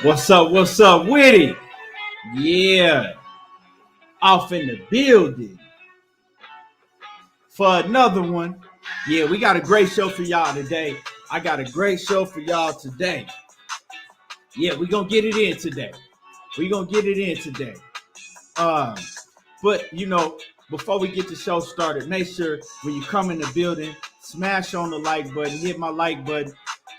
What's up? What's up with it? Yeah, off in the building for another one. Yeah, we got a great show for y'all today. I got a great show for y'all today. Yeah, we gonna get it in today. We gonna get it in today. Um, but before we get the show started, make sure when you come in the building, smash on the like button, hit my like button,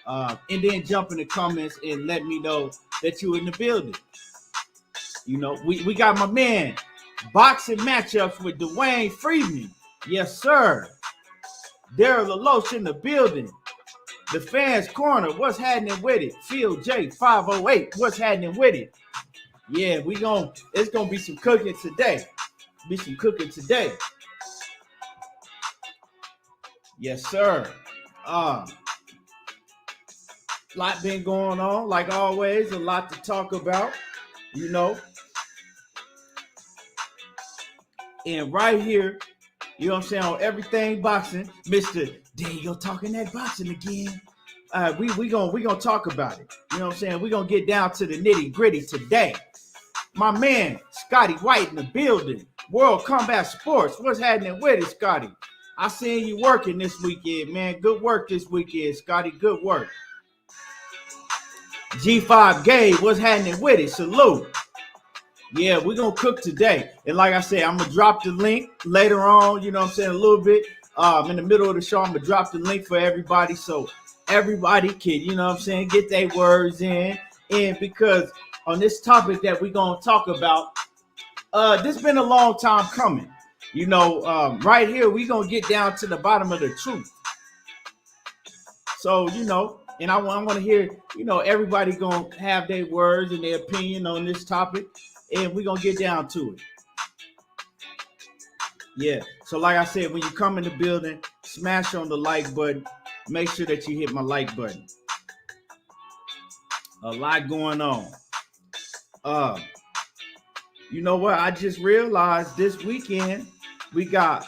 and then jump in the comments and let me know that you in the building. We got my man boxing matchups with Dwayne Freeman. Yes, sir. Daryl LaLoche in the building. The fans corner. What's happening with it? Phil J 508. What's happening with it? Yeah, it's gonna be some cooking today. Yes, sir. Lot been going on, like always, a lot to talk about, you know. And right here, you know what I'm saying, on everything boxing, Mr. Daniel talking that boxing again. We gonna talk about it. You know what I'm saying? We're gonna get down to the nitty-gritty today. My man, Scotty White in the building. World Combat Sports. What's happening with it, Scotty? I seen you working this weekend, man. Good work this weekend, Scotty. Good work. G5 Gabe, what's happening with it? Salute. Yeah, we're going to cook today. And like I said, I'm going to drop the link later on, you know what I'm saying, a little bit. In the middle of the show, I'm going to drop the link for everybody so everybody can, you know what I'm saying, get their words in. And because on this topic that we're going to talk about, this been a long time coming. Right here, we're going to get down to the bottom of the truth. So, and I want to hear, everybody going to have their words and their opinion on this topic. And we're going to get down to it. Yeah. So like I said, when you come in the building, smash on the like button. Make sure that you hit my like button. A lot going on. You know what? I just realized this weekend we got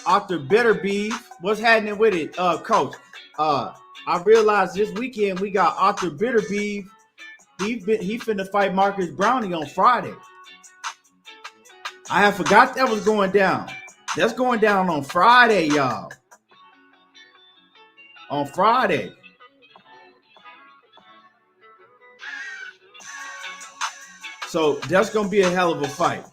Arthur Bitterbeef. What's happening with it, Coach? I realized this weekend we got Arthur Bitterbeef. He finna fight Marcus Brownie on Friday. I had forgot that was going down. That's going down on Friday, y'all. On Friday. So that's gonna be a hell of a fight.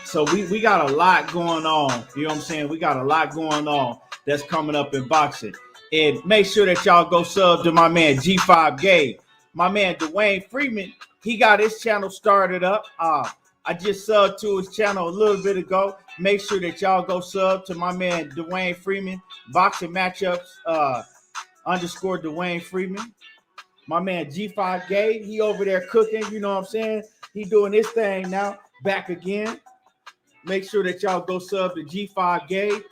So we got a lot going on. You know what I'm saying? We got a lot going on that's coming up in boxing. And make sure that y'all go sub to my man G5 Gabe. My man Dwayne Freeman, he got his channel started up. I just subbed to his channel a little bit ago. Make sure that y'all go sub to my man Dwayne Freeman. Boxing matchups _ Dwayne Freeman. My man G5 Gabe, he over there cooking. You know what I'm saying? He doing his thing now. Back again. Make sure that y'all go sub to G5 Gabe.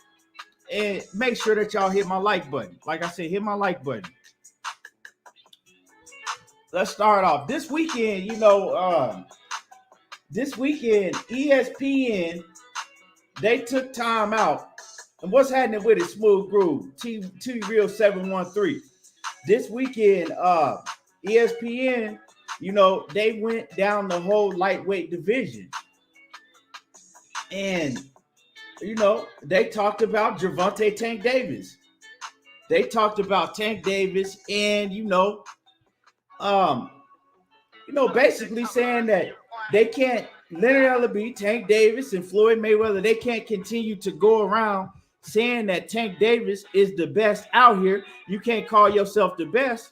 And make sure that y'all hit my like button. Like I said, hit my like button. Let's start off. This weekend, ESPN, they took time out. And what's happening with it, Smooth Groove? T Real 713. This weekend, ESPN, they went down the whole lightweight division. And, they talked about Gervonta Tank Davis. They talked about Tank Davis and, basically saying that they can't, Leonard Ellerbe, Tank Davis, and Floyd Mayweather, they can't continue to go around saying that Tank Davis is the best out here. You can't call yourself the best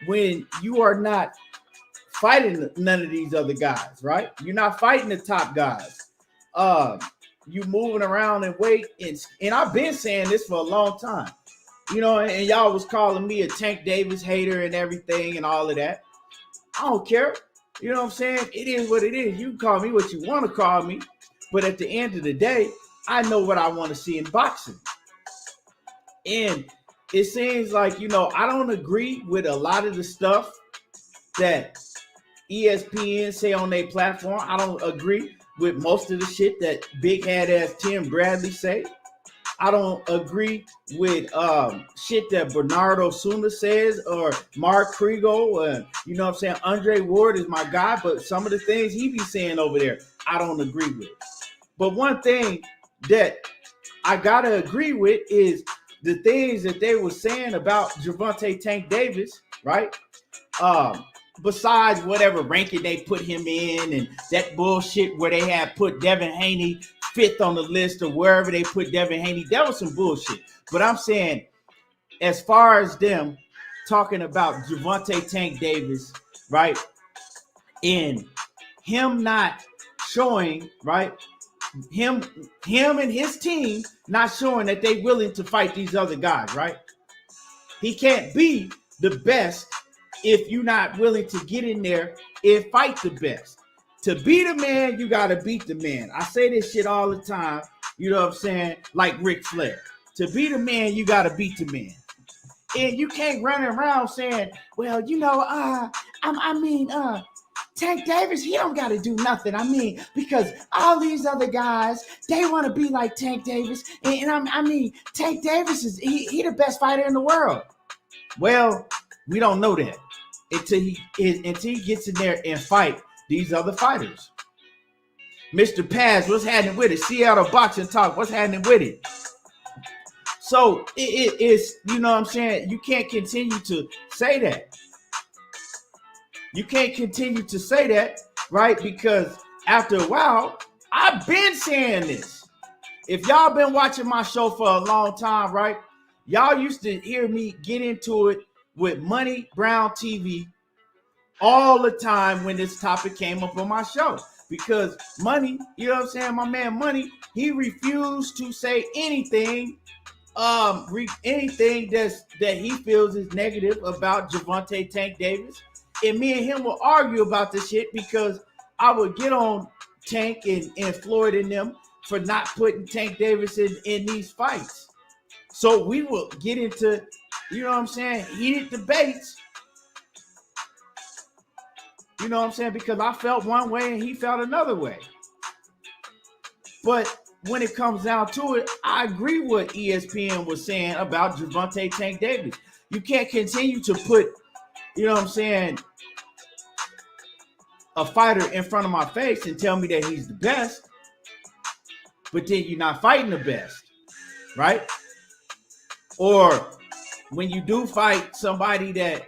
when you are not fighting none of these other guys, right? You're not fighting the top guys. You moving around and weight, and I've been saying this for a long time, and y'all was calling me a Tank Davis hater and everything and all of that. I don't care. You know what I'm saying? It is what it is. You can call me what you want to call me, but at the end of the day, I know what I want to see in boxing. And it seems like, I don't agree with a lot of the stuff that ESPN say on their platform. I don't agree with most of the shit that big head ass Tim Bradley say. I don't agree with shit that Bernardo Suna says or Mark Kriegel. You know what I'm saying? Andre Ward is my guy, but some of the things he be saying over there, I don't agree with. But one thing that I gotta agree with is the things that they were saying about Gervonta Tank Davis, right? Besides whatever ranking they put him in and that bullshit where they had put Devin Haney 5th on the list or wherever they put Devin Haney, that was some bullshit. But I'm saying, as far as them talking about Gervonta Tank Davis, right, and him not showing, right, him and his team not showing that they willing to fight these other guys, right? He can't be the best if you're not willing to get in there and fight the best. To be the man, you got to beat the man. I say this shit all the time, you know what I'm saying, like Ric Flair. To be the man, you got to beat the man. And you can't run around saying, well, Tank Davis, he don't got to do nothing. I mean, because all these other guys, they want to be like Tank Davis. And Tank Davis is he the best fighter in the world. Well, we don't know that until he gets in there and fight these other fighters. Mr. Paz, what's happening with it? Seattle Boxing Talk, what's happening with it? So it is, you know what I'm saying? You can't continue to say that. You can't continue to say that, right? Because after a while, I've been saying this. If y'all been watching my show for a long time, right? Y'all used to hear me get into it with Money Brown TV all the time when this topic came up on my show. Because Money, you know what I'm saying? My man Money, he refused to say anything anything that he feels is negative about Gervonta Tank Davis. And me and him will argue about this shit because I would get on Tank and Floyd and them for not putting Tank Davis in these fights. So we will get into, you know what I'm saying, heated debates. You know what I'm saying? Because I felt one way and he felt another way. But when it comes down to it, I agree with what ESPN was saying about Gervonta Tank Davis. You can't continue to put, you know what I'm saying, a fighter in front of my face and tell me that he's the best, but then you're not fighting the best, right? Or when you do fight somebody that,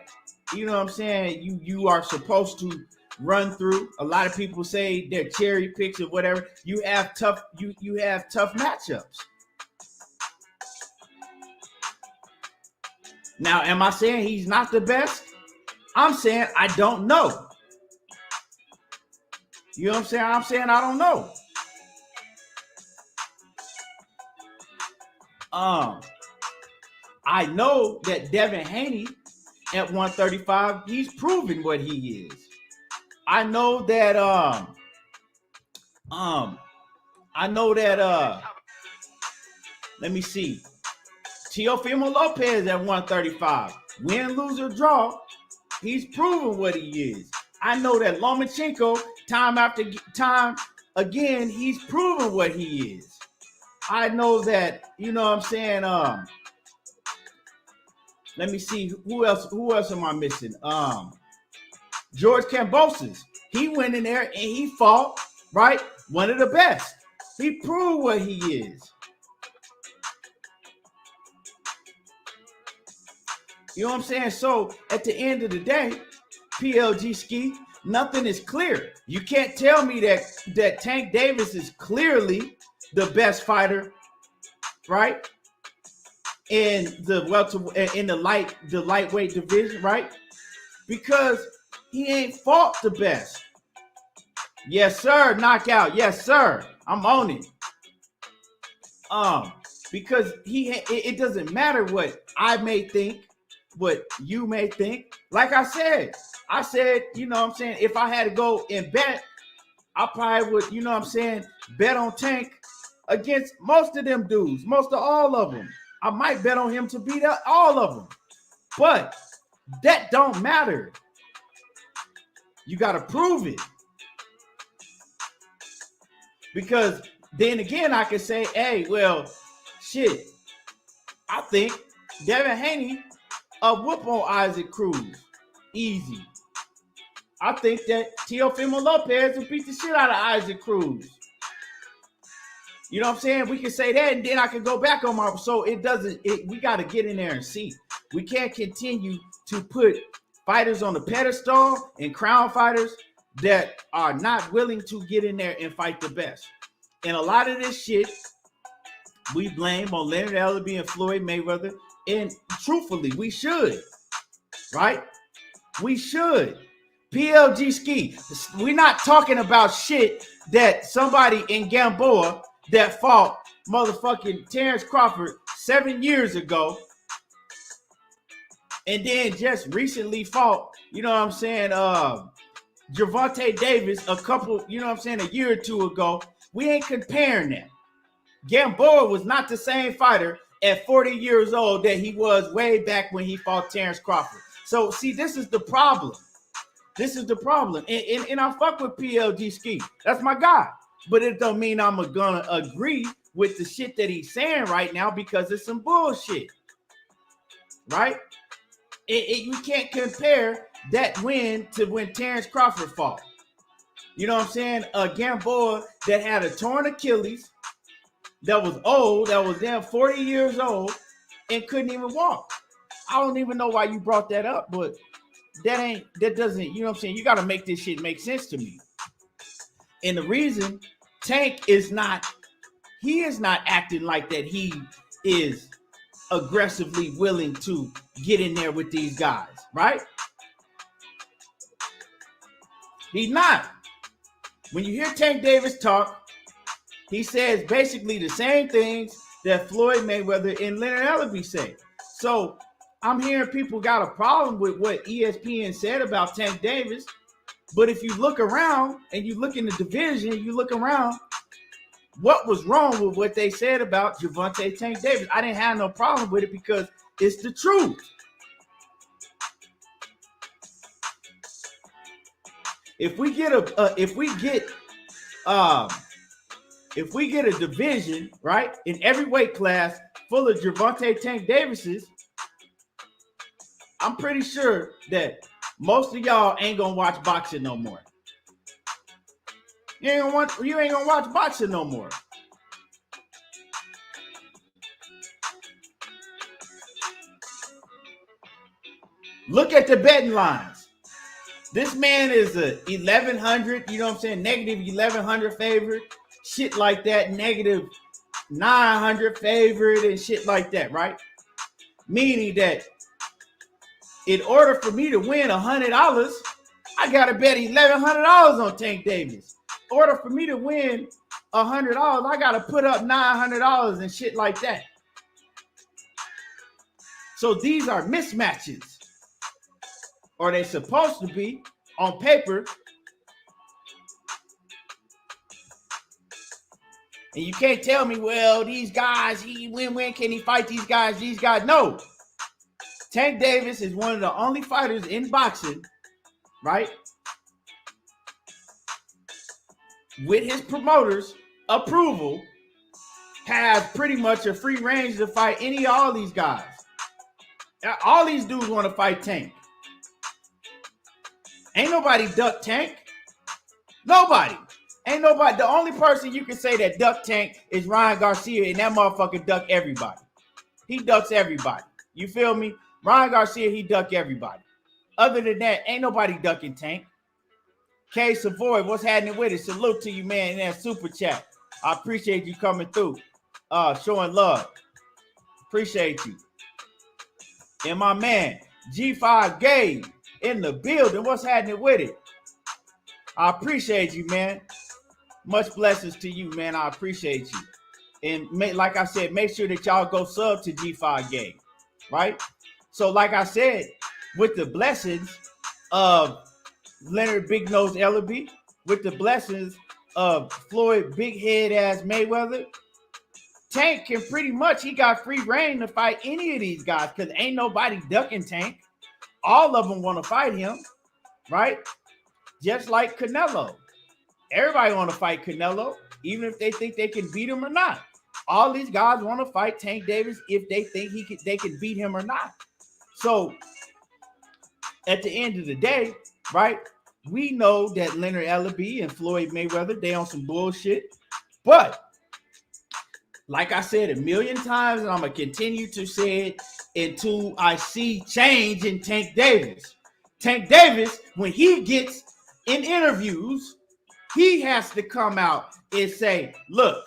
you know what I'm saying, you are supposed to run through. A lot of people say they're cherry picks or whatever. You have tough matchups. Now, am I saying he's not the best? I'm saying I don't know. You know what I'm saying? I'm saying I don't know. I know that Devin Haney at 135, he's proven what he is. I know that let me see. Teofimo Lopez at 135. Win, lose, or draw, he's proven what he is. I know that Lomachenko, time after time again, he's proven what he is. I know that, you know what I'm saying, let me see, who else am I missing? George Kambosos. He went in there and he fought, right? One of the best. He proved what he is. You know what I'm saying? So at the end of the day, PLG Ski, nothing is clear. You can't tell me that Tank Davis is clearly the best fighter, right? In the lightweight division, right? Because he ain't fought the best. Yes, sir. Knockout. Yes, sir. I'm on it. Because it doesn't matter what I may think, what you may think. Like I said, you know what I'm saying, if I had to go and bet, I probably would, you know what I'm saying, bet on Tank against most of them dudes, most of all of them. I might bet on him to beat all of them. But that don't matter. You got to prove it. Because then again, I can say, hey, well, shit, I think Devin Haney whoop on Isaac Cruz. Easy. I think that Teofimo Lopez will beat the shit out of Isaac Cruz. You know what I'm saying? We can say that, and then I can go back on my. So it doesn't. We got to get in there and see. We can't continue to put fighters on the pedestal and crown fighters that are not willing to get in there and fight the best. And a lot of this shit we blame on Leonard Ellerbe and Floyd Mayweather. And truthfully, we should, right? We should. PLG ski. We're not talking about shit that somebody in Gamboa that fought motherfucking Terrence Crawford 7 years ago and then just recently fought, you know what I'm saying, Gervonta Davis a couple, you know what I'm saying, a year or two ago. We ain't comparing that. Gamboa was not the same fighter at 40 years old that he was way back when he fought Terrence Crawford. So, see, this is the problem. This is the problem. And I fuck with PLG Ski. That's my guy. But it don't mean I'm gonna agree with the shit that he's saying right now because it's some bullshit. Right? You can't compare that win to when Terrence Crawford fought. You know what I'm saying? A Gamboa that had a torn Achilles, that was old, that was damn 40 years old, and couldn't even walk. I don't even know why you brought that up, but that doesn't, you know what I'm saying? You got to make this shit make sense to me. And the reason Tank is not acting like that. He is aggressively willing to get in there with these guys, right? He's not. When you hear Tank Davis talk, he says basically the same things that Floyd Mayweather and Leonard Ellerbe say. So I'm hearing people got a problem with what ESPN said about Tank Davis. But if you look around and you look in the division, you look around, what was wrong with what they said about Gervonta Tank Davis? I didn't have no problem with it because it's the truth. If we get a division, right, in every weight class full of Gervonta Tank Davises, I'm pretty sure that most of y'all ain't gonna watch boxing no more. You ain't gonna watch boxing no more. Look at the betting lines. This man is a 1,100, you know what I'm saying, negative 1,100 favorite, shit like that, negative 900 favorite and shit like that, right? Meaning that in order for me to win $100, I gotta bet $1,100 on Tank Davis. In order for me to win $100, I gotta put up $900 and shit like that. So these are mismatches, or they supposed to be on paper. And you can't tell me, well, these guys, when can he fight these guys? These guys, no. Tank Davis is one of the only fighters in boxing, right, with his promoters' approval, has pretty much a free range to fight any of all these guys. All these dudes want to fight Tank. Ain't nobody duck Tank. Nobody. Ain't nobody. The only person you can say that duck Tank is Ryan Garcia, and that motherfucker duck everybody. He ducks everybody. You feel me? Ryan Garcia, he duck everybody. Other than that, ain't nobody ducking Tank. K Savoy, what's happening with it? Salute to you, man, in that super chat. I appreciate you coming through, showing love. Appreciate you. And my man, G5 Gabe, in the building. What's happening with it? I appreciate you, man. Much blessings to you, man. I appreciate you. And like I said, make sure that y'all go sub to G5 Gabe, right? So like I said, with the blessings of Leonard Big Nose Ellerbe, with the blessings of Floyd Big Head Ass Mayweather, Tank can pretty much, he got free reign to fight any of these guys because ain't nobody ducking Tank. All of them want to fight him, right? Just like Canelo. Everybody want to fight Canelo, even if they think they can beat him or not. All these guys want to fight Tank Davis if they think they can beat him or not. So at the end of the day, right, we know that Leonard Ellaby and Floyd Mayweather, they on some bullshit. But like I said a million times, and I'm going to continue to say it until I see change in Tank Davis. Tank Davis, when he gets in interviews, he has to come out and say, look,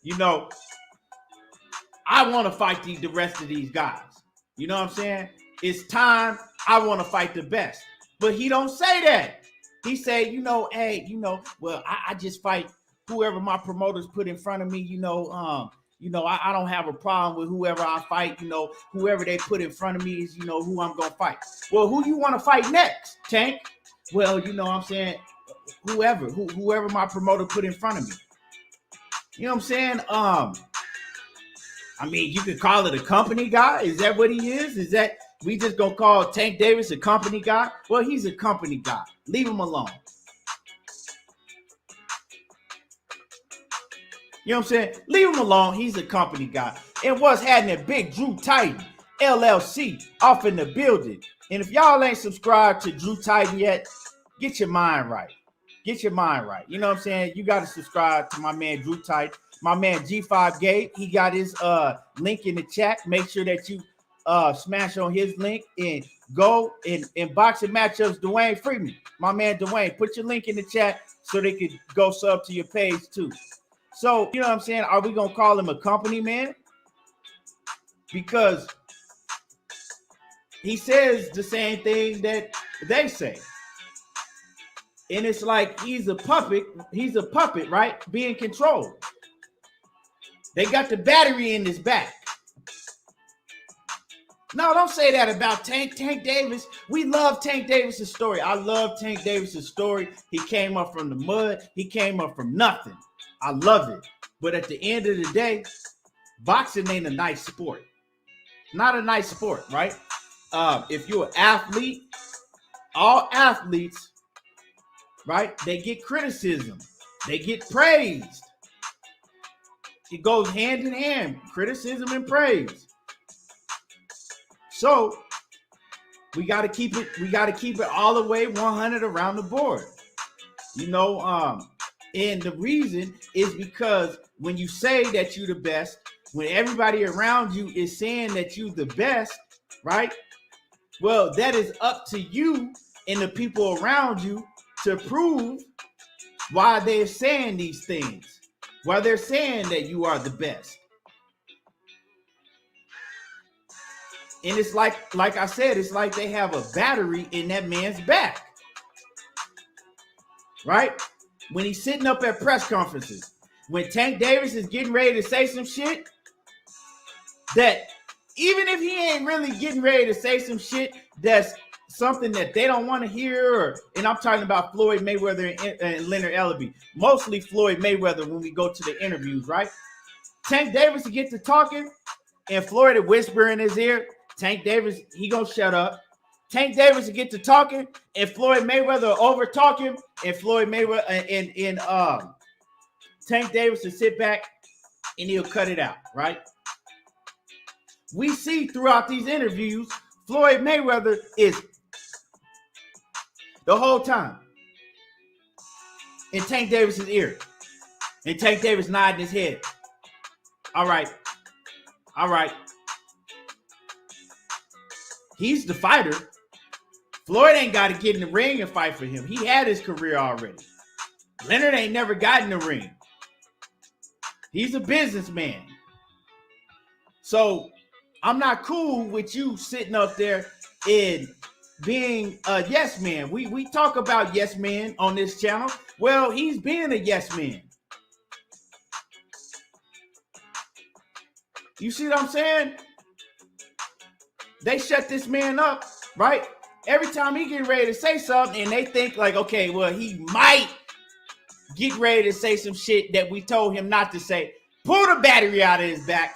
you know, I want to fight the rest of these guys. You know what I'm saying? It's time. I want to fight the best. But he don't say that. He say, you know, hey, you know, well, I just fight whoever my promoters put in front of me. You know, I don't have a problem with whoever I fight. You know, whoever they put in front of me is, you know, who I'm going to fight. Well, who you want to fight next, Tank? Well, you know what I'm saying? Whoever my promoter put in front of me. You know what I'm saying? I mean, you could call it a company guy. Is that what he is? Is that we just gonna call Tank Davis a company guy? Well, he's a company guy. Leave him alone. You know what I'm saying? Leave him alone. He's a company guy. And what's happening? Big Drew Titan, LLC, off in the building. And if y'all ain't subscribed to Drew Titan yet, get your mind right. Get your mind right. You know what I'm saying? You got to subscribe to my man Drew Titan. My man G5 Gabe, he got his link in the chat. Make sure that you smash on his link and go in boxing matchups. Dwayne Freeman, my man Dwayne, put your link in the chat so they could go sub to your page too. So, you know what I'm saying? Are we going to call him a company man? Because he says the same thing that they say. And it's like he's a puppet, right? Being controlled. They got the battery in his back. No, don't say that about Tank Davis. We love Tank Davis' story. I love Tank Davis' story. He came up from the mud. He came up from nothing. I love it. But at the end of the day, boxing ain't a nice sport. Not a nice sport, right? If you're an athlete, all athletes, right, they get criticism. They get praised. It goes hand in hand, criticism and praise. So we got to keep it all the way 100 around the board. You know, and the reason is because when you say that you're the best, when everybody around you is saying that you're the best, right? Well, that is up to you and the people around you to prove why they're saying these things. Why they're saying that you are the best. And it's like I said, it's like they have a battery in that man's back. Right? When he's sitting up at press conferences, when Tank Davis is getting ready to say some shit, that even if he ain't really getting ready to say some shit that's something that they don't want to hear, and I'm talking about Floyd Mayweather and Leonard Ellaby, mostly Floyd Mayweather when we go to the interviews, right? Tank Davis will get to talking, and Floyd will whisper in his ear. Tank Davis, he gonna shut up. Tank Davis will get to talking, and Floyd Mayweather will over talk him, and Floyd Mayweather and Tank Davis will sit back and he'll cut it out, right? We see throughout these interviews, Floyd Mayweather is the whole time in Tank Davis's ear. And Tank Davis nodding his head. All right. He's the fighter. Floyd ain't got to get in the ring and fight for him. He had his career already. Leonard ain't never got in the ring. He's a businessman. So I'm not cool with you sitting up there and being a yes man. We talk about yes man on this channel. Well, he's being a yes man. You see what I'm saying? They shut this man up, right? Every time he get ready to say something and they think like, okay, well, he might get ready to say some shit that we told him not to say. pull the battery out of his back,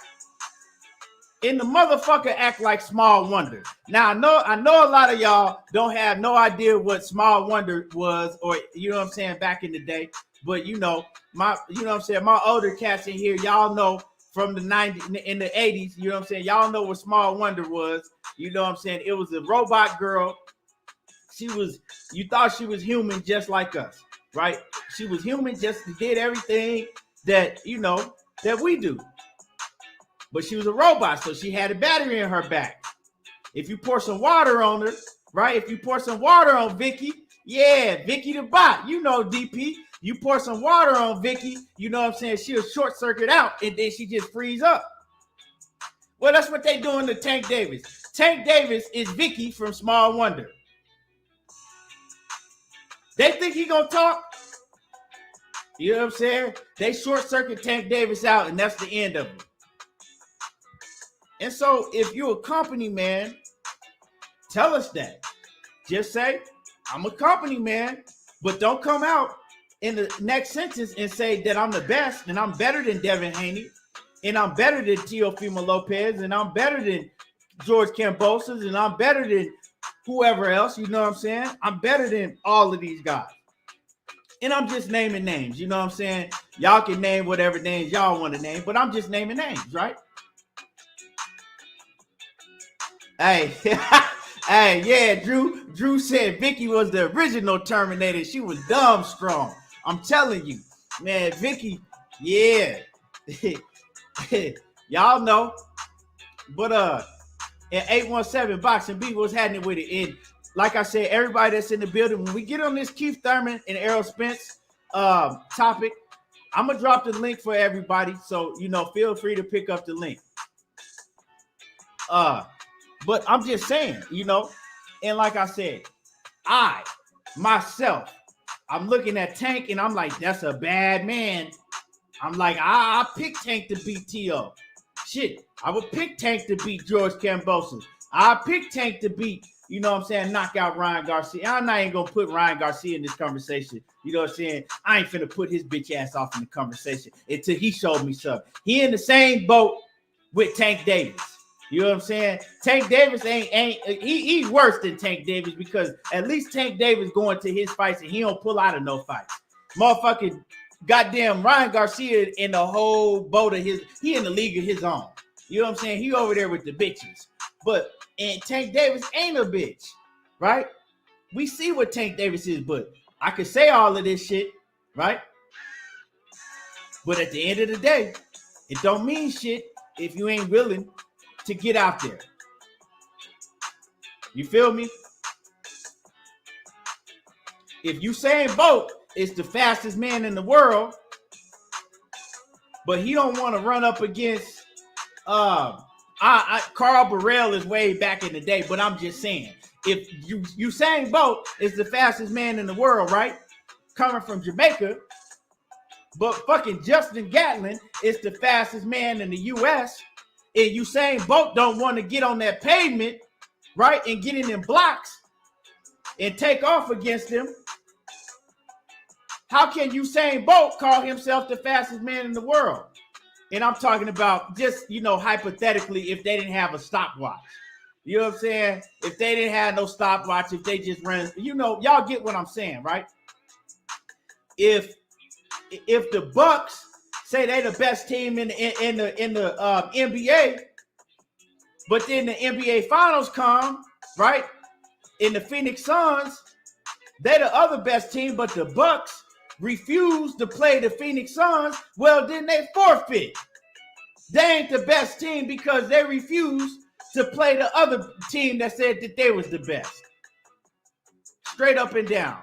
and the motherfucker act like Small Wonder. Now I know a lot of y'all don't have no idea what Small Wonder was, or you know what I'm saying, back in the day. But you know what I'm saying, my older cats in here, y'all know from the 90s in the 80s, you know what I'm saying, y'all know what Small Wonder was. You know what I'm saying? It was a robot girl. You thought she was human just like us, right? She was human, just did everything that, you know, that we do. But she was a robot, so she had a battery in her back. If you pour some water on her, right? If you pour some water on Vicky, yeah, Vicky the bot, you know, DP. You pour some water on Vicky, you know what I'm saying? She'll short circuit out, and then she just freeze up. Well, that's what they doing to Tank Davis. Tank Davis is Vicky from Small Wonder. They think he gonna talk? You know what I'm saying? They short circuit Tank Davis out, and that's the end of it. And so if you're a company man, tell us that. Just say, I'm a company man, but don't come out in the next sentence and say that I'm the best and I'm better than Devin Haney and I'm better than Teofimo Lopez and I'm better than George Kambosos and I'm better than whoever else, you know what I'm saying? I'm better than all of these guys. And I'm just naming names, you know what I'm saying? Y'all can name whatever names y'all want to name, but I'm just naming names, right? Hey, hey, yeah, Drew said Vicky was the original Terminator. She was dumb strong. I'm telling you, man, Vicky, yeah. Y'all know. But in 817 Boxing Beat, what's happening with it? And like I said, everybody that's in the building, when we get on this Keith Thurman and Errol Spence topic, I'm gonna drop the link for everybody. So, you know, feel free to pick up the link. But I'm just saying, you know, and like I said, I'm looking at Tank and I'm like, that's a bad man. I'm like, I pick Tank to beat T.O. Shit, I would pick Tank to beat George Kambosos. I pick Tank to beat, you know what I'm saying, knock out Ryan Garcia. I'm not even going to put Ryan Garcia in this conversation. You know what I'm saying? I ain't finna put his bitch ass off in the conversation until he showed me something. He in the same boat with Tank Davis. You know what I'm saying? Tank Davis he's worse than Tank Davis because at least Tank Davis going to his fights and he don't pull out of no fights. Motherfucking goddamn Ryan Garcia in the whole boat of he in the league of his own. You know what I'm saying? He over there with the bitches. And Tank Davis ain't a bitch, right? We see what Tank Davis is, but I could say all of this shit, right? But at the end of the day, it don't mean shit if you ain't willing to get out there. You feel me? If Usain Bolt is the fastest man in the world, but he don't want to run up against Carl Burrell is way back in the day, but I'm just saying, if Usain Bolt is the fastest man in the world, right? Coming from Jamaica, but fucking Justin Gatlin is the fastest man in the US, and Usain Bolt don't want to get on that pavement, right, and get in them blocks and take off against them, how can Usain Bolt call himself the fastest man in the world? And I'm talking about just, you know, hypothetically, if they didn't have a stopwatch. You know what I'm saying? If they didn't have no stopwatch, if they just ran, you know, y'all get what I'm saying, right? If the Bucks say they the best team in the NBA, but then the NBA Finals come, right? In the Phoenix Suns, they the other best team, but the Bucks refuse to play the Phoenix Suns. Well, then they forfeit. They ain't the best team because they refuse to play the other team that said that they was the best. Straight up and down.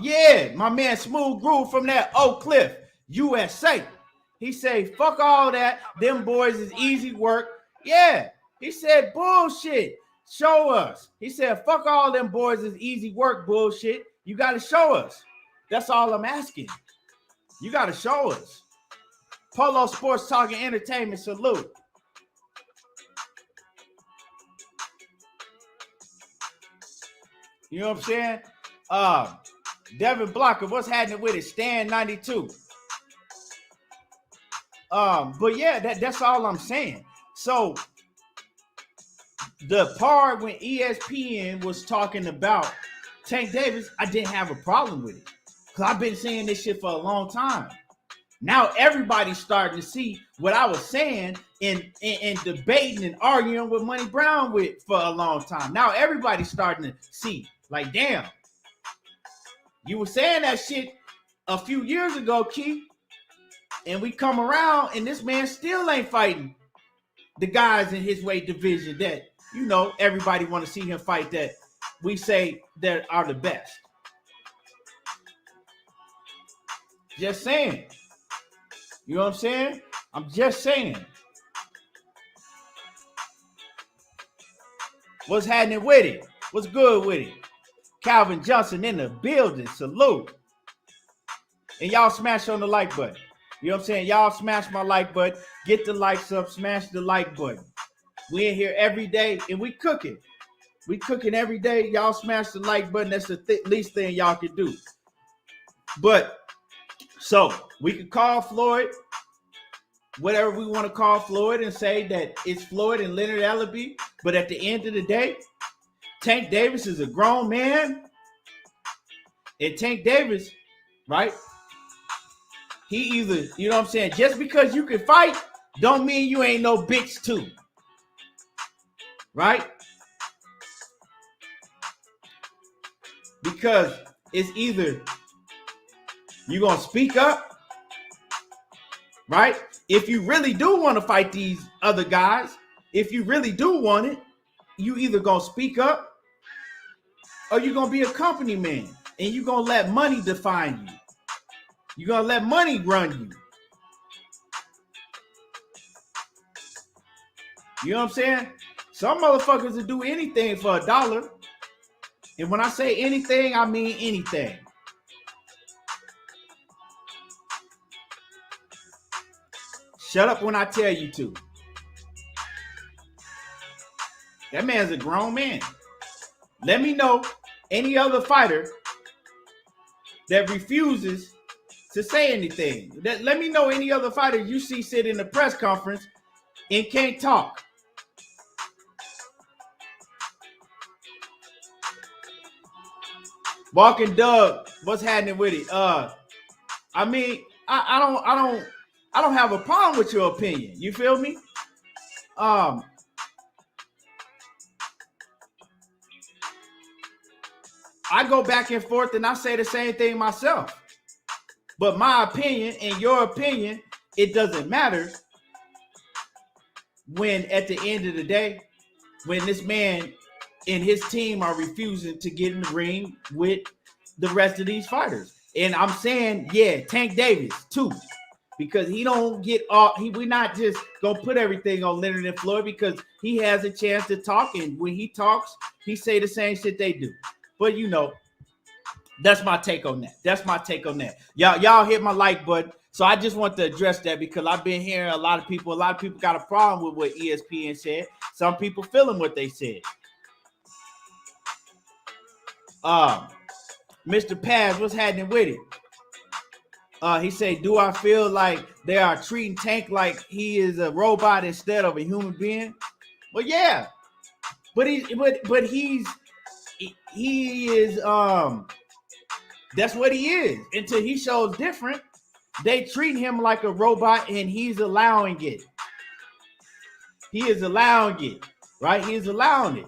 Yeah, my man Smooth Groove from that Oak Cliff, USA. He say, fuck all that. Them boys is easy work. Yeah, he said, bullshit. Show us. He said, fuck all them boys is easy work bullshit. You got to show us. That's all I'm asking. You got to show us. Polo Sports Talk and Entertainment, salute. You know what I'm saying? Devin Blocker, what's happening with it? Stan 92. But yeah, that's all I'm saying. So the part when ESPN was talking about Tank Davis, I didn't have a problem with it. Because I've been saying this shit for a long time. Now everybody's starting to see what I was saying and debating and arguing with Money Brown with for a long time. Now everybody's starting to see, like, damn, you were saying that shit a few years ago, Keith, and we come around and this man still ain't fighting the guys in his weight division that, you know, everybody want to see him fight that we say that are the best. Just saying. You know what I'm saying? I'm just saying. What's happening with it? What's good with it? Calvin Johnson in the building. Salute. And y'all smash on the like button. You know what I'm saying? Y'all smash my like button. Get the likes up. Smash the like button. We in here every day and we cooking. We cooking every day. Y'all smash the like button. That's the least thing y'all can do. But so we could call Floyd whatever we want to call Floyd and say that it's Floyd and Leonard Ellaby. But at the end of the day, Tank Davis is a grown man. And Tank Davis, right? He either, you know what I'm saying? Just because you can fight, don't mean you ain't no bitch too. Right? Because it's either you're going to speak up, right? If you really do want to fight these other guys, if you really do want it, you either going to speak up or you're going to be a company man and you're going to let money define you. You're going to let money run you. You know what I'm saying? Some motherfuckers will do anything for $1. And when I say anything, I mean anything. Shut up when I tell you to. That man's a grown man. Let me know any other fighter that refuses to say anything. Let me know any other fighter you see sit in the press conference and can't talk. Walking Doug, what's happening with it? I mean, I don't have a problem with your opinion. You feel me? I go back and forth and I say the same thing myself. But my opinion and your opinion, it doesn't matter when at the end of the day, when this man and his team are refusing to get in the ring with the rest of these fighters. And I'm saying, yeah, Tank Davis too. Because he don't get all, we're not just gonna put everything on Leonard and Floyd because he has a chance to talk, and when he talks, he say the same shit they do. But you know, that's my take on that. That's my take on that. Y'all hit my like button. So I just want to address that because I've been hearing a lot of people got a problem with what ESPN said. Some people feeling what they said. Mr. Paz, what's happening with it? He said, do I feel like they are treating Tank like he is a robot instead of a human being? Well, yeah. But he is that's what he is. Until he shows different, they treat him like a robot and he's allowing it. He is allowing it, right? He is allowing it.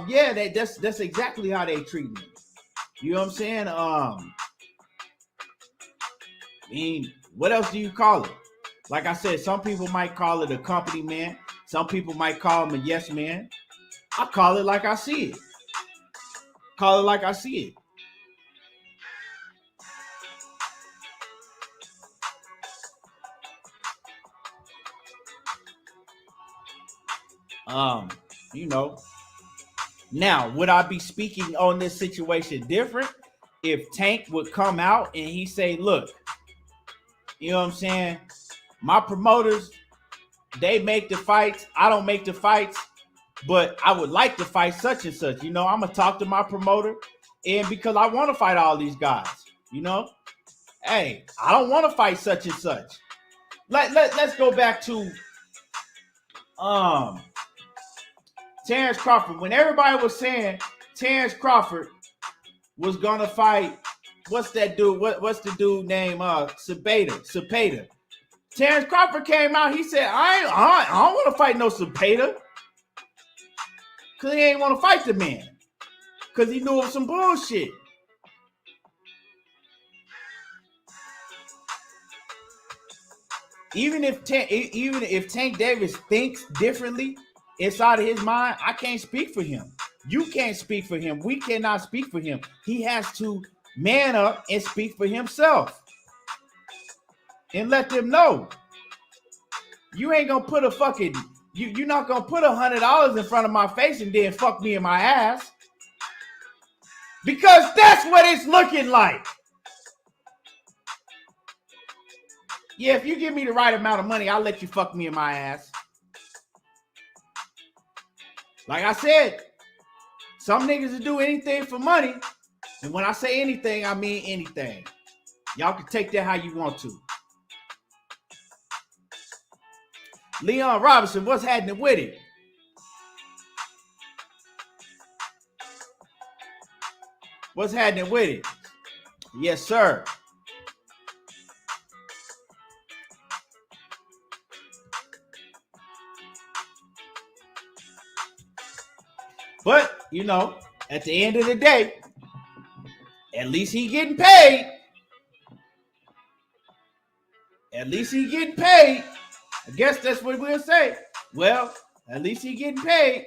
Yeah, that's exactly how they treat him. You know what I'm saying? I mean, what else do you call it? Like I said, some people might call it a company man. Some people might call him a yes man. I call it like I see it. Call it like I see it. You know. Now, would I be speaking on this situation different if Tank would come out and he say, look, you know what I'm saying? My promoters, they make the fights. I don't make the fights. but I would like to fight such and such. I'm gonna talk to my promoter, and because I want to fight all these guys, hey, I don't want to fight such and such. Let's go back to Terrence Crawford. When everybody was saying Terrence Crawford was gonna fight, what's that dude? What's the dude named Cepeda. Terrence Crawford came out. He said, I don't want to fight no Cepeda. Because he ain't want to fight the man. Because he knew it was some bullshit. Even if Tank Davis thinks differently inside of his mind, I can't speak for him. You can't speak for him. We cannot speak for him. He has to man up and speak for himself. And let them know. You ain't gonna put you're not gonna put $100 in front of my face and then fuck me in my ass. Because that's what it's looking like. Yeah, if you give me the right amount of money, I'll let you fuck me in my ass. Like I said, some niggas will do anything for money. And when I say anything, I mean anything. Y'all can take that how you want to. Leon Robinson, what's happening with it? What's happening with it? Yes, sir. But, at the end of the day, at least he getting paid. At least he getting paid. I guess that's what we'll say. Well, at least he getting paid.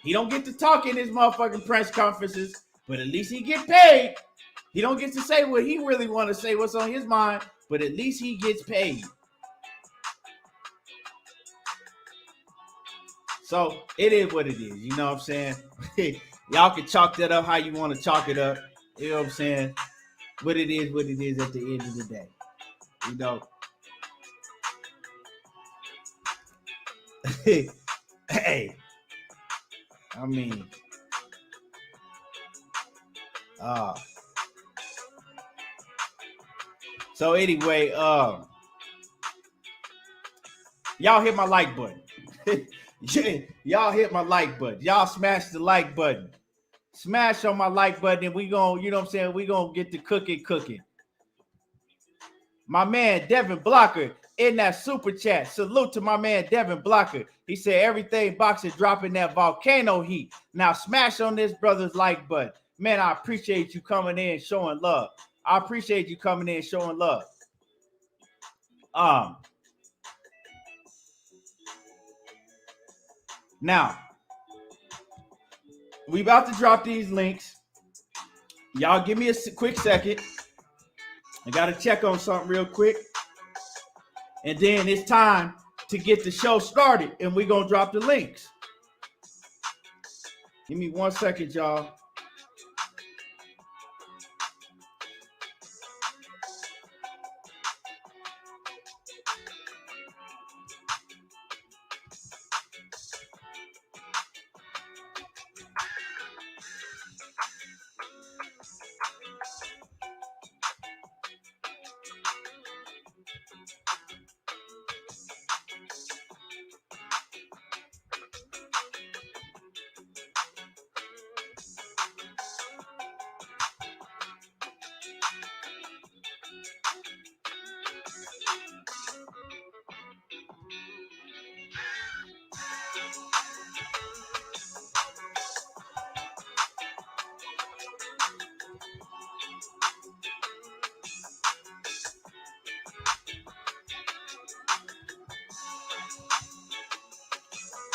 He don't get to talk in his motherfucking press conferences, but at least he get paid. He don't get to say what he really want to say, what's on his mind, but at least he gets paid. So it is what it is. You know what I'm saying? Y'all can chalk that up how you want to chalk it up. You know what I'm saying? But it is what it is at the end of the day. Hey, I mean, so anyway, y'all hit my like button. Y'all hit my like button. Y'all smash the like button. Smash on my like button, and we gonna, you know what I'm saying? We gonna get the cooking. My man Devin Blocker in that super chat. Salute to my man Devin Blocker. He said everything boxing dropping that volcano heat. Now smash on this brother's like button. Man, I appreciate you coming in showing love. Now, we about to drop these links. Y'all give me a quick second. I got to check on something real quick. And then it's time to get the show started, and we're going to drop the links. Give me 1 second, y'all.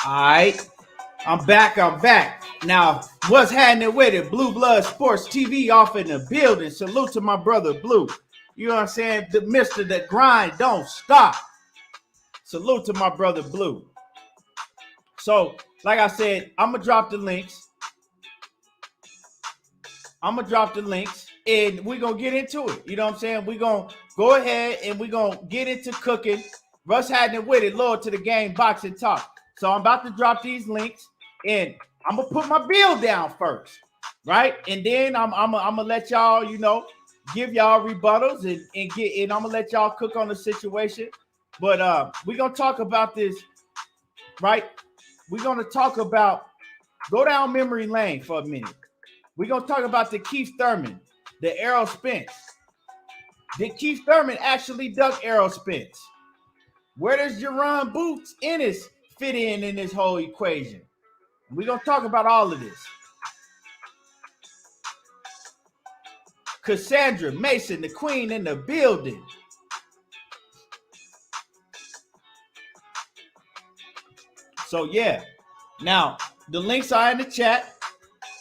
All right, I'm back. Now, what's happening with it? Blue Blood Sports TV off in the building. Salute to my brother Blue. You know what I'm saying? The Mr. The grind don't stop. Salute to my brother Blue. So, like I said, I'm going to drop the links. And we're going to get into it. You know what I'm saying? We're going to go ahead and we're going to get into cooking. What's happening with it? Lord to the game, boxing talk. So I'm about to drop these links, and I'm gonna put my bill down first, right? And then I'm gonna let y'all, give y'all rebuttals and I'm gonna let y'all cook on the situation. But we're gonna talk about this, right? We're gonna talk about go down memory lane for a minute. We're gonna talk about the Keith Thurman, the Errol Spence. Did Keith Thurman actually duck Errol Spence? Where does Jaron Boots Ennis fit in this whole equation? We're gonna talk about all of this. Cassandra Mason, the queen in the building. So yeah, now the links are in the chat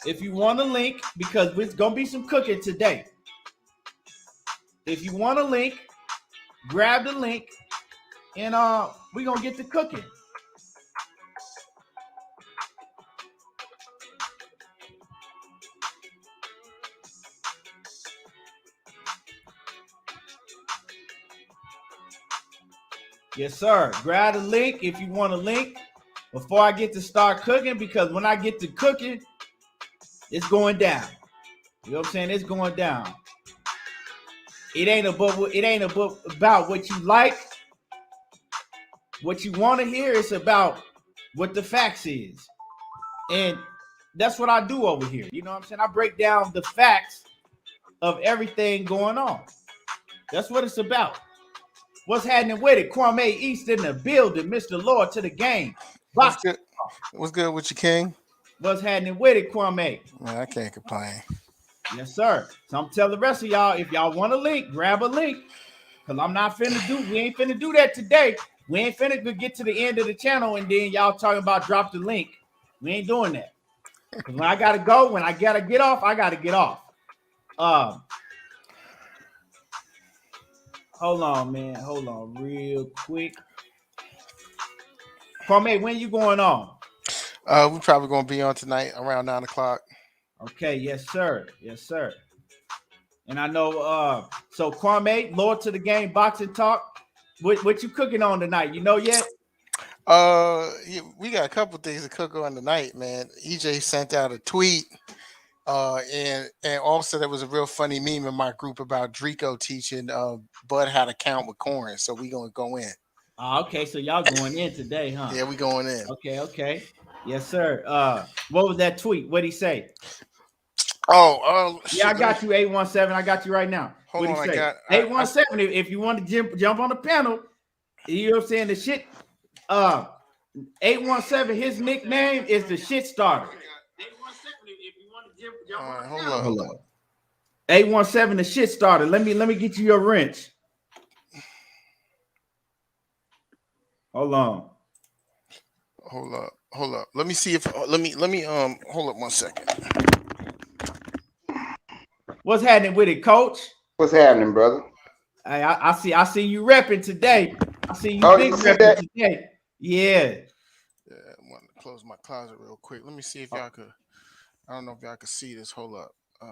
if you want a link, because it's gonna be some cooking today. If you want a link, grab the link, and we're gonna get to cooking. Yes, sir. Grab the link if you want a link before I get to start cooking, because when I get to cooking, it's going down. You know what I'm saying? It's going down. It ain't about what you like, what you want to hear. It's about what the facts is. And that's what I do over here. You know what I'm saying? I break down the facts of everything going on. That's what it's about. What's happening with it? Kwame East in the building, Mr. Lord to the game. What's good? What's good with you, King? What's happening with it, Kwame? Man, I can't complain. Yes, sir. So I'm telling the rest of y'all, if y'all want a link, grab a link. Because we ain't finna do that today. We ain't finna get to the end of the channel and then y'all talking about drop the link. We ain't doing that. Because when I gotta go, when I gotta get off, I gotta get off. Hold on, man. Hold on real quick. Kwame, when you going on? We're probably gonna be on tonight around 9 o'clock. Okay, yes, sir. Yes, sir. And I know so Kwame, Lord to the Game Boxing Talk. What you cooking on tonight? You know yet? Yeah, we got a couple things to cook on tonight, man. EJ sent out a tweet. And also there was a real funny meme in my group about Drico teaching Bud how to count with corn. So we gonna go in. Okay, so y'all going in today, huh? Yeah, we going in. Okay. Yes, sir. What was that tweet? What'd he say? Shit, I got you, 817. I got you right now. Hold on, What'd he say? 817. If you want to jump on the panel, you know what I'm saying? The shit. 817. His nickname is the shit starter. 817. If you want to jump on the panel, hold on. 817, the shit starter. Let me get you your wrench. Hold on. Hold up. Let me see if let me hold up 1 second. What's happening with it, Coach? What's happening, brother? I see you repping today. I see you big repping today. Yeah. I want to close my closet real quick. Let me see if y'all could. I don't know if y'all could see this. Hold up. I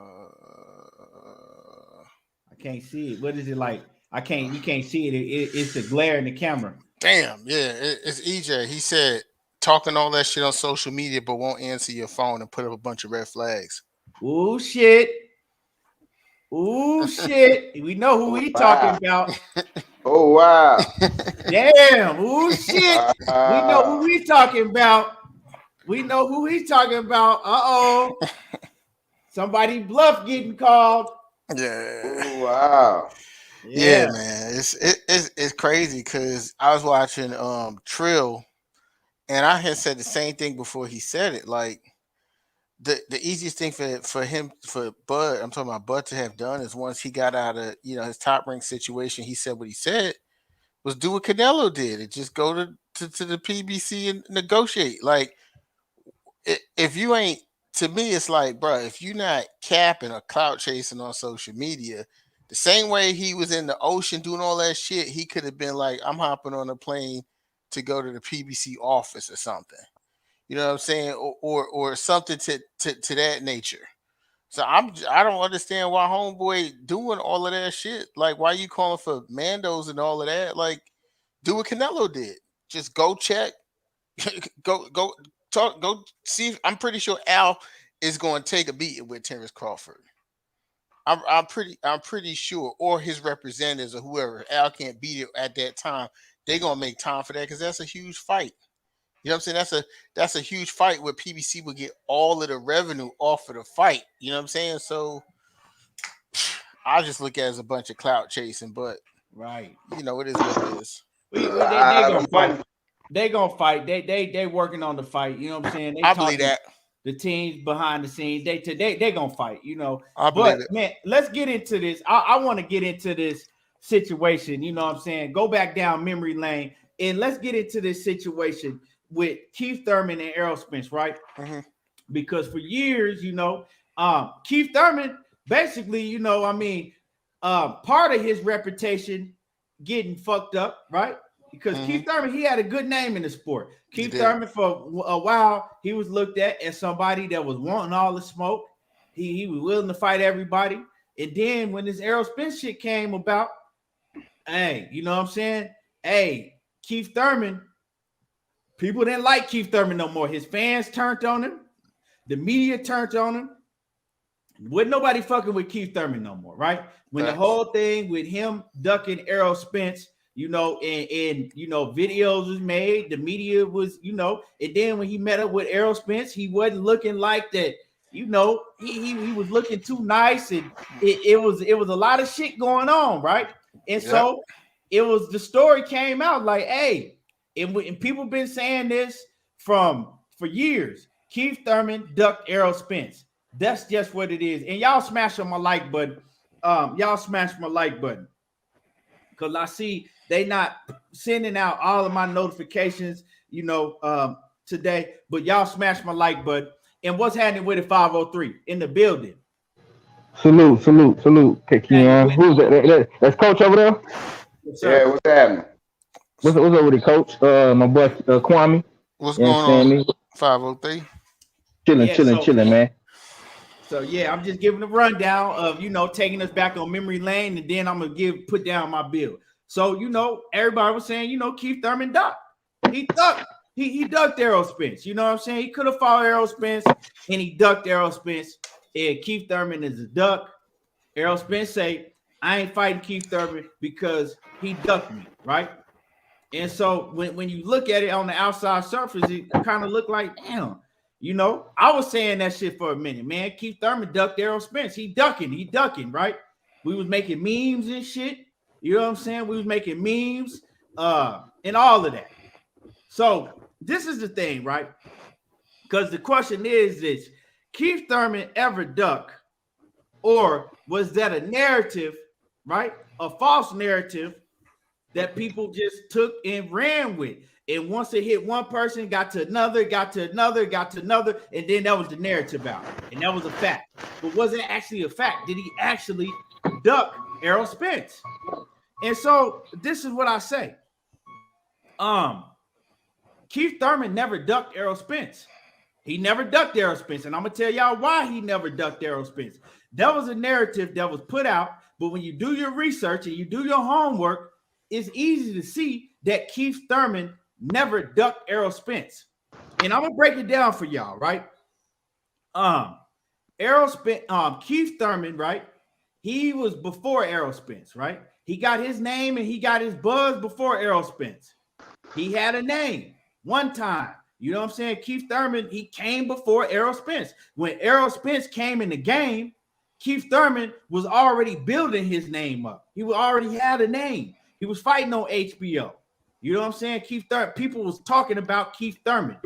can't see it. What is it like? You can't see it. It's the glare in the camera. Damn, yeah, it's EJ. He said talking all that shit on social media, but won't answer your phone and put up a bunch of red flags. Ooh, shit. We know who he talking about. Oh, wow. Damn. Ooh, shit. We know who we talking about. Uh-oh. Somebody bluff getting called. Yeah. Oh, wow. Yeah, man. It's crazy because I was watching Trill, and I had said the same thing before he said it. Like the easiest thing for Bud, I'm talking about Bud, to have done is once he got out of his Top Rank situation, he said what he said was do what Canelo did and just go to the PBC and negotiate. Like if you ain't, to me, it's like, bro, if you're not capping or clout chasing on social media, the same way he was in the ocean doing all that shit, he could have been like, I'm hopping on a plane to go to the PBC office or something. You know what I'm saying? Or something to that nature. So I don't understand why homeboy doing all of that shit. Like, why you calling for Mandos and all of that? Like, do what Canelo did. Just go check, Go talk. Go see. I'm pretty sure Al is going to take a beating with Terrence Crawford. I'm pretty sure, or his representatives or whoever. Al can't beat it at that time. They're gonna make time for that because that's a huge fight. You know what I'm saying? That's a huge fight where PBC will get all of the revenue off of the fight. You know what I'm saying? So I just look at it as a bunch of clout chasing, but Right. you know, it is what it is. They gonna fight. They gonna fight. They working on the fight. You know what I'm saying? I believe that. The teams behind the scenes, they gonna fight. You know. I believe it. Man, let's get into this. I want to get into this situation. You know what I'm saying? Go back down memory lane and let's get into this situation with Keith Thurman and Errol Spence, right? Mm-hmm. Because for years, you know, Keith Thurman basically, you know, I mean, part of his reputation getting fucked up, right? Because Keith Thurman, he had a good name in the sport. Keith Thurman, for a while, he was looked at as somebody that was wanting all the smoke. He was willing to fight everybody. And then when this Errol Spence shit came about, hey, you know what I'm saying? Hey, Keith Thurman, people didn't like Keith Thurman no more. His fans turned on him. The media turned on him. Wasn't nobody fucking with Keith Thurman no more, right? When the whole thing with him ducking Errol Spence, you know, and you know, videos was made, the media was, you know, and then when he met up with Errol Spence, he wasn't looking like that, you know, he was looking too nice, and it was a lot of shit going on, right? And so it was, the story came out like, hey, and people been saying this for years. Keith Thurman ducked Errol Spence. That's just what it is. And y'all smash on my like button. Y'all smash my like button. Because I see they not sending out all of my notifications, you know, today. But y'all smash my like button. And what's happening with it, 503 in the building? Salute. Keon. Who's that? That's Coach over there? Yes, Yeah, what's happening? What's up with it, Coach? My boy Kwame. What's going on? 503. Chilling, man. So yeah, I'm just giving a rundown of, you know, taking us back on memory lane, and then I'm gonna put down my bill. So, you know, everybody was saying, you know, Keith Thurman ducked. He ducked. He ducked Errol Spence. You know what I'm saying? He could have fought Errol Spence, and he ducked Errol Spence. And Keith Thurman is a duck. Errol Spence say, I ain't fighting Keith Thurman because he ducked me, right? And so when you look at it on the outside surface, it kind of looked like, damn. You know, I was saying that shit for a minute, man. Keith Thurman ducked Errol Spence. He ducking, right? We was making memes and shit. You know what I'm saying? We was making memes and all of that. So this is the thing, right? Because the question is this: Keith Thurman ever duck, or was that a narrative, right? A false narrative that people just took and ran with? And once it hit one person, got to another, and then that was the narrative out. And that was a fact. But was it actually a fact? Did he actually duck Errol Spence? And so this is what I say. Keith Thurman never ducked Errol Spence. He never ducked Errol Spence. And I'm going to tell y'all why he never ducked Errol Spence. That was a narrative that was put out. But when you do your research and you do your homework, it's easy to see that Keith Thurman never ducked Errol Spence. And I'm gonna break it down for y'all, right? Keith Thurman, right? He was before Errol Spence, right? He got his name and he got his buzz before Errol Spence. He had a name one time. You know what I'm saying? Keith Thurman, he came before Errol Spence. When Errol Spence came in the game, Keith Thurman was already building his name up. He already had a name. He was fighting on HBO. You know what I'm saying? Keith Thurman, people was talking about Keith Thurman.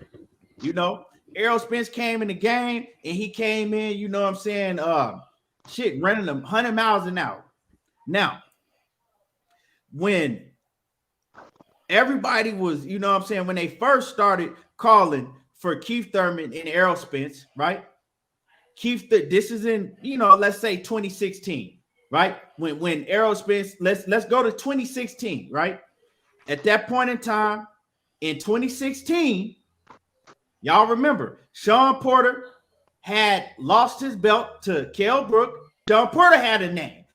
You know, Errol Spence came in the game and he came in, you know what I'm saying? Running them 100 miles an hour. Now, when everybody was, you know what I'm saying, when they first started calling for Keith Thurman and Errol Spence, right? This is in, you know, let's say 2016, right? When Errol Spence, let's go to 2016, right? At that point in time, in 2016, y'all remember, Sean Porter had lost his belt to Kell Brook. Sean Porter had a name.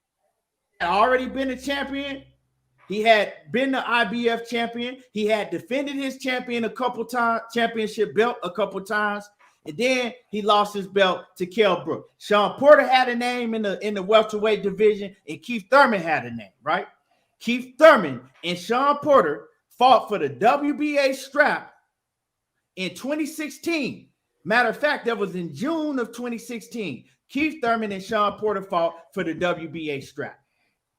Had already been a champion. He had been the IBF champion. He had defended his championship belt a couple times. And then he lost his belt to Kell Brook. Sean Porter had a name in the welterweight division, and Keith Thurman had a name, right? Keith Thurman and Sean Porter fought for the WBA strap in 2016. Matter of fact, that was in June of 2016. Keith Thurman and Sean Porter fought for the WBA strap.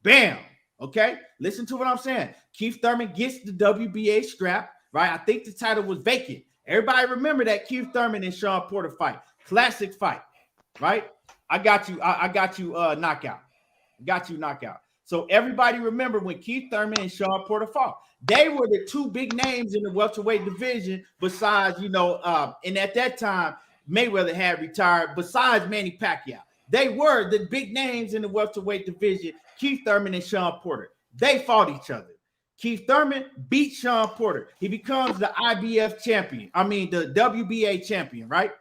Bam. Okay, listen to what I'm saying. Keith Thurman gets the WBA strap, right? I think the title was vacant. Everybody remember that Keith Thurman and Sean Porter fight. Classic fight, right? I got you knockout. Got you knockout. So everybody remember when Keith Thurman and Sean Porter fought. They were the two big names in the welterweight division besides, and at that time, Mayweather had retired besides Manny Pacquiao. They were the big names in the welterweight division, Keith Thurman and Sean Porter. They fought each other. Keith Thurman beat Sean Porter. He becomes the IBF champion. The WBA champion, right?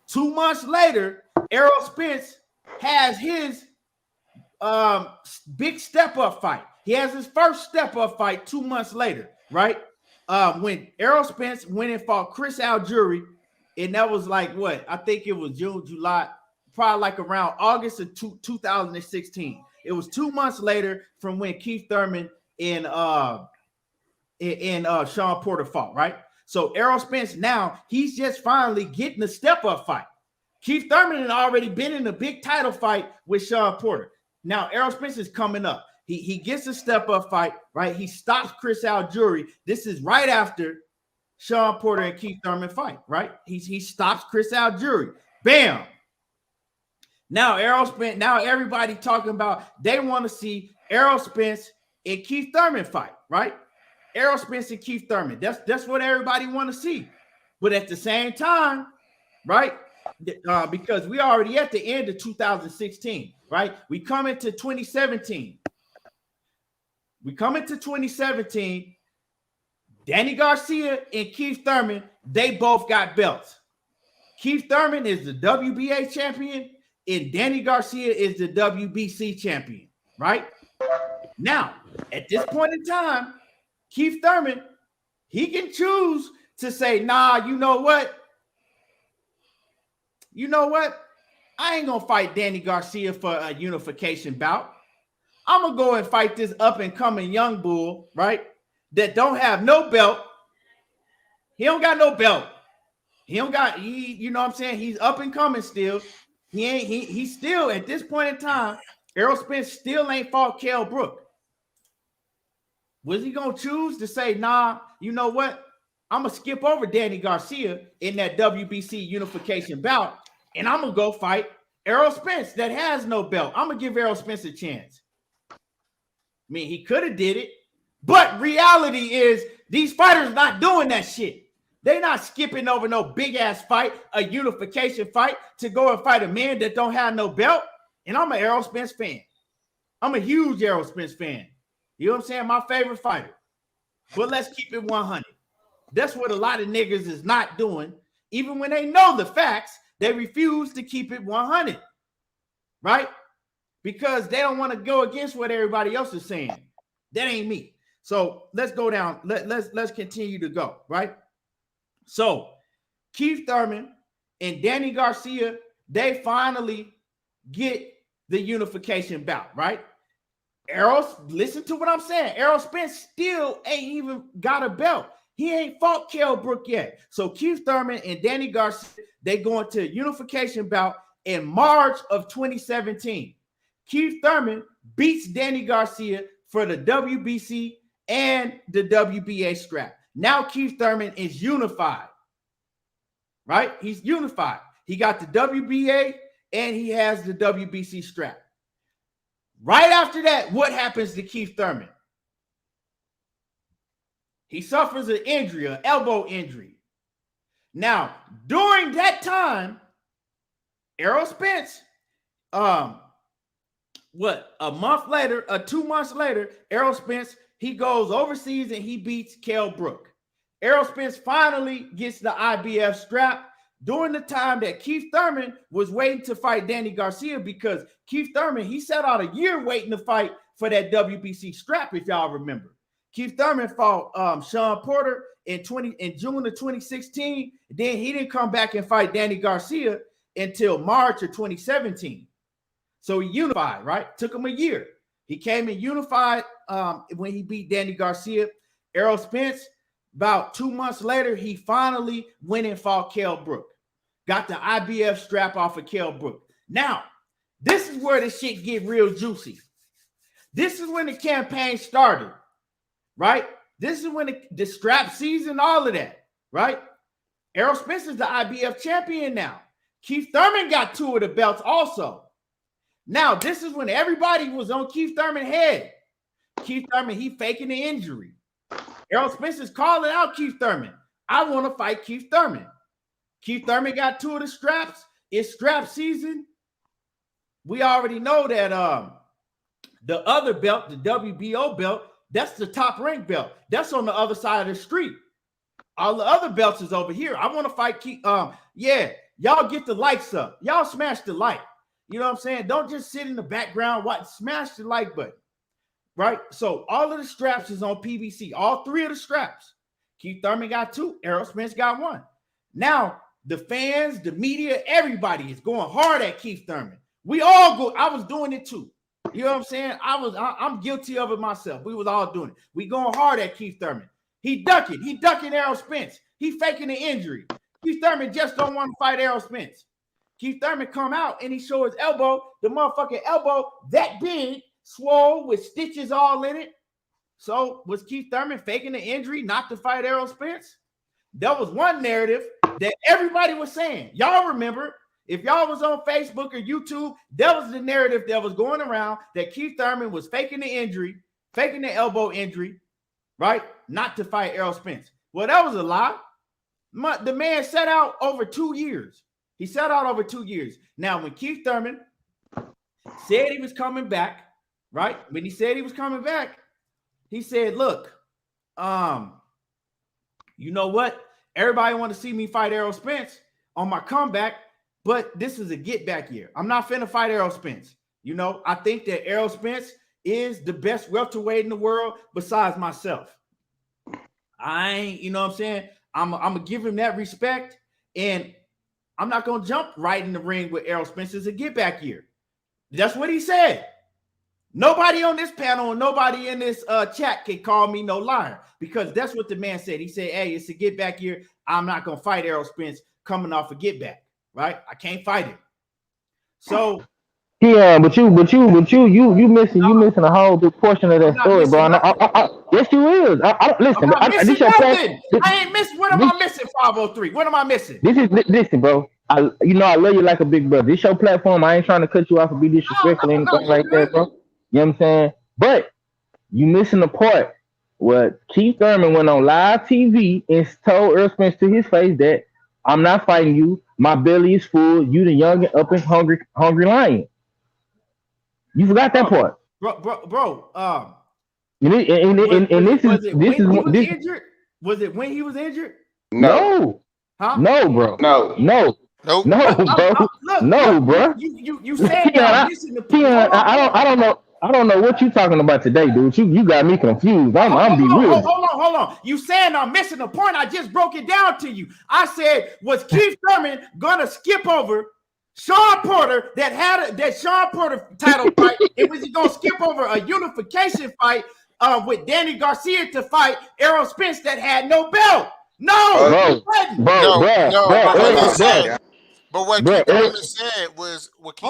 2 months later, Errol Spence has his big step-up fight. He has his first step-up fight 2 months later, right? When Errol Spence went and fought Chris Algieri, and that was like what? I think it was June, July, probably like around August of 2016. It was 2 months later from when Keith Thurman and Sean Porter fought, right? So Errol Spence now, he's just finally getting a step-up fight. Keith Thurman had already been in a big title fight with Sean Porter. Now Errol Spence is coming up. He gets a step-up fight, right? He stops Chris Algieri. This is right after Sean Porter and Keith Thurman fight, right? He stops Chris Algieri. Bam. Now Errol Spence, now everybody talking about they want to see Errol Spence and Keith Thurman fight, right? Errol Spence and Keith Thurman. That's what everybody want to see. But at the same time, right? Because we already at the end of 2016, right? We come into 2017. Danny Garcia and Keith Thurman, they both got belts. Keith Thurman is the WBA champion and Danny Garcia is the WBC champion, right? Now, at this point in time, Keith Thurman, he can choose to say, nah, you know what? I ain't going to fight Danny Garcia for a unification bout. I'm going to go and fight this up-and-coming young bull, right, that don't have no belt. He don't got no belt. You know what I'm saying? He's up-and-coming still. He's still, at this point in time, Errol Spence still ain't fought Kell Brook. Was he going to choose to say, nah, you know what? I'm going to skip over Danny Garcia in that WBC unification bout, and I'm going to go fight Errol Spence that has no belt. I'm going to give Errol Spence a chance. I mean, he could have did it, but reality is these fighters not doing that shit. They not skipping over no big-ass fight, a unification fight, to go and fight a man that don't have no belt. And I'm an Errol Spence fan. I'm a huge Errol Spence fan. You know what I'm saying? My favorite fighter. But let's keep it 100. That's what a lot of niggas is not doing. Even when they know the facts, they refuse to keep it 100. Right? Because they don't want to go against what everybody else is saying. That ain't me. So let's go down. Let's continue to go, right? So Keith Thurman and Danny Garcia, they finally get the unification bout, right? Listen to what I'm saying. Errol Spence still ain't even got a belt. He ain't fought Kell Brook yet. So Keith Thurman and Danny Garcia, they go into a unification bout in March of 2017. Keith Thurman beats Danny Garcia for the WBC and the WBA strap. Now Keith Thurman is unified, right? He's unified. He got the WBA and he has the WBC strap. Right after that, what happens to Keith Thurman? He suffers an injury, an elbow injury. Now, during that time, Errol Spence, 2 months later, Errol Spence, he goes overseas and he beats Kell Brook. Errol Spence finally gets the IBF strap during the time that Keith Thurman was waiting to fight Danny Garcia, because Keith Thurman, he set out a year waiting to fight for that WBC strap, if y'all remember. Keith Thurman fought Sean Porter in June of 2016. Then he didn't come back and fight Danny Garcia until March of 2017. So he unified, right? Took him a year. He came in unified when he beat Danny Garcia. Errol Spence, about 2 months later, he finally went and fought Kell Brook. Got the IBF strap off of Kell Brook. Now, this is where the shit get real juicy. This is when the campaign started, right? This is when the strap season, all of that, right? Errol Spence is the IBF champion now. Keith Thurman got 2 of the belts also. Now, this is when everybody was on Keith Thurman's head. Keith Thurman, he faking the injury. Errol Spence is calling out Keith Thurman. I want to fight Keith Thurman. Keith Thurman got 2 of the straps. It's strap season. We already know that the other belt, the WBO belt, that's the top rank belt. That's on the other side of the street. All the other belts is over here. I want to fight Keith. Yeah, y'all get the likes up. Y'all smash the like. You know what I'm saying? Don't just sit in the background. Smash the like button. Right? So all of the straps is on PBC. All 3 of the straps. Keith Thurman got 2. Errol Spence got 1. Now, the fans, the media, everybody is going hard at Keith Thurman. We all go. I was doing it too. You know what I'm saying? I'm guilty of it myself. We was all doing it. We going hard at Keith Thurman. He ducking. He ducking Errol Spence. He faking the injury. Keith Thurman just don't want to fight Errol Spence. Keith Thurman come out and he show his elbow, the motherfucking elbow that big, swole with stitches all in it. So was Keith Thurman faking the injury not to fight Errol Spence? That was one narrative that everybody was saying. Y'all remember, if y'all was on Facebook or YouTube, that was the narrative that was going around that Keith Thurman was faking the injury, faking the elbow injury, right? Not to fight Errol Spence. Well, that was a lie. The man sat out over 2 years. He sat out over 2 years. Now, when Keith Thurman said he was coming back, right? When he said he was coming back, he said, look, you know what? Everybody want to see me fight Errol Spence on my comeback, but this is a get back year. I'm not finna fight Errol Spence. You know, I think that Errol Spence is the best welterweight in the world besides myself. I ain't, you know what I'm saying? I'm gonna give him that respect, and I'm not gonna jump right in the ring with Errol Spence. It's a get back year. That's what he said. Nobody on this panel and nobody in this chat can call me no liar, because that's what the man said. He said, hey, it's a get back year. I'm not going to fight Errol Spence coming off a get back, right? I can't fight him. So yeah, but you missing a whole big portion of that story, bro. Yes, you is. I listen. I ain't missing. What am I missing? 503. What am I missing? Listen, bro. I love you like a big brother. This your platform. I ain't trying to cut you off or be disrespectful or anything like that, bro. You know what I'm saying? But you missing the part where Keith Thurman went on live TV and told Errol Spence to his face that I'm not fighting you. My belly is full. You the young and up and hungry lion. You forgot that part, bro. Was it when he was injured? No. Huh? No, bro. No. Nope. No, bro. You said I don't know what you talking about today, dude. You got me confused. I'm be real. Hold on. You saying I'm missing the point? I just broke it down to you. I said, was Keith Thurman gonna skip over Sean Porter that Sean Porter title fight? And was he gonna skip over a unification fight with Danny Garcia to fight Errol Spence that had no belt? No, bro. But what Keith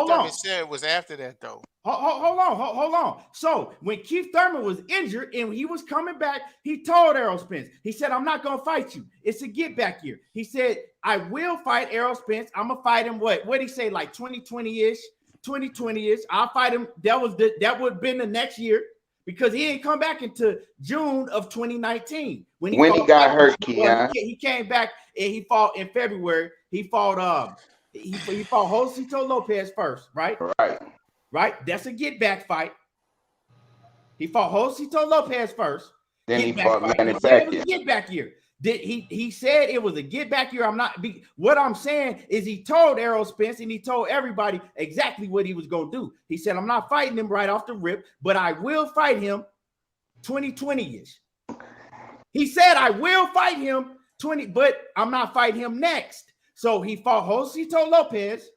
Thurman said was after that, though. Hold on. So when Keith Thurman was injured and he was coming back, he told Errol Spence, he said, I'm not going to fight you. It's a get back year. He said, I will fight Errol Spence. I'm going to fight him. What did he say? Like 2020-ish. I'll fight him. That would have been the next year, because he didn't come back into June of 2019. When he got hurt, he came back and he fought in February. He fought he fought Josito Lopez first, right? Right. That's a get back fight. He fought Josito Lopez first. Then he fought Manny Pacquiao. Get back year. He said it was a get back year. What I'm saying is he told Errol Spence and he told everybody exactly what he was going to do. He said, I'm not fighting him right off the rip, but I will fight him 2020-ish. He said, I will fight him 20, but I'm not fighting him next. So he fought Josito Lopez.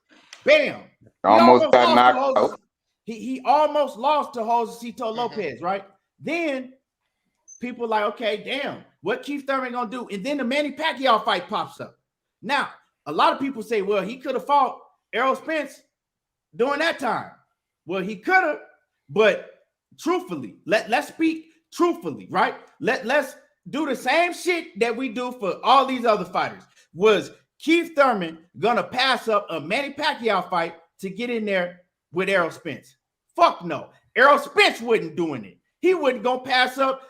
Bam. Almost got knocked out. He almost lost to Josito Lopez, right? Then people like, okay, damn, what Keith Thurman gonna do? And then the Manny Pacquiao fight pops up. Now, a lot of people say, well, he could have fought Errol Spence during that time. Well, he could have, but truthfully, let's speak truthfully, right? Let's do the same shit that we do for all these other fighters. Was Keith Thurman gonna pass up a Manny Pacquiao fight to get in there with Errol Spence? Fuck no. Errol Spence wasn't doing it. He wasn't gonna pass up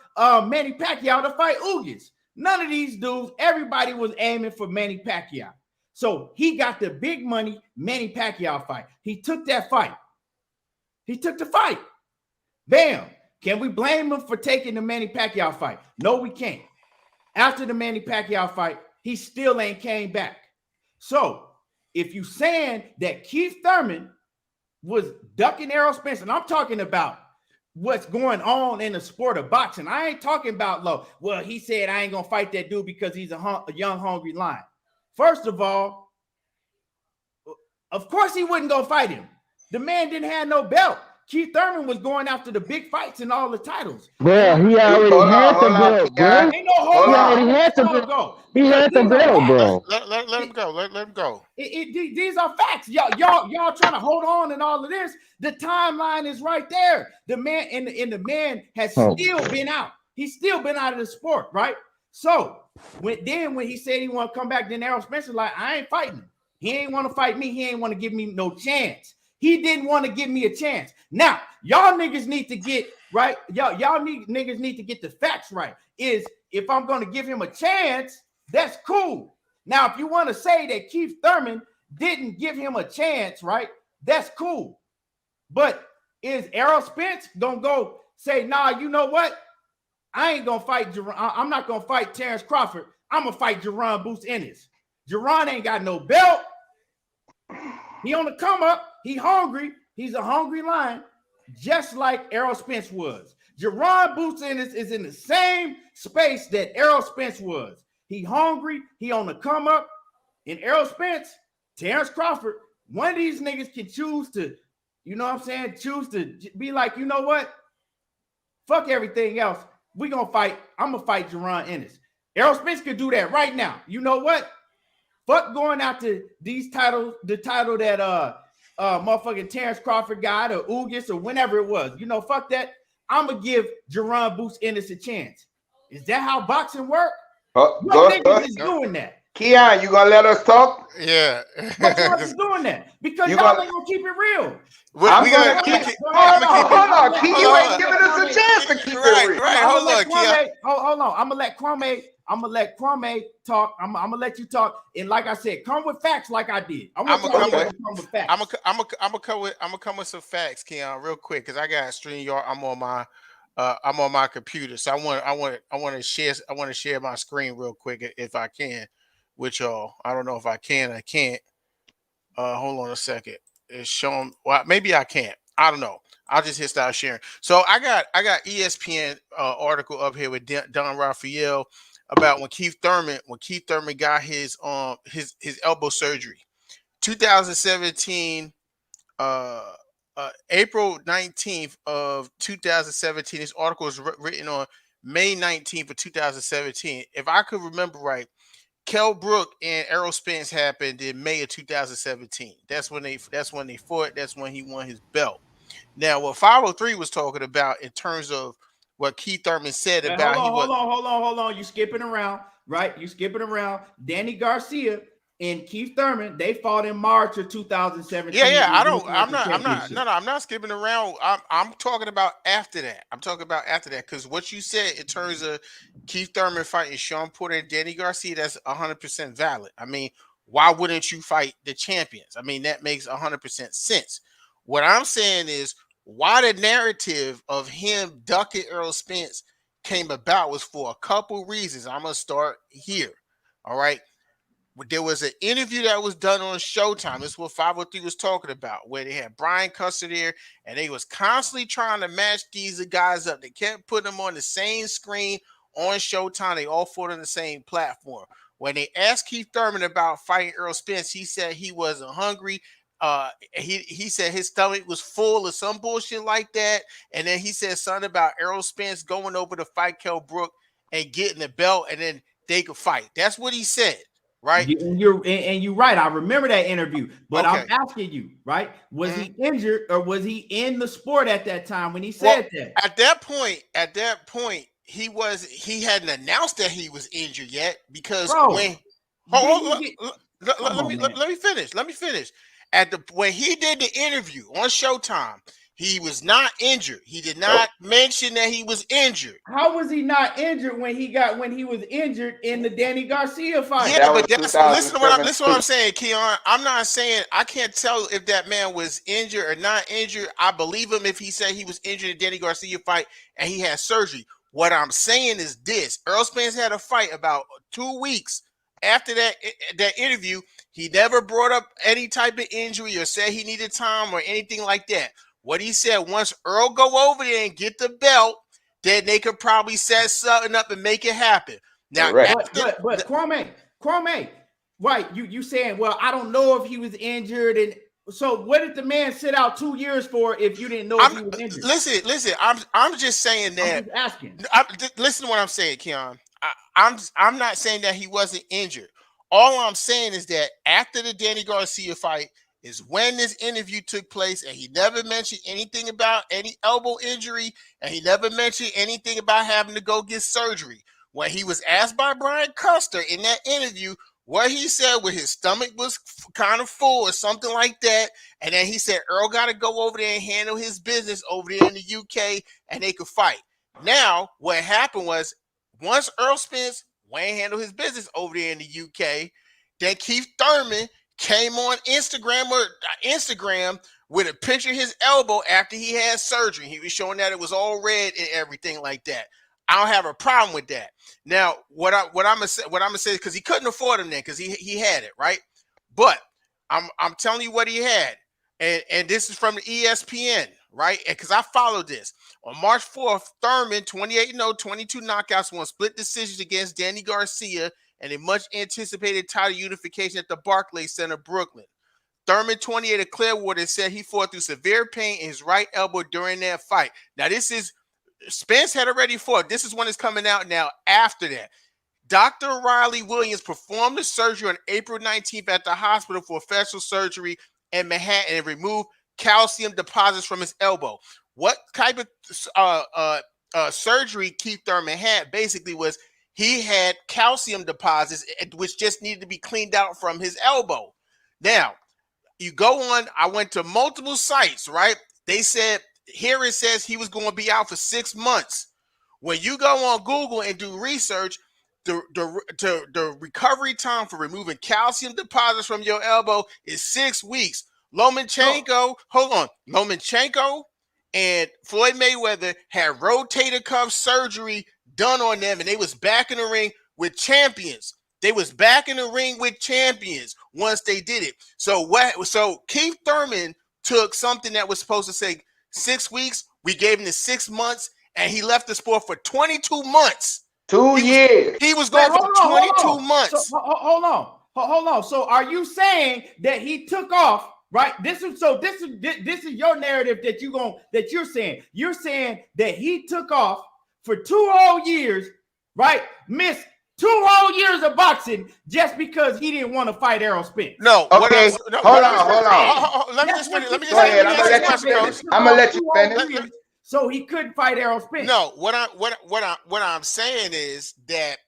Manny Pacquiao to fight Ugas. None of these dudes, everybody was aiming for Manny Pacquiao. So he got the big money Manny Pacquiao fight. He took that fight. He took the fight. Bam. Can we blame him for taking the Manny Pacquiao fight? No, we can't. After the Manny Pacquiao fight, he still ain't came back. So if you saying that Keith Thurman was ducking Errol Spence, and I'm talking about what's going on in the sport of boxing. I ain't talking about low. Well, he said I ain't gonna fight that dude because he's a young, hungry lion. First of all, of course he wouldn't go fight him. The man didn't have no belt. Keith Thurman was going after the big fights and all the titles. Bro, he already had the belt, bro. Ain't no hold on. He had the belt. He had the belt, bro. Let him go. Let him go. These are facts. Y'all trying to hold on and all of this. The timeline is right there. The man and the man has still been out. He's still been out of the sport, right? So when he said he want to come back, then Errol Spence was like, I ain't fighting him. He ain't want to fight me. He ain't want to give me no chance. He didn't want to give me a chance. Now, y'all niggas need to get right. Niggas need to get the facts right. Is if I'm going to give him a chance, that's cool. Now, if you want to say that Keith Thurman didn't give him a chance, right? That's cool. But is Errol Spence going to go say, nah, you know what? I ain't going to fight. I'm not going to fight Terrence Crawford. I'm going to fight Jaron Boots Ennis. Jaron ain't got no belt. He on the come up. He hungry. He's a hungry lion, just like Errol Spence was. Jaron Boots Ennis is in the same space that Errol Spence was. He hungry. He on the come up. And Errol Spence, Terrence Crawford, one of these niggas can choose to, you know what I'm saying? Choose to be like, you know what? Fuck everything else. We gonna fight. I'm gonna fight Jaron Ennis. Errol Spence could do that right now. You know what? Fuck going after these titles, the title that motherfucking Terrence Crawford got or Ugas or whenever it was. You know, fuck that. I'm gonna give Jaron Boots Ennis a chance. Is that how boxing work? What niggas is doing that? Keon, you gonna let us talk? Yeah. What is doing that? Because y'all ain't gonna keep it real. Hold on, Keith, you ain't giving us a chance to keep it real. Right, hold on. I'm gonna let Kwame talk. I'm gonna let you talk. And like I said, come with facts like I did. I'm gonna come with facts. I'm gonna come with some facts, Keon, real quick, because I got StreamYard. I'm on my computer, so I want to share my screen real quick if I can with y'all. I don't know if I can. I can't. Hold on a second. It's showing. Well, maybe I can't. I don't know. I'll just hit start sharing. So I got ESPN article up here with Don Raphael about when Keith Thurman got his elbow surgery, 2017, April 19th of 2017. This article was written on May 19th of 2017. If I could remember right, Kell Brook and Errol Spence happened in May of 2017. That's when they fought. That's when he won his belt. Now, what 503 was talking about in terms of what Keith Thurman said about hold on. You skipping around, right? You skipping around. Danny Garcia and Keith Thurman, they fought in March of 2017. Yeah. I'm not skipping around. I'm talking about after that. Because what you said in terms of Keith Thurman fighting Sean Porter and Danny Garcia, that's 100% valid. I mean, why wouldn't you fight the champions? I mean, that makes 100% sense. What I'm saying is, why the narrative of him ducking Errol Spence came about was for a couple reasons. I'm gonna start here. All right. There was an interview that was done on Showtime. This is what 503 was talking about, where they had Brian Custer there, and they was constantly trying to match these guys up. They kept putting them on the same screen on Showtime. They all fought on the same platform. When they asked Keith Thurman about fighting Errol Spence, he said he wasn't hungry. He said his stomach was full of some bullshit like that. And then he said something about Errol Spence going over to fight Kell Brook and getting the belt, and then they could fight. That's what he said, right? You're right. I remember that interview, but Okay. I'm asking you, right? Was he injured or was he in the sport at that time when he said that? At that point, he hadn't announced that he was injured yet, because when let me finish. When he did the interview on Showtime, he was not injured. He did not mention that he was injured. How was he not injured when he was injured in the Danny Garcia fight? Yeah, but listen to what I'm saying, Keon. I'm not saying, I can't tell if that man was injured or not injured. I believe him if he said he was injured in the Danny Garcia fight and he had surgery. What I'm saying is this: Errol Spence had a fight about 2 weeks after that interview. He never brought up any type of injury or said he needed time or anything like that. What he said, once Earl go over there and get the belt, then they could probably set something up and make it happen. Now, but Kwame, right? You saying, well, I don't know if he was injured, and so what did the man sit out 2 years for if you didn't know if he was injured? Listen. I'm just saying that. I'm just asking. Listen to what I'm saying, Keon. I'm not saying that he wasn't injured. All I'm saying is that after the Danny Garcia fight is when this interview took place, and he never mentioned anything about any elbow injury, and he never mentioned anything about having to go get surgery. When he was asked by Brian Custer in that interview what he said, where his stomach was kind of full or something like that, and then he said Earl got to go over there and handle his business over there in the UK, and they could fight. Now, what happened was, once Errol Spence went and handled his business over there in the UK, then Keith Thurman came on Instagram with a picture of his elbow after he had surgery. He was showing that it was all red and everything like that. I don't have a problem with that. Now, what I'm gonna say, because he couldn't afford him then, because he had it, right? But I'm telling you what he had, and this is from the ESPN, right? Because I followed this. On March 4th, Thurman, 28-0, 22 knockouts, won split decisions against Danny Garcia and a much anticipated title unification at the Barclays Center, Brooklyn. Thurman, 28, a Clearwater, said he fought through severe pain in his right elbow during that fight. Now, this is Spence had already fought. This is when it's coming out now after that. Dr. Riley Williams performed the surgery on April 19th at the hospital for special surgery in Manhattan and removed calcium deposits from his elbow. What type of surgery Keith Thurman had basically was he had calcium deposits, which just needed to be cleaned out from his elbow. Now, you go on, I went to multiple sites, right? They said, here it says he was going to be out for 6 months. When you go on Google and do research, the recovery time for removing calcium deposits from your elbow is 6 weeks. Lomachenko and Floyd Mayweather had rotator cuff surgery done on them, and they was back in the ring with champions. Once they did it. So Keith Thurman took something that was supposed to say 6 weeks. We gave him the 6 months, and he left the sport for 22 months. 2 years. He was going for 22 months. So, hold on. So are you saying that he took off? Right. This is your narrative that you're saying. You're saying that he took off for 2 whole years, right? Missed 2 whole years of boxing just because he didn't want to fight Errol Spence. No. Okay. Hold on. Let me just finish. Go ahead. I'm gonna let you finish. So he couldn't fight Errol Spence. No. What I'm saying is that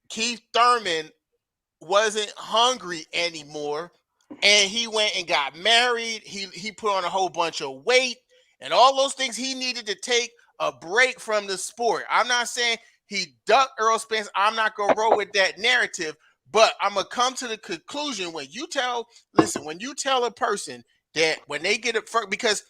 Keith Thurman wasn't hungry anymore. And he went and got married. He put on a whole bunch of weight and all those things. He needed to take a break from the sport. I'm not saying he ducked Errol Spence. I'm not going to roll with that narrative. But I'm going to come to the conclusion when you tell a person that when they get it first, because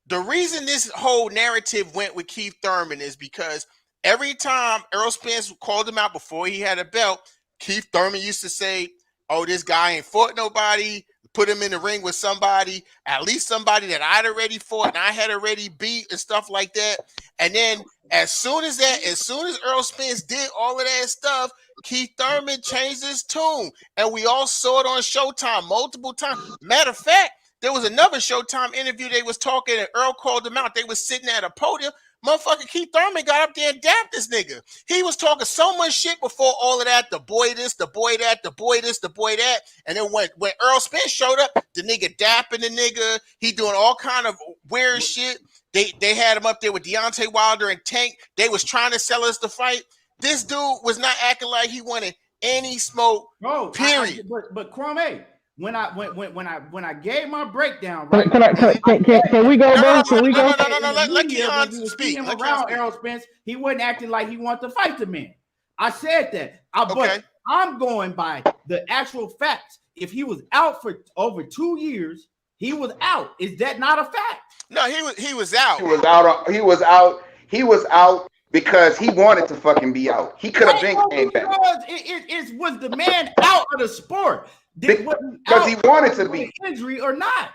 the reason this whole narrative went with Keith Thurman is because every time Errol Spence called him out before he had a belt, Keith Thurman used to say, "Oh, this guy ain't fought nobody. Put him in the ring with somebody, at least somebody that I'd already fought and I had already beat and stuff like that." And then as soon as Errol Spence did all of that stuff, Keith Thurman changed his tune, and we all saw it on Showtime multiple times. Matter of fact, there was another Showtime interview. They was talking, and Earl called them out. They was sitting at a podium. Motherfucker Keith Thurman got up there and dapped this nigga. He was talking so much shit before all of that. The boy this, the boy that, the boy this, the boy that. And then when Errol Spence showed up, the nigga dapping the nigga. He doing all kind of weird shit. They had him up there with Deontay Wilder and Tank. They was trying to sell us the fight. This dude was not acting like he wanted any smoke. Bro, period. But Kwame, when I gave my breakdown, right? Can we go, bro? Can we go? No. Let Keon speak. Him around Errol Spence, he wasn't acting like he wanted to fight the man. I said that. But I'm going by the actual facts. If he was out for over 2 years, he was out. Is that not a fact? No, he was out. He was out because he wanted to fucking be out. He could have been came back. It was the man out of the sport. Because he wanted to be. Injury or not.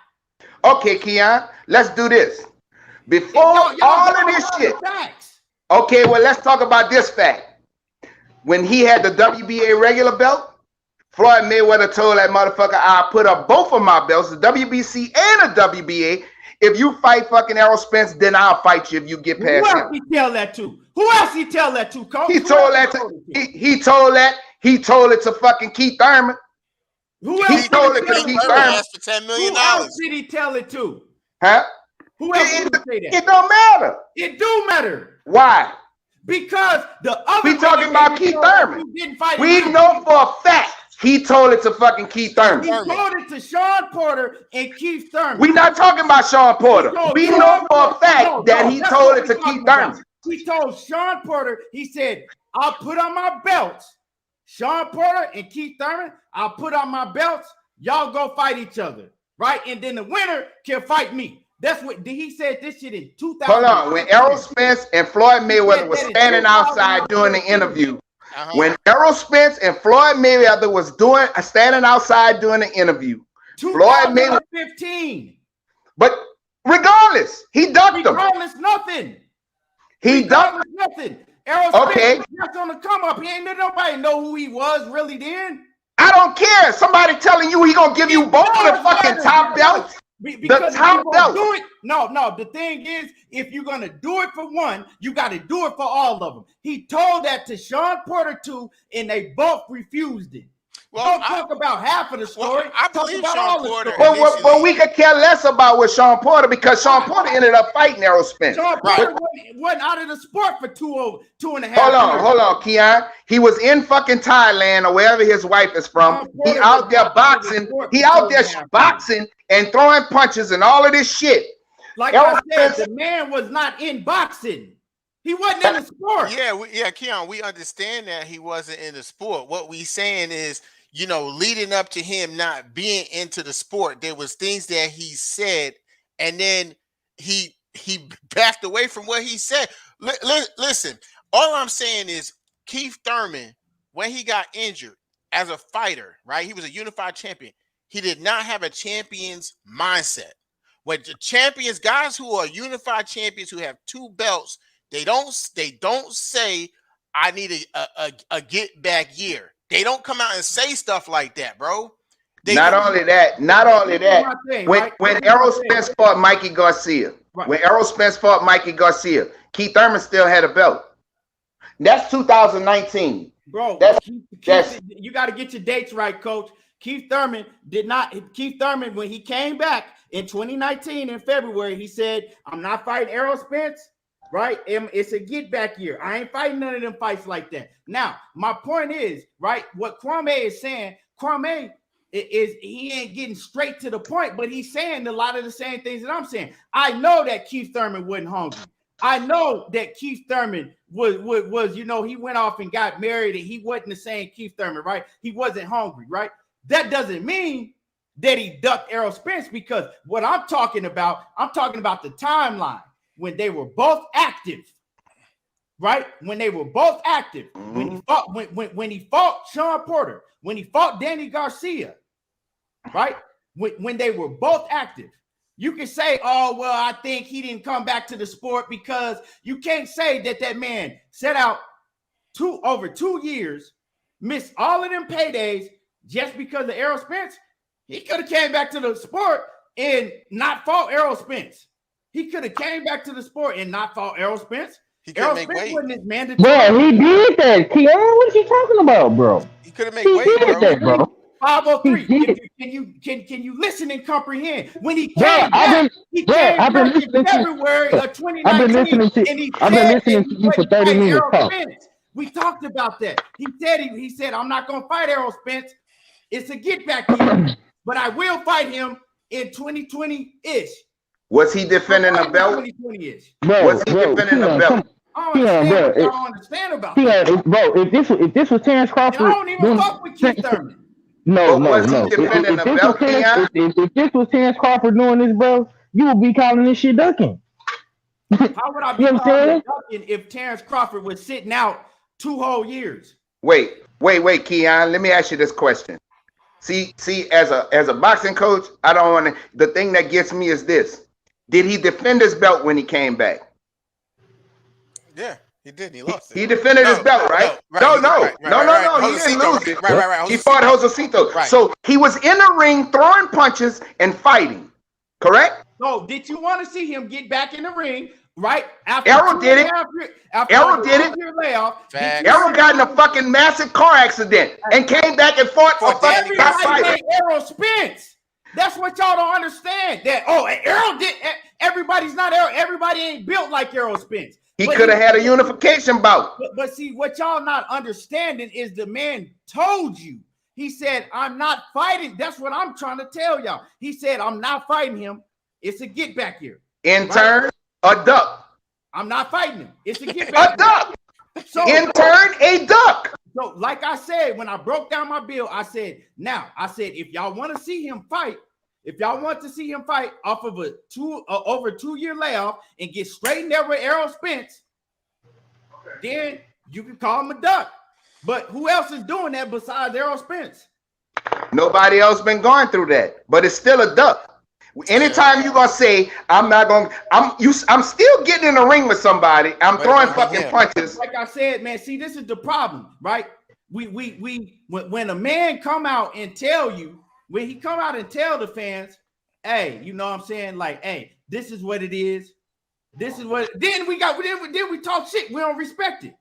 Okay, Keon, let's do this. Before all of this shit. Okay, well, let's talk about this fact. When he had the WBA regular belt, Floyd Mayweather told that motherfucker, "I'll put up both of my belts, the WBC and the WBA. If you fight fucking Errol Spence, then I'll fight you if you get past him." Who else he tell that to? Who else he tell that to, Coach? He told it to fucking Keith Thurman. Who else? He told it to Keith Thurman. For $10 million. Who else did he tell it to? Huh? Who else did he say that? It don't matter. It do matter. Why? Because the other we talking about Keith Thurman. We know for a fact he told it to fucking Keith Thurman. He told it to Sean Porter and Keith Thurman. We not talking about Sean Porter. We know for a fact that he told it to Keith Thurman. He told Sean Porter, he said, "I'll put on my belts. Sean Porter and Keith Thurman, I'll put on my belts. Y'all go fight each other, right? And then the winner can fight me." That's what he said. This shit in 2000. Hold on. When Errol Spence and Floyd Mayweather was standing outside doing the interview, when Errol Spence and Floyd Mayweather was standing outside doing the interview, Floyd Mayweather 15. But regardless, he ducked him. Regardless, nothing. He ducked nothing. Errol Spence was just on the come up. He ain't let nobody know who he was really then. I don't care. Somebody telling you he gonna give you both of the fucking top belts. Because the top belt. Do it. No. The thing is, if you're gonna do it for one, you got to do it for all of them. He told that to Sean Porter too, and they both refused it. Well, don't talk about half of the story. Well, I believe Sean Porter. But we could care less about what Sean Porter, because Sean Porter ended up fighting Errol Spence. Sean Porter wasn't out of the sport for 2.5 years. Hold on, Keon. He was in fucking Thailand or wherever his wife is from. He out there boxing. He out there boxing and throwing punches and all of this shit. Like I said, the man was not in boxing. He wasn't in the sport. Yeah, Keon, we understand that he wasn't in the sport. What we saying is, leading up to him not being into the sport, there was things that he said, and then he backed away from what he said. Listen, all I'm saying is Keith Thurman, when he got injured as a fighter, right? He was a unified champion. He did not have a champion's mindset. When the champions, guys who are unified champions who have 2 belts, they don't say, "I need a get back year." They don't come out and say stuff like that, bro. Not only that. When Errol Spence fought Mikey Garcia, Keith Thurman still had a belt. That's 2019. Bro, you got to get your dates right, Coach. Keith Thurman, when he came back in 2019 in February, he said, "I'm not fighting Errol Spence. Right? It's a get back year. I ain't fighting none of them fights like that." Now, my point is, right, what Kwame is saying, he ain't getting straight to the point, but he's saying a lot of the same things that I'm saying. I know that Keith Thurman wasn't hungry. I know that Keith Thurman was he went off and got married and he wasn't the same Keith Thurman, right? He wasn't hungry, right? That doesn't mean that he ducked Errol Spence, because what I'm talking about the timeline. When they were both active, right? When they were both active, when he fought Sean Porter, when he fought Danny Garcia, right? When they were both active, you can say, oh, well, I think he didn't come back to the sport, because you can't say that man set out over 2 years, missed all of them paydays just because of Errol Spence. He could have came back to the sport and not fought Errol Spence. He could have came back to the sport and not fought Errol Spence. Errol Spence wasn't his mandatory. Bro, he did that. Keon, what is he talking about, bro? He could have made weight, bro. 503. Can you listen and comprehend? When he came back, he came back in February of 2019. I've been listening to you for 30 minutes. We talked about that. He said, I'm not going to fight Errol Spence. It's a get back year, but I will fight him in 2020-ish. Was he defending a belt? 2020-ish. Was he defending a belt? I don't understand about that. Bro, if this was Terrence Crawford, I don't even fuck with Keith Thurman. No. If this was Terrence Crawford doing this, bro, you would be calling this shit ducking. How would I be calling it ducking if Terrence Crawford was sitting out 2 whole years? Wait, Keon. Let me ask you this question. See, as a boxing coach, I don't want to. The thing that gets me is this: did he defend his belt when he came back? Yeah. He did. He lost it. He defended his belt, right? No. He didn't lose it. Right. He fought Josecito. Right. So he was in the ring throwing punches and fighting. Correct? So did you want to see him get back in the ring? Right? Errol did it. Errol did it. Errol got in a fucking massive car accident and came back and fought a fucking fighter. Errol Spence. That's what y'all don't understand. That Errol did. Everybody's not Errol. Everybody ain't built like Errol Spence. He could have had a unification bout. But see, what y'all not understanding is the man told you. He said, I'm not fighting. That's what I'm trying to tell y'all. He said, I'm not fighting him. It's a get back here. In turn, a duck. I'm not fighting him. It's a get back. A duck. So, in turn, a duck. So, like I said, when I broke down my bill, I said, if y'all want to see him fight, off of over 2 year layoff and get straight in there with Errol Spence, then you can call him a duck. But who else is doing that besides Errol Spence? Nobody else been going through that, but it's still a duck. Anytime you're gonna say I'm still getting in the ring with somebody, I'm throwing fucking punches. Like I said, man, see, this is the problem, right? When a man come out and tell you, when he come out and tell the fans, hey, you know what I'm saying? Like, hey, this is what it is. This is what. Then we talk shit. We don't respect it.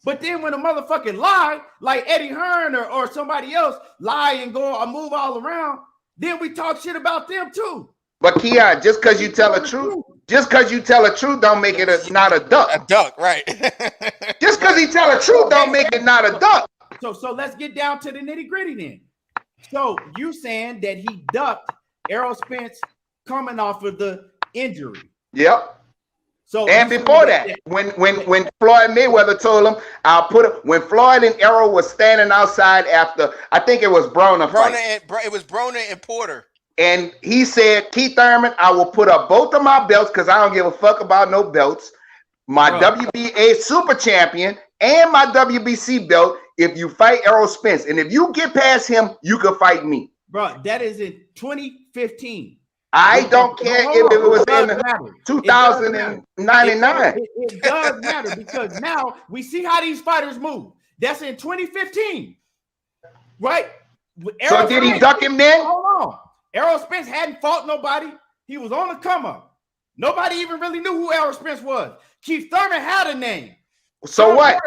But then when a motherfucking lie, like Eddie Hearn or somebody else lie and go or move all around, then we talk shit about them too. But Keon, just because you tell the truth, don't make it not a duck. A duck, right? Just because he tell the truth, don't make it not a duck. So let's get down to the nitty gritty then. So you saying that he ducked Errol Spence coming off of the injury? Yep. So and before that, when Floyd Mayweather told him, when Floyd and Errol was standing outside after, I think it was Broner fight. It was Broner and Porter. And he said, Keith Thurman, I will put up both of my belts because I don't give a fuck about no belts. My WBA super champion and my WBC belt if you fight Errol Spence. And if you get past him, you can fight me. Bro, that is in 2015. I don't care if it was in 2099. It does matter because now we see how these fighters move. That's in 2015, right? So did he duck him then? Hold on. Errol Spence hadn't fought nobody. He was on the come up. Nobody even really knew who Errol Spence was. Keith Thurman had a name. So what?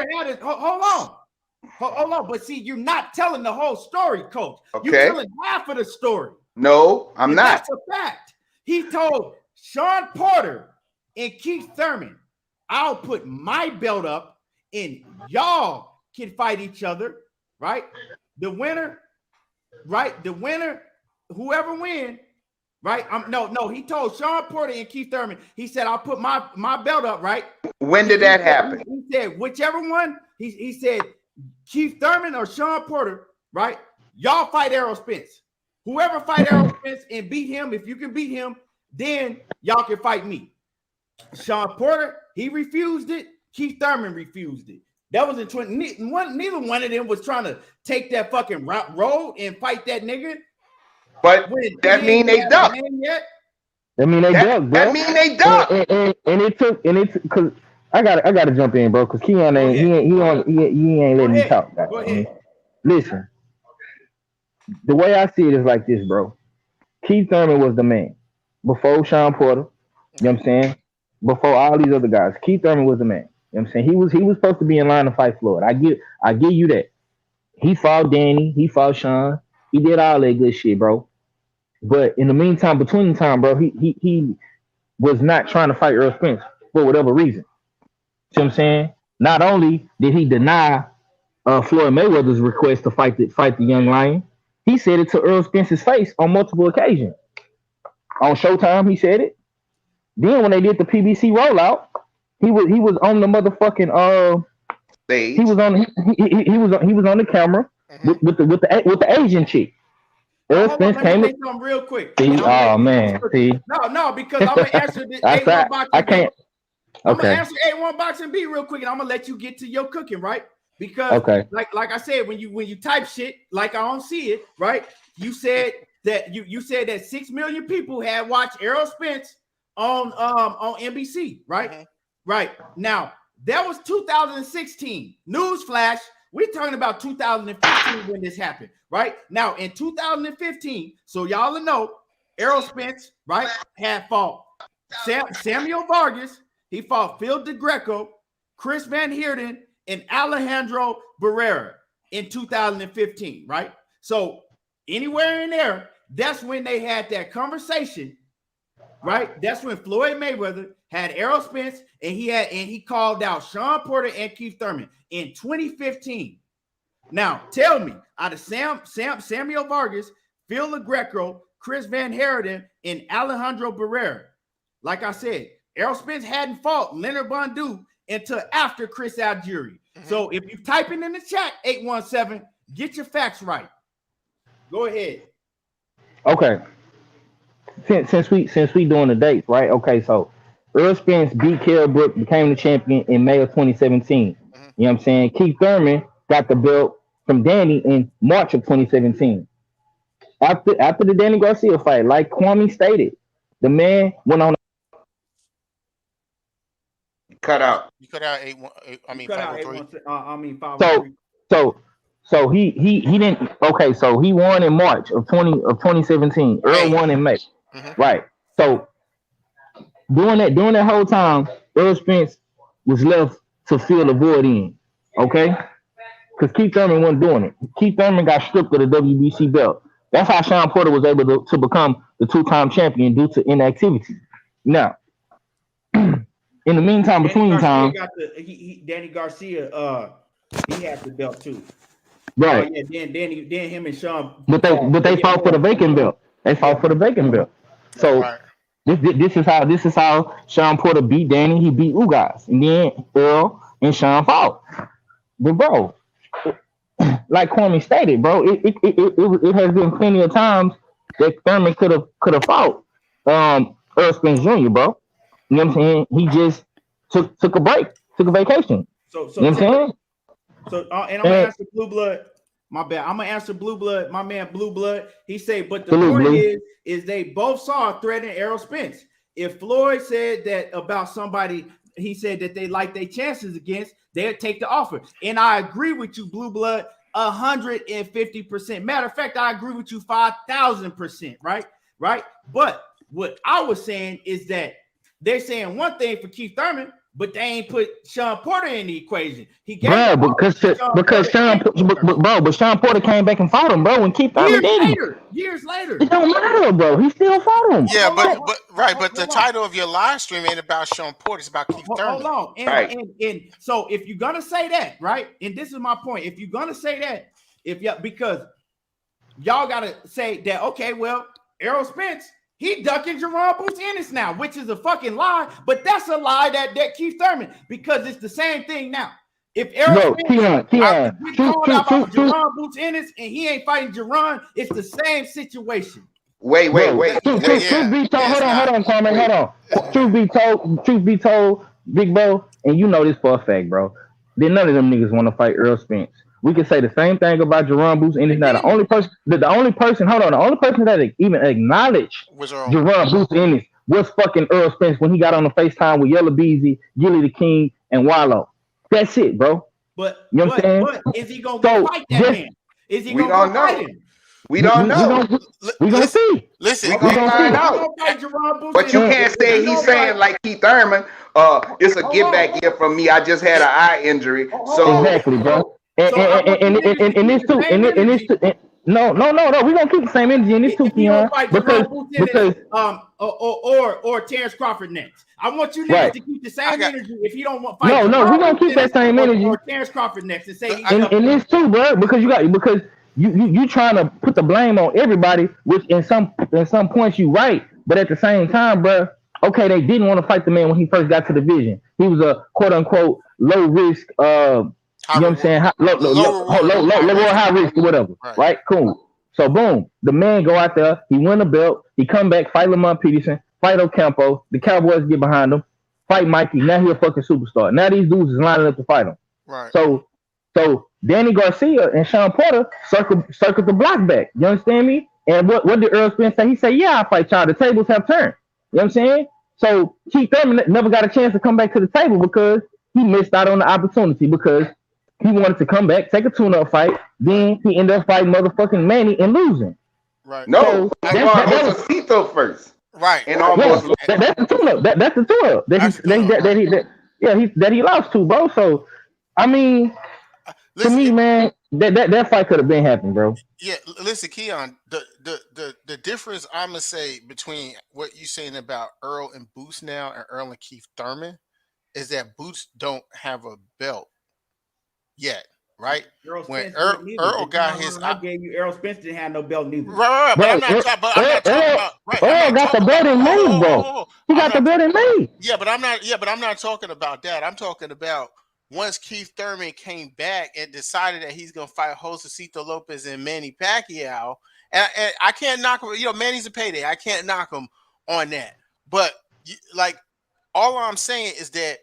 Hold on. But see, you're not telling the whole story, Coach. Okay. You're telling half of the story. No, I'm not. That's a fact. He told Sean Porter and Keith Thurman, I'll put my belt up and y'all can fight each other, right? The winner, whoever wins, right? He told Sean Porter and Keith Thurman, he said, I'll put my belt up, right? When did that happen? He said, whichever one, he said, Keith Thurman or Sean Porter, right? Y'all fight Errol Spence. Whoever fight Errol Spence and beat him, if you can beat him, then y'all can fight me. Sean Porter, he refused it. Keith Thurman refused it. That was in 20. Neither one of them was trying to take that fucking road and fight that nigga. But that mean they ducked. I mean they ducked, bro. That mean they ducked. And it took because I gotta jump in, bro, because Keon ain't he ain't letting me talk. Go ahead. Listen, the way I see it is like this, bro. Keith Thurman was the man before Sean Porter. You know what I'm saying? Before all these other guys, Keith Thurman was the man. You know what I'm saying? He was supposed to be in line to fight Floyd. I give you that. He fought Danny. He fought Sean. He did all that good shit, bro. But in the meantime, between the time, bro, he was not trying to fight Errol Spence for whatever reason. See what I'm saying? Not only did he deny Floyd Mayweather's request to fight the young lion, he said it to Errol Spence's face on multiple occasions. On Showtime, he said it. Then when they did the PBC rollout, he was on the motherfucking stage. He was on the camera with the Asian chick. Errol Spence came in real quick. See, oh man, see. No, because I'm gonna answer this. I can't. I'm gonna answer A1 Boxing B real quick, and I'm gonna let you get to your cooking, right? Because like I said, when you type shit like I don't see it, right? You said that you said that 6 million people had watched Errol Spence on NBC, right? Mm-hmm. Right. Now, that was 2016. Newsflash, we're talking about 2015 when this happened, right? Now, in 2015, so y'all know, Errol Spence, right, had fought Samuel Vargas, he fought Phil DeGreco, Chris Van Heerden, and Alejandro Barrera in 2015, right? So anywhere in there, that's when they had that conversation, right? That's when Floyd Mayweather had Errol Spence, and he called out Sean Porter and Keith Thurman in 2015. Now, tell me, out of Samuel Vargas, Phil DeGreco, Chris Van Heerden, and Alejandro Barrera, like I said, Errol Spence hadn't fought Leonard Bondu until after Chris Algieri. Mm-hmm. So if you type it in the chat, 817, get your facts right. Go ahead. Okay. Since we doing the dates, right? Okay, so Errol Spence beat Kell Brook, became the champion in May of 2017. Mm-hmm. You know what I'm saying? Keith Thurman got the belt from Danny in March of 2017. After the Danny Garcia fight, like Kwame stated, the man went on. Cut out. You cut out 503. So he didn't. Okay, so he won in March of 2017. Errol won in May. Mm-hmm. Right. So during that whole time, Errol Spence was left to fill the void in. Okay, because Keith Thurman wasn't doing it. Keith Thurman got stripped of the WBC belt. That's how Sean Porter was able to become the two-time champion due to inactivity. Now, in the meantime, between time, Danny Garcia, he had the belt too. Right. Then him and Sean. But they fought for the vacant belt. They fought for the vacant belt. So right. this is how Sean Porter beat Danny. He beat Ugas, and then Earl and Sean fought. But bro, like Kwame stated, bro, it has been plenty of times that Thurman could have fought Errol Spence Jr., bro. You know what I'm saying? He just took a break, took a vacation. So you know what I'm saying? So and I'm gonna answer Blue Blood. My bad. I'm gonna answer Blue Blood. My man Blue Blood. He said, but the point is they both saw a threat in Errol Spence. If Floyd said that about somebody, he said that they like their chances against, they'd take the offer. And I agree with you, Blue Blood, 150%. Matter of fact, I agree with you 5,000%. Right. But what I was saying is that they're saying one thing for Keith Thurman, but they ain't put Sean Porter in the equation. He gave Sean Porter came back and fought him, bro. When Keith Thurman years later, it don't matter, bro. He still fought him. Yeah, but the title of your live stream ain't about Sean Porter. It's about Keith Thurman. Hold on, and so if you're gonna say that, right? And this is my point. If you're gonna say that, because y'all gotta say that, okay, well, Errol Spence, he ducking Jaron Boots Ennis now, which is a fucking lie, but that's a lie that Keith Thurman, because it's the same thing now. If Errol Spence called out about Jaron Boots Ennis and he ain't fighting Jaron, it's the same situation. Wait. Truth be told, hold on, Kwame, hold on. Truth be told, Big Bo, and you know this for a fact, bro. Then none of them niggas want to fight Errol Spence. We can say the same thing about Jaron Boots Ennis. Now the only person, the only person that even acknowledged Was Earl. Jaron Boots Ennis was fucking Errol Spence when he got on the FaceTime with Yellow Beezy, Gilly the King, and Wallow. That's it, bro. But you know what I'm saying? But is he gonna go fight that man? Is he gonna go fight him? We don't know. We gonna see. Listen, we gonna find out. But you can't say he's saying like Keith Thurman. It's a get back here from me. I just had an eye injury. So exactly, bro. And this too. No. We gonna keep the same energy in this too, Keon. Because or Terrence Crawford next. I want you niggas to keep the same energy. If you don't want fight, no, we gonna keep that same energy. Or Terrence Crawford next and say in this too, bro. Because you trying to put the blame on everybody, which in some points you right, but at the same time, bro. Okay, they didn't want to fight the man when he first got to the division. He was a quote unquote low risk. You know what I'm saying? Low high risk or whatever. Right? Cool. So boom, the man go out there, he win a belt, he come back, fight Lamont Peterson, fight Ocampo, the Cowboys get behind him, fight Mikey. Now he a fucking superstar. Now these dudes is lining up to fight him. Right. So Danny Garcia and Sean Porter circled the block back. You understand me? And what did Errol Spence say? He said, "Yeah, I fight y'all. The tables have turned." You know what I'm saying? So Keith Thurman never got a chance to come back to the table because he missed out on the opportunity because he wanted to come back, take a tune-up fight. Then he ended up fighting motherfucking Manny and losing. Right. No, that was Cito first. Right. And almost that's the tune-up. That's the tune-up that he lost to, bro. So I mean, to me, man, that fight could have been happening, bro. Yeah, listen, Keon, the difference I'm gonna say between what you saying about Errol and Boots now and Errol and Keith Thurman is that Boots don't have a belt yet, right? When Errol got his, I gave you Errol Spence didn't have no belt neither. Right, but I'm not talking about. Errol got the belt in May, bro. He got the belt in May. Yeah, but I'm not talking about that. I'm talking about. Once Keith Thurman came back and decided that he's going to fight Josecito Lopez and Manny Pacquiao, and I can't knock him. You know, Manny's a payday. I can't knock him on that. But like, all I'm saying is that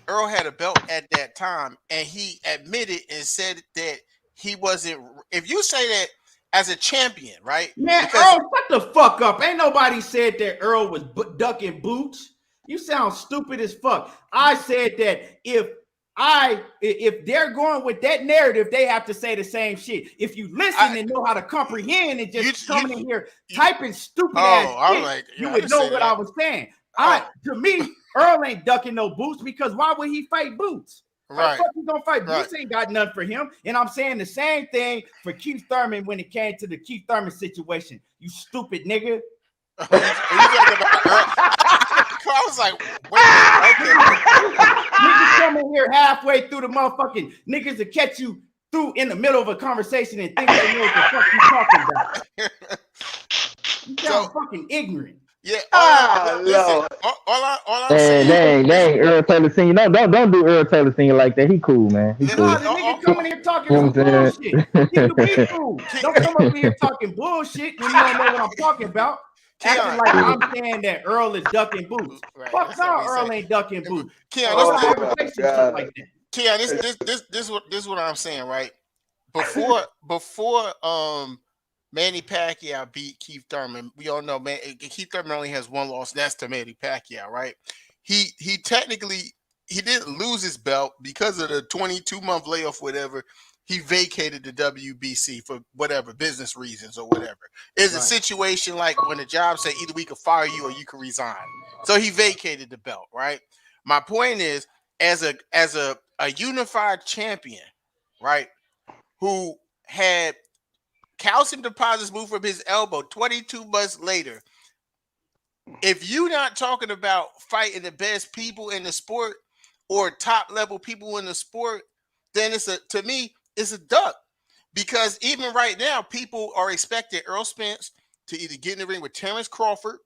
Earl had a belt at that time, and he admitted and said that he wasn't. If you say that as a champion, right? Man, Earl, shut the fuck up. Ain't nobody said that Earl was ducking Boots. You sound stupid as fuck. I said that if they're going with that narrative, they have to say the same shit. If you listen and know how to comprehend and just coming in here typing stupid ass shit, you would know what I was saying. To me, Earl ain't ducking no Boots because why would he fight Boots? Right. Fuck, he gonna fight Boots ain't got nothing for him. And I'm saying the same thing for Keith Thurman when it came to the Keith Thurman situation. You stupid nigga. I was like, wait a minute, okay. Niggas coming here halfway through the motherfucking niggas to catch you through in the middle of a conversation and think they know what the fuck you talking about. You sound fucking ignorant. Yeah. All I'm saying. Dang, Earl Taylor Sr. No, don't do Earl Taylor Sr. like that. He cool, man. He cool. The nigga coming here talking some bullshit. He can be cool. Don't come up here talking bullshit when you don't know what I'm talking about. Acting like I'm saying that Earl is ducking Boots. Fuck no, Earl ain't ducking Boots. Keon, this is what I'm saying, right? Before Manny Pacquiao beat Keith Thurman, we all know Keith Thurman only has one loss, and that's to Manny Pacquiao, right? He technically didn't lose his belt because of the 22-month layoff, whatever. He vacated the WBC for whatever business reasons or whatever. It's a situation like when the job say either we can fire you or you can resign. So he vacated the belt, right? My point is, as a unified champion, right, who had calcium deposits moved from his elbow 22 months later, if you're not talking about fighting the best people in the sport or top level people in the sport, then to me, it's a duck. Because even right now, people are expecting Errol Spence to either get in the ring with Terrence Crawford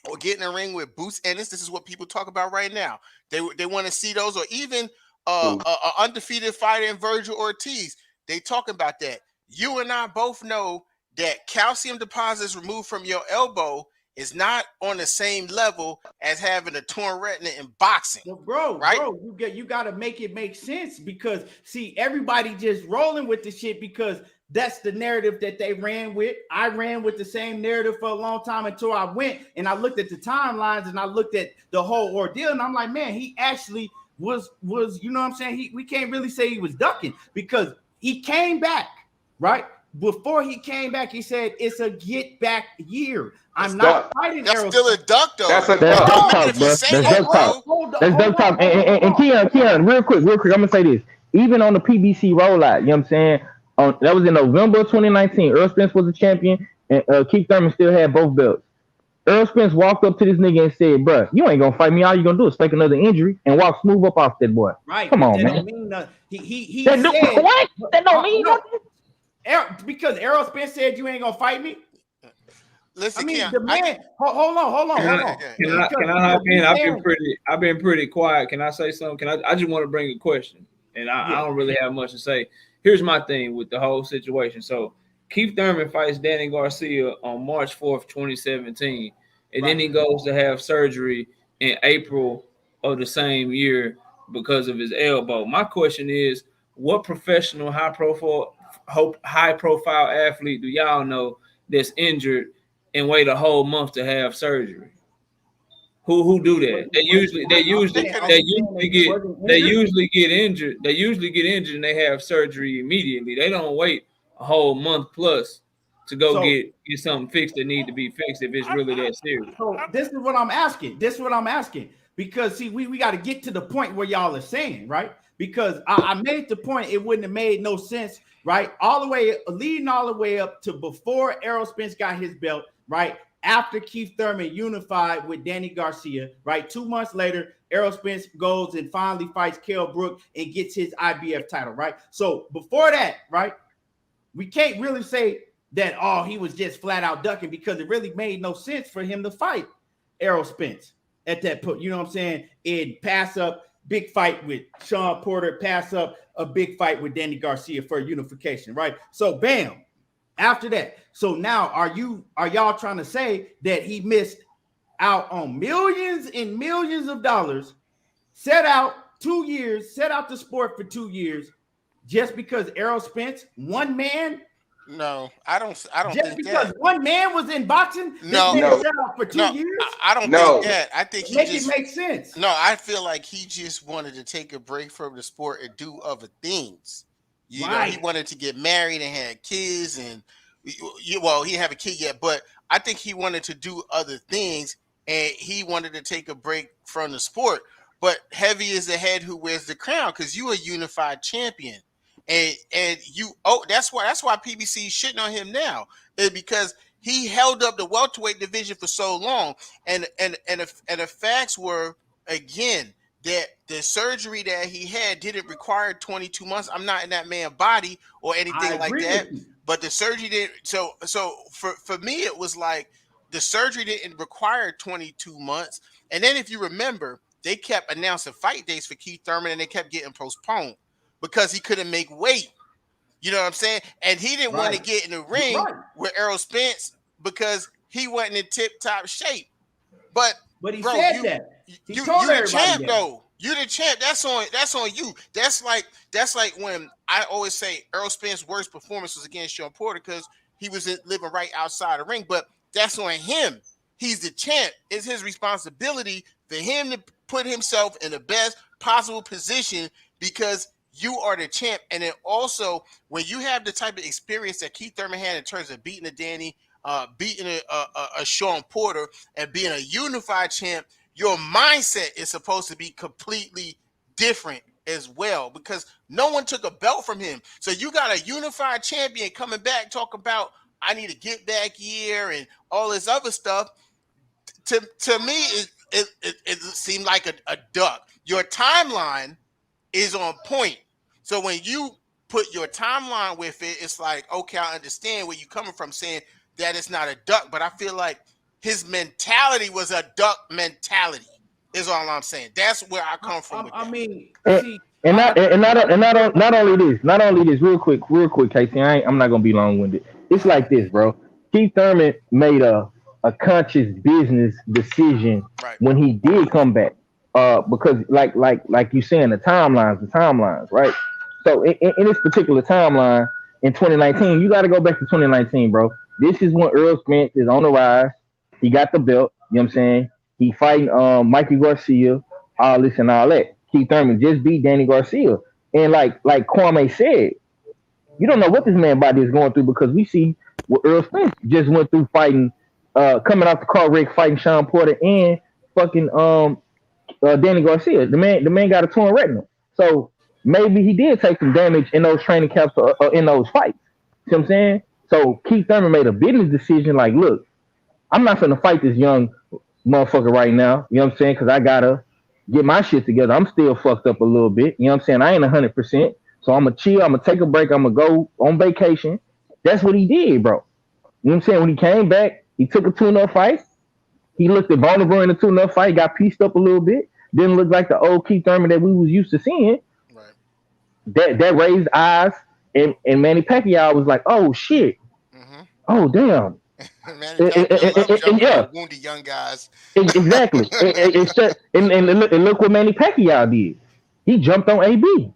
or get in the ring with Boots Ennis. This is what people talk about right now. They want to see those, or even an undefeated fighter in Virgil Ortiz. They talking about that. You and I both know that calcium deposits removed from your elbow is not on the same level as having a torn retina in boxing. Well, bro, you got to make it make sense, because see, everybody just rolling with the shit because that's the narrative that they ran with. I ran with the same narrative for a long time until I went and I looked at the timelines and I looked at the whole ordeal, and I'm like, man, he actually was you know what I'm saying? We can't really say he was ducking, because he came back, right? Before he came back, he said it's a get back year. I'm not fighting That's Errol. Still a duck, though. That's a That's duck. duck talk, bro. That's duck talk. That's duck talk. And Keon, real quick, I'm gonna say this. Even on the PBC rollout, you know what I'm saying? That was in November 2019. Errol Spence was a champion, and Keith Thurman still had both belts. Errol Spence walked up to this nigga and said, "Bro, you ain't gonna fight me. All you gonna do is fake another injury and walk smooth up off that boy." Right? Come on, that man. Don't mean nothing. He That said what? That don't mean nothing. Because Errol Spence said you ain't gonna fight me. Listen, I mean, Keon, the man. Hold on. Can I hop in? I've been pretty quiet. Can I say something? I just want to bring a question, and I don't really have much to say. Here's my thing with the whole situation. So Keith Thurman fights Danny Garcia on March 4th, 2017, and then he goes to have surgery in April of the same year because of his elbow. My question is, what professional high profile athlete do y'all know that's injured and wait a whole month to have surgery? Who do that? They usually get injured. They usually get injured and they have surgery immediately. They don't wait a whole month plus to go get something fixed that need to be fixed if it's really that serious. So this is what I'm asking. Because see, we got to get to the point where y'all are saying, right? Because I made the point, it wouldn't have made no sense, right? Leading all the way up to before Errol Spence got his belt, right? After Keith Thurman unified with Danny Garcia, right? 2 months later, Errol Spence goes and finally fights Kell Brook and gets his IBF title, right? So before that, right, we can't really say that, he was just flat out ducking, because it really made no sense for him to fight Errol Spence at that point. You know what I'm saying? And pass up big fight with Sean Porter, pass up a big fight with Danny Garcia for unification, right? So bam, after that. So now are y'all trying to say that he missed out on millions and millions of dollars, set out the sport for 2 years, just because Errol Spence, one man? No, I don't Just think because that. one man was in boxing, No. set out for 2 years? I don't think that. I think it make sense. No, I feel like he just wanted to take a break from the sport and do other things. You know, he wanted to get married and had kids, and he didn't have a kid yet, but I think he wanted to do other things, and he wanted to take a break from the sport. But heavy is the head who wears the crown, because you a unified champion. And that's why PBC is shitting on him now, because he held up the welterweight division for so long, and the facts were, again, that the surgery that he had didn't require 22 months. I'm not in that man's body or anything like that, but the surgery did. So for me, it was like the surgery didn't require 22 months. And then if you remember, they kept announcing fight dates for Keith Thurman, and they kept getting postponed because he couldn't make weight. You know what I'm saying? And he didn't want to get in the ring with Errol Spence because he wasn't in tip-top shape. But he said that. You the champ, though. You the champ. That's on you. That's like when I always say Errol Spence's worst performance was against Sean Porter because he was living right outside the ring. But that's on him. He's the champ. It's his responsibility for him to put himself in the best possible position because you are the champ. And then also, when you have the type of experience that Keith Thurman had in terms of beating a Danny, beating a Sean Porter, and being a unified champ, your mindset is supposed to be completely different as well, because no one took a belt from him. So you got a unified champion coming back, talk about, I need a get back year and all this other stuff. To me, it seemed like a duck. Your timeline is on point. So when you put your timeline with it, it's like, okay, I understand where you're coming from saying that it's not a duck, but I feel like his mentality was a duck mentality, is all I'm saying. That's where I come from. Not only this, real quick, Casey. I'm not gonna be long-winded. It's like this, bro. Keith Thurman made a a conscious business decision Right. when he did come back. Because like you saying, the timelines, right? So in this particular timeline in 2019, you got to go back to 2019, bro. This is when Errol Spence is on the rise. He got the belt. You know what I'm saying? He fighting Mikey Garcia, all this and all that. Keith Thurman just beat Danny Garcia, and like Kwame said, you don't know what this man body is going through because we see what Errol Spence just went through fighting, coming off the car wreck, fighting Sean Porter and fucking Danny Garcia. The man got a torn retina, so maybe he did take some damage in those training camps or in those fights. See what I'm saying? So Keith Thurman made a business decision. Like, look, I'm not gonna fight this young motherfucker right now. You know what I'm saying? Because I gotta get my shit together. I'm still fucked up a little bit. You know what I'm saying? I ain't 100%. So I'm gonna chill. I'm gonna take a break. I'm gonna go on vacation. That's what he did, bro. You know what I'm saying? When he came back, he took a tune-up fight. He looked vulnerable in the tune-up fight. Got pieced up a little bit. Didn't look like the old Keith Thurman that we was used to seeing. Right. That raised eyes, and Manny Pacquiao was like, "Oh shit! Mm-hmm. Oh damn!" Manny Pacquiao yeah, wounded young guys. Exactly. And look what Manny Pacquiao did. He jumped on AB.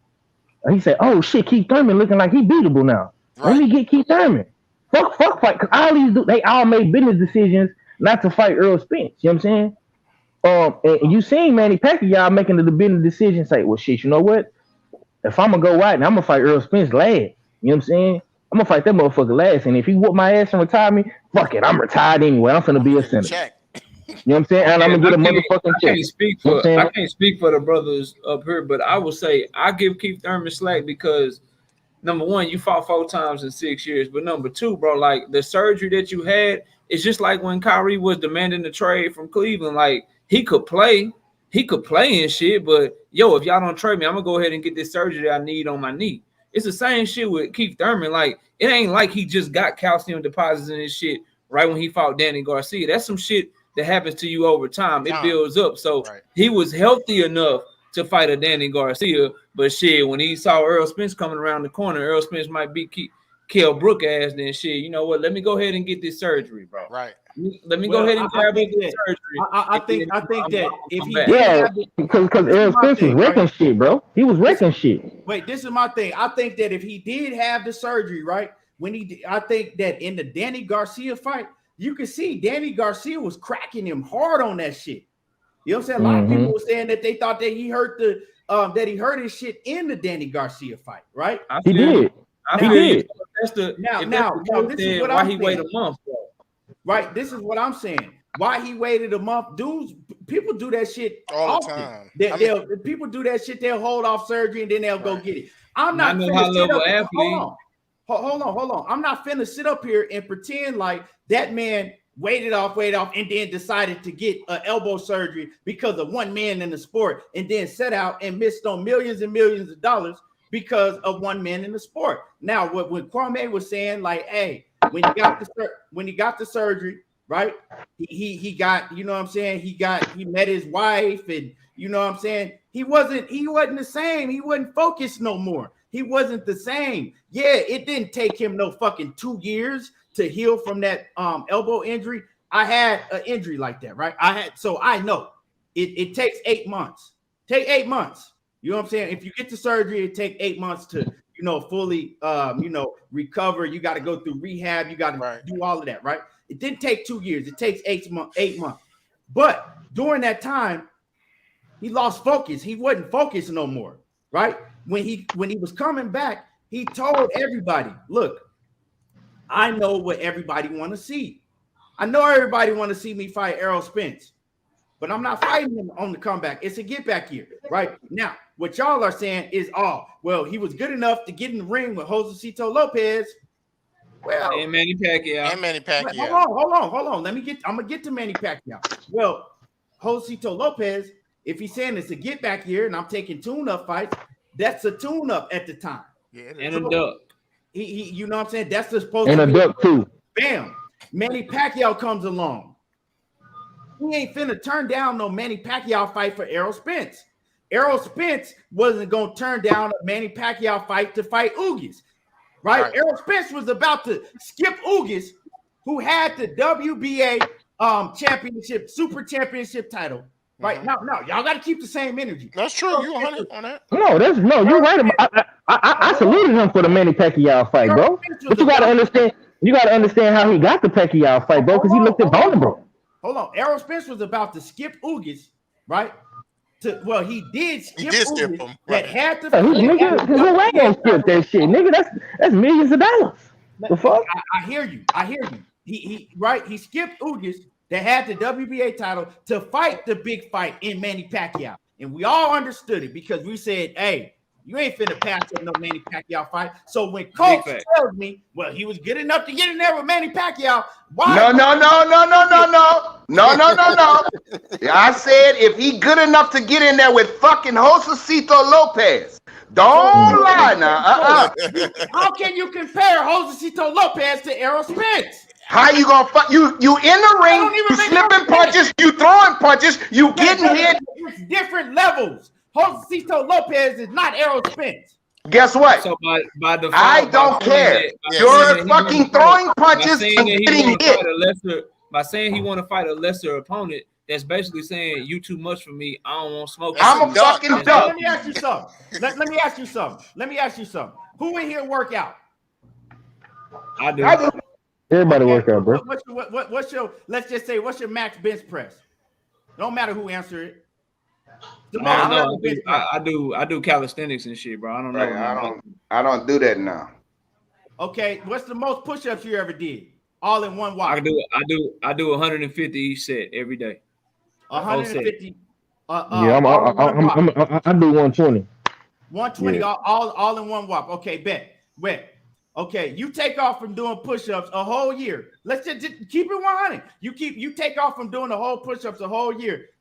He said, "Oh shit, Keith Thurman looking like he beatable now. Let me get Keith Thurman. Fuck fight." Because all these they all made business decisions not to fight Errol Spence. You know what I'm saying? And you seen Manny Pacquiao making the business decision. Say, well, shit, you know what? If I'm gonna go out and I'm gonna fight Errol Spence last, you know what I'm saying? I'm gonna fight that motherfucker last. And if he whoop my ass and retire me, fuck it, I'm retired anyway. I'm finna be a senator. You know what I'm saying? And I'm gonna get a motherfucking check. I can't speak for the brothers up here, but I will say I give Keith Thurman slack because number one, you fought 4 times in 6 years, but number two, bro, like the surgery that you had, it's just like when Kyrie was demanding the trade from Cleveland. Like he could play and shit, but yo, if y'all don't trade me, I'm gonna go ahead and get this surgery that I need on my knee. It's the same shit with Keith Thurman. Like it ain't like he just got calcium deposits in his shit right when he fought Danny Garcia. That's some shit that happens to you over time. It builds up. So he was healthy enough to fight a Danny Garcia, but shit, when he saw Errol Spence coming around the corner, Errol Spence might beat Kell Brook ass, then shit, you know what? Let me go ahead and get this surgery, bro. Right. Let me go ahead and grab this surgery. I think that if he did because Errol Spence was wrecking shit, bro. He was wrecking shit. Wait, this is my thing. I think that if he did have the surgery, right? I think that in the Danny Garcia fight, you can see Danny Garcia was cracking him hard on that shit. You know what I'm saying? A lot of people were saying that they thought that he hurt his shit in the Danny Garcia fight, right? He did. He did. This is what why he waited a month, bro. Right. This is what I'm saying. Why he waited a month. Dudes, people do that shit all the time. People do that shit, they'll hold off surgery and then they'll go get it. I'm not Hold on. I'm not finna sit up here and pretend like that man waited off, and then decided to get an elbow surgery because of one man in the sport, and then set out and missed on millions and millions of dollars because of one man in the sport. Now, when Kwame was saying, like, hey, when he got the surgery, right? He got, you know what I'm saying? He met his wife, and you know what I'm saying? He wasn't the same. He wasn't focused no more. He wasn't the same. Yeah, it didn't take him no fucking 2 years to heal from that elbow injury. I had an injury like that, right? So I know it takes 8 months. Take 8 months. You know what I'm saying? If you get the surgery, it takes 8 months to, fully recover. You got to go through rehab. You got to do all of that, right? It didn't take 2 years. It takes 8 months. But during that time, he lost focus. He wasn't focused no more, right? When he was coming back, he told everybody, look, I know what everybody want to see. I know everybody want to see me fight Errol Spence, but I'm not fighting him on the comeback. It's a get back here, right? Now, what y'all are saying is, well, he was good enough to get in the ring with Josecito Lopez. Well, and Manny Pacquiao. Hold on. I'm gonna get to Manny Pacquiao. Well, Josecito Lopez, if he's saying it's a get back here and I'm taking tune-up fights, that's a tune-up at the time. Yeah, and a duck. He you know what I'm saying? That's supposed and to be a duck too. Bam. Manny Pacquiao comes along. He ain't finna turn down no Manny Pacquiao fight for Errol Spence. Errol Spence wasn't gonna turn down a Manny Pacquiao fight to fight Ugas, right? Errol Spence was about to skip Ugas, who had the WBA championship, super championship title. Right now, y'all got to keep the same energy. That's true. You 100 on that? No, you're right. I saluted him for the Manny Pacquiao fight, bro. But you got to understand. You got to understand how he got the Pacquiao fight, bro, because he looked at vulnerable. Hold on. Errol Spence was about to skip Ugas, right? He did skip him. That had to. Who ain't gonna skip that shit, nigga? That's millions of dollars. The fuck? I hear you. He skipped Ugas that had the WBA title to fight the big fight in Manny Pacquiao, and we all understood it because we said, "Hey, you ain't finna pass up no Manny Pacquiao fight." So when Coach tells me, well, he was good enough to get in there with Manny Pacquiao. Why? No. I said if he good enough to get in there with fucking Josecito Lopez. Don't lie now. How can you compare Josecito Lopez to Errol Spence? How you gonna fuck you in the ring? You slipping punches, you throwing punches, you getting hit. It's different levels. Josecito Lopez is not Errol Spence. Guess what? So by default, I don't care. You're fucking throwing punches and getting hit. By saying he want to fight a lesser opponent, that's basically saying you too much for me. I don't want smoke. I'm a fucking duck. Let me ask you something. Let me ask you something. Who in here work out? I do. Everybody work out, bro. What's your? Let's just say, what's your max bench press? Don't matter who answer it. I do calisthenics and shit, bro. I don't know. Right, I don't do that now. Okay, what's the most push-ups you ever did? All in one walk. I do 150 each set every day. 150. I do 120. 120 all in one walk. Okay, bet. Okay, you take off from doing push-ups a whole year. Let's just keep it 100. You take off from doing the whole push-ups a whole year.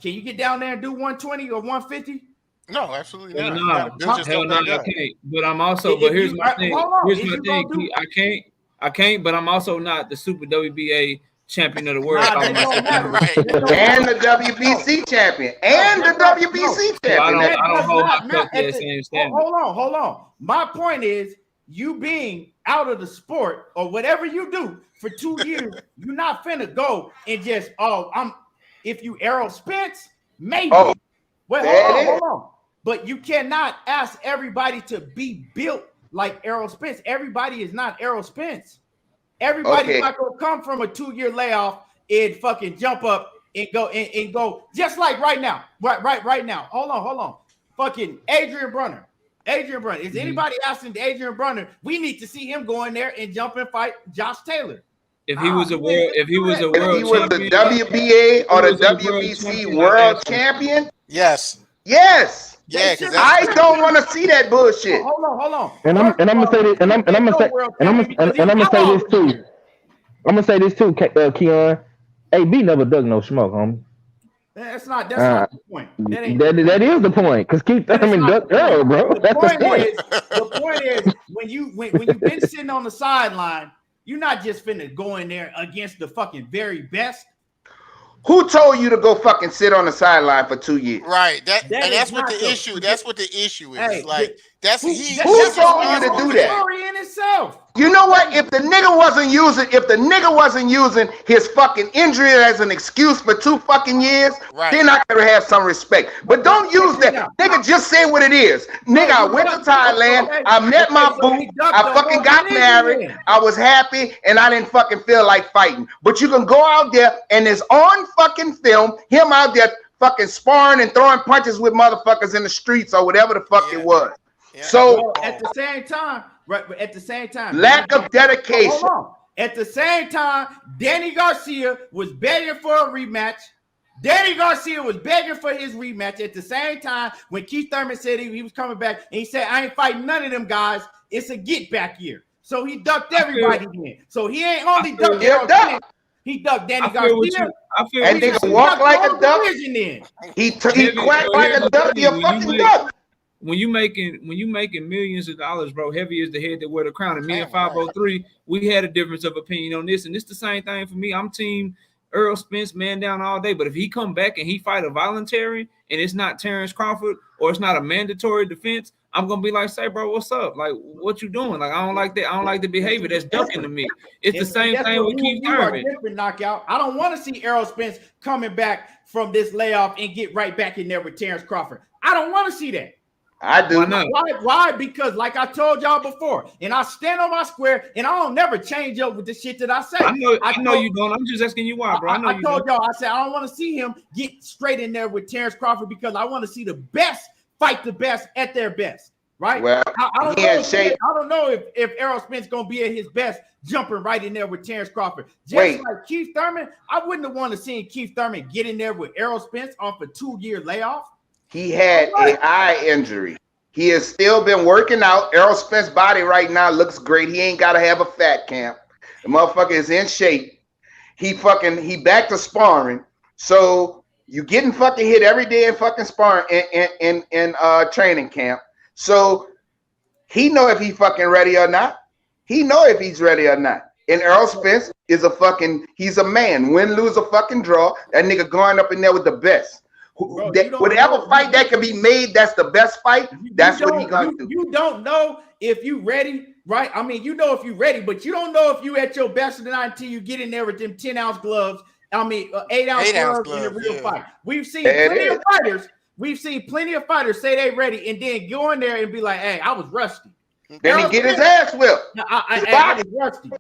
Can you get down there and do 120 or 150? No, absolutely not. Hell no, I can't. But I'm also. But here's my thing. I can't. But I'm also not the super WBA champion of the world. And the WBC champion. And the WBC champion. I don't hold myself to the same standard. Hold on. My point is, you being out of the sport or whatever you do for 2 years, you're not finna go and just if you Errol Spence, maybe. Hold on. But you cannot ask everybody to be built like Errol Spence. Everybody is not Errol Spence. Everybody's not gonna come from a 2-year layoff and fucking jump up and go just like right now. Right now. Hold on. Fucking Adrian Brunner. Is anybody asking Adrian Brunner? We need to see him go in there and jump and fight Josh Taylor. If he was a the WBA or the WBC world champion, yes. Yeah, I don't want to see that bullshit. Hold on. And I'm gonna say this. And I'm gonna say this too. I'm gonna say this too, Keon. AB never dug no smoke, homie. That's not the point. That is the point, because Keith Thurman dug Errol, bro. That's the point. The point is when you've been sitting on the sideline, you're not just finna go in there against the fucking very best. Who told you to go fucking sit on the sideline for 2 years? Right. That's what the issue. That's what the issue is. Hey, like that's who told you to do that? Story in itself. You know what? If the nigga wasn't using his fucking injury as an excuse for 2 fucking years, then I could have some respect. But don't use that. Nigga, just say what it is. Nigga, I went to Thailand. I met my boo. I fucking got married. I was happy, and I didn't fucking feel like fighting. But you can go out there, and it's on fucking film, him out there fucking sparring and throwing punches with motherfuckers in the streets or whatever the fuck it was. Yeah. So at the same time, lack of dedication. Hold on. At the same time, Danny Garcia was begging for a rematch. Danny Garcia was begging for his rematch. At the same time, when Keith Thurman said he was coming back, and he said, "I ain't fighting none of them guys. It's a get back year." So he ducked everybody in. So he ain't only ducked Errol. He ducked Danny Garcia. And nigga walk like a duck. He quacked like a duck. He a fucking duck. When you making millions of dollars, bro, heavy is the head that wear the crown. And me and 503, we had a difference of opinion on this, and it's the same thing for me. I'm team Errol Spence, man down all day. But if he come back and he fight a voluntary, and it's not Terrence Crawford or it's not a mandatory defense, I'm gonna be like, say, bro, what's up? Like, what you doing? Like, I don't like that. I don't like the behavior. That's ducking to me. It's the same thing with Keith Thurman. Different knockout. I don't want to see Errol Spence coming back from this layoff and get right back in there with Terrence Crawford. I don't want to see that. I do. Why? Because like I told y'all before, and I stand on my square, and I don't never change up with the shit that I say. I know you don't. I'm just asking you why, bro. I told y'all, I said I don't want to see him get straight in there with Terrence Crawford because I want to see the best fight the best at their best. Right? Well, I don't know if Errol Spence gonna be at his best jumping right in there with Terrence Crawford. Like Keith Thurman, I wouldn't have wanted to see Keith Thurman get in there with Errol Spence off a 2-year layoff. He had an eye injury. He has still been working out. Errol Spence's body right now looks great. He ain't got to have a fat camp. The motherfucker is in shape. He back to sparring. So you getting fucking hit every day in fucking sparring in training camp. So he know if he fucking ready or not. He know if he's ready or not. And Errol Spence is he's a man. Win, lose, or fucking draw. That nigga going up in there with the best. Bro, whatever fight that can be made, that's the best fight. That's what he gonna do. You don't know if you ready, right? I mean, you know if you ready, but you don't know if you at your best tonight until you get in there with them 10-ounce gloves. I mean, 8-ounce gloves in a real fight. We've seen plenty of fighters say they ready and then go in there and be like, "Hey, I was rusty." Then he get his ass whipped. I was rusty.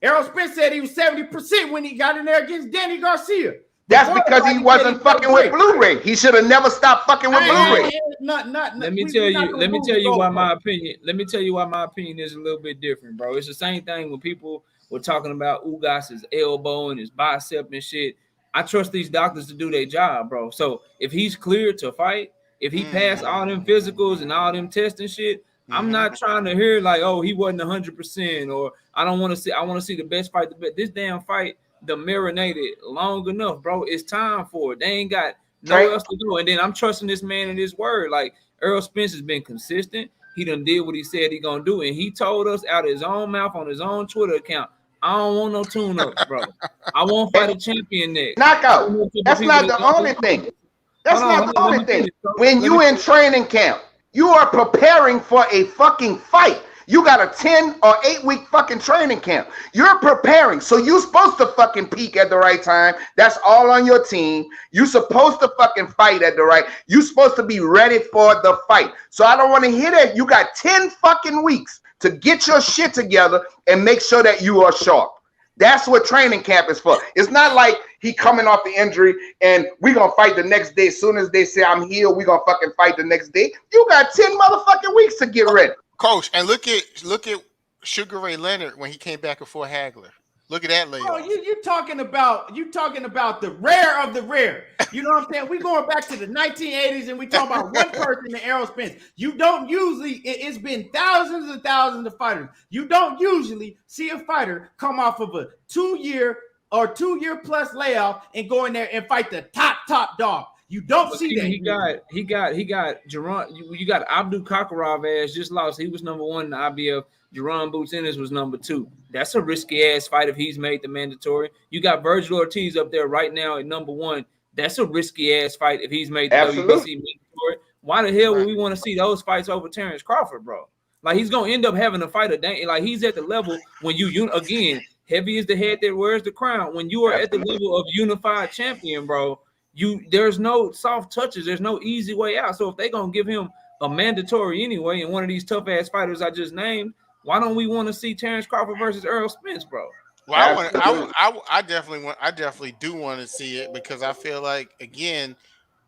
Errol Spence said he was 70% when he got in there against Danny Garcia. That's because he wasn't fucking with Blu-ray. He should have never stopped fucking with Blu-ray. Let me tell you why my opinion. Let me tell you why my opinion is a little bit different, bro. It's the same thing when people were talking about Ugas's elbow and his bicep and shit. I trust these doctors to do their job, bro. So if he's cleared to fight, if he passed all them physicals and all them tests and shit, I'm not trying to hear like, oh, he wasn't 100%, or I don't want to see. I want to see the best fight. This damn fight, the marinated long enough, bro. It's time for it. They ain't got nowhere else to do. And then I'm trusting this man in his word. Like Errol Spence has been consistent. He done did what he said he gonna do, and he told us out of his own mouth on his own Twitter account, I don't want no tune-ups, bro. I won't fight a champion next. Knockout. That's not the only thing. That's not the only thing. When you in training camp, you are preparing for a fucking fight. You got a 10 or 8 week fucking training camp. You're preparing. So you're supposed to fucking peak at the right time. That's all on your team. You're supposed to fucking fight at the right. You're supposed to be ready for the fight. So I don't want to hear that. You got 10 fucking weeks to get your shit together and make sure that you are sharp. That's what training camp is for. It's not like he coming off the injury and we're going to fight the next day. As soon as they say I'm healed, we're going to fucking fight the next day. You got 10 motherfucking weeks to get ready. Coach, and look at Sugar Ray Leonard when he came back before Hagler. Look at that layoff. Oh, you talking about the rare of the rare. You know what I'm saying? We going back to the 1980s and we talking about one person in Errol Spence. You don't usually, it's been thousands and thousands of fighters. You don't usually see a fighter come off of a 2-year or 2-year plus layoff and go in there and fight the top dog. You don't see that. He got Jaron. You got Abdul Kakarov ass just lost. He was number 1 in the IBF. Jaron Boots Ennis was number 2. That's a risky ass fight if he's made the mandatory. You got Virgil Ortiz up there right now at number 1. That's a risky ass fight if he's made the WBC mandatory. Why the hell would we want to see those fights over Terrence Crawford, bro? Like he's gonna end up having a fight like he's at the level when you again, heavy is the head that wears the crown. When you are at the level of unified champion, bro. There's no soft touches. There's no easy way out. So if they're gonna give him a mandatory anyway, and one of these tough ass fighters I just named, why don't we want to see Terrence Crawford versus Errol Spence, bro? Well, I definitely do want to see it because I feel like again,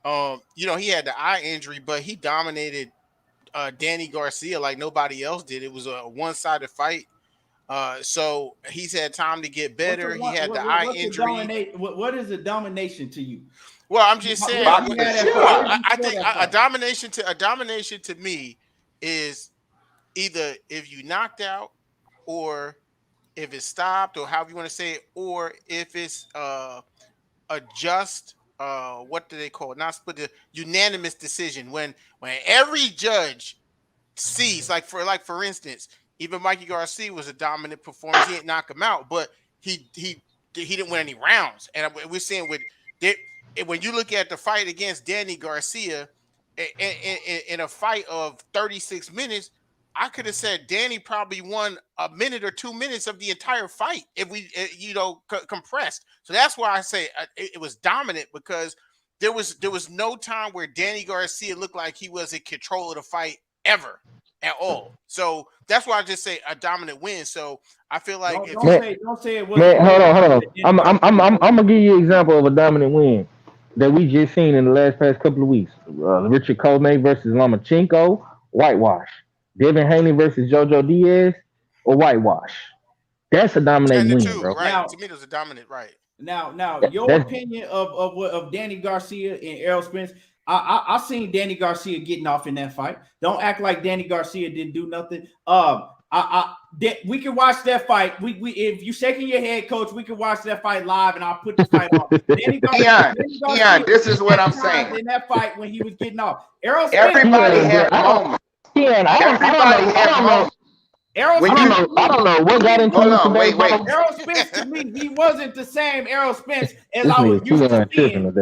he had the eye injury, but he dominated Danny Garcia like nobody else did. It was a one-sided fight. So he's had time to get better. He had the eye injury. What is a domination to you? Well, I'm just saying. I think a domination to me is either if you knocked out, or if it's stopped, or however you want to say it, or if it's a just what do they call it? Not split, the unanimous decision when every judge sees, for instance, even Mikey Garcia was a dominant performance. He didn't knock him out, but he didn't win any rounds. And we're saying when you look at the fight against Danny Garcia, in a fight of 36 minutes, I could have said Danny probably won a minute or 2 minutes of the entire fight if we, compressed. So that's why I say it was dominant, because there was no time where Danny Garcia looked like he was in control of the fight ever at all. So that's why I just say a dominant win. So I feel like don't say it was. Man, hold on. I'm gonna give you an example of a dominant win that we just seen in the past couple of weeks. Richard Colmay versus Lomachenko, whitewash. Devin Haney versus JoJo Diaz, or whitewash. That's a dominating win, bro. Right. Now, to me, it was a dominant, right. Now, your opinion of Danny Garcia and Errol Spence. I seen Danny Garcia getting off in that fight. Don't act like Danny Garcia didn't do nothing. We can watch that fight. We if you shaking your head, coach, we can watch that fight live, and I'll put the fight on. Danny Garcia, this is what I'm saying. In that fight when he was getting off, Errol Spence, everybody had moments. Everybody had moments. I don't know what got into it today. Wait. Errol Spence, to me, he wasn't the same Errol Spence as I was used to seeing.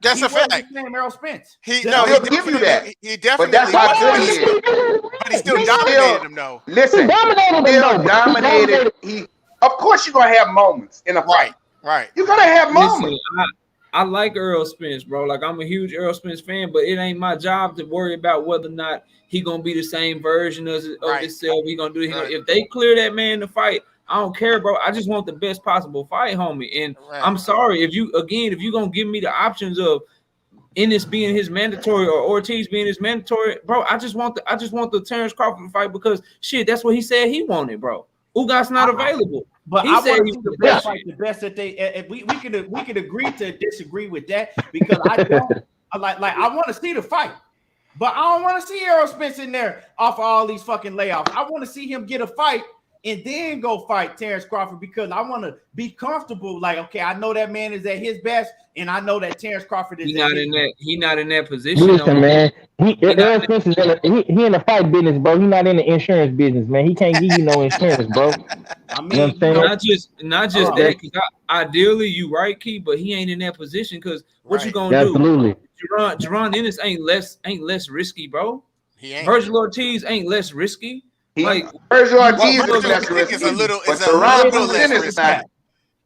That's a fact. The same Errol Spence. He'll give you that. He definitely. But that's how good he is. But he still dominated him, though. Listen, he dominated. Of course, you're gonna have moments in a fight. Right. You're gonna have moments. Listen, I like Errol Spence, bro. Like, I'm a huge Errol Spence fan, but it ain't my job to worry about whether or not he gonna be the same version of himself. He gonna do it. If they clear that man to fight, I don't care, bro. I just want the best possible fight, homie. And I'm sorry if you gonna give me the options of Ennis being his mandatory or Ortiz being his mandatory, bro. I just want the Terrence Crawford fight, because shit, that's what he said he wanted, bro. Ugas not available. But I want to see the best fight, the best that they. We could agree to disagree with that, because I don't I want to see the fight, but I don't want to see Errol Spence in there off of all these fucking layoffs. I want to see him get a fight and then go fight Terrence Crawford, because I want to be comfortable. Like, okay, I know that man is at his best, and I know that Terrence Crawford is. He's not in that position. Listen, man. Errol Spence is he in the fight business, bro. He's not in the insurance business, man. He can't give you no insurance, bro. I mean, you know not just that. Because ideally, you right, Keith, but he ain't in that position. Because what you gonna do? Absolutely. Jaron Ennis ain't less risky, bro. He ain't. Virgil Ortiz ain't less risky. Virgil Ortiz is less risky. It's a little less risky.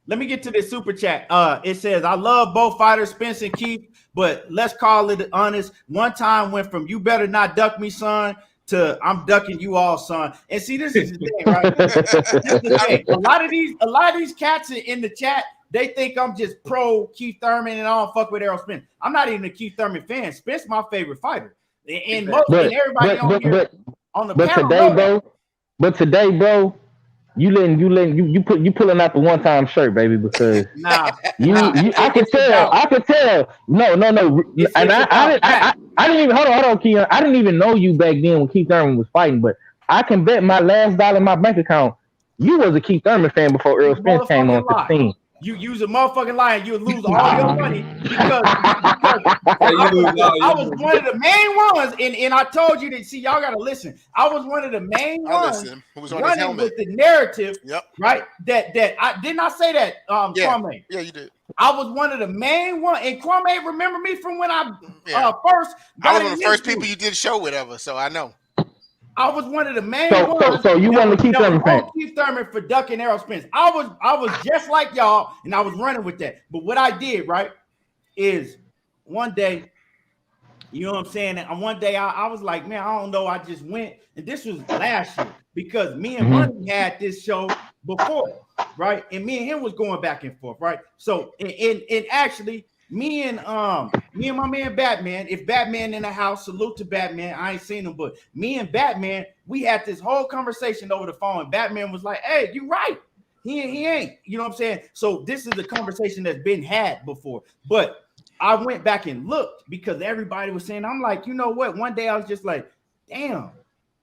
Let me get to this super chat. It says, I love both fighters, Spence and Keith, but let's call it honest. One time went from "you better not duck me, son" to "I'm ducking you all, son." And see, this is the thing, right? This is the thing. A lot of these cats in the chat, they think I'm just pro Keith Thurman and I don't fuck with Errol Spence. I'm not even a Keith Thurman fan. Spence my favorite fighter. And everybody on the panel. But today, bro, you pulling out the one-time shirt, baby, because I could tell. No. And I didn't even hold on, Keon. I didn't even know you back then when Keith Thurman was fighting, but I can bet my last dollar in my bank account you was a Keith Thurman fan before Errol Spence came on the scene. You use a motherfucking lie and you would lose all your money because I was one of the main ones, and I told you that. See, y'all gotta listen. I was one of the main ones running with the narrative, right? That I did not say that. Kwame. Yeah, you did. I was one of the main ones, and Kwame remember me from when I first. I was one of the first people you did a show with ever, so I know. I was one of the main ones. So you want to Keith Thurman fan? Keith Thurman for ducking Errol Spence. I was just like y'all, and I was running with that. But what I did, right, is one day, you know what I'm saying? And one day I was like, man, I don't know. I just went, and this was last year because me and Money had this show before, right? And me and him was going back and forth, right? So and actually. Me and my man Batman, if Batman in the house, salute to Batman. I ain't seen him, but me and Batman, we had this whole conversation over the phone. Batman was like, hey, you right. He ain't, you know what I'm saying? So this is a conversation that's been had before. But I went back and looked because everybody was saying, I'm like, you know what? One day I was just like, damn,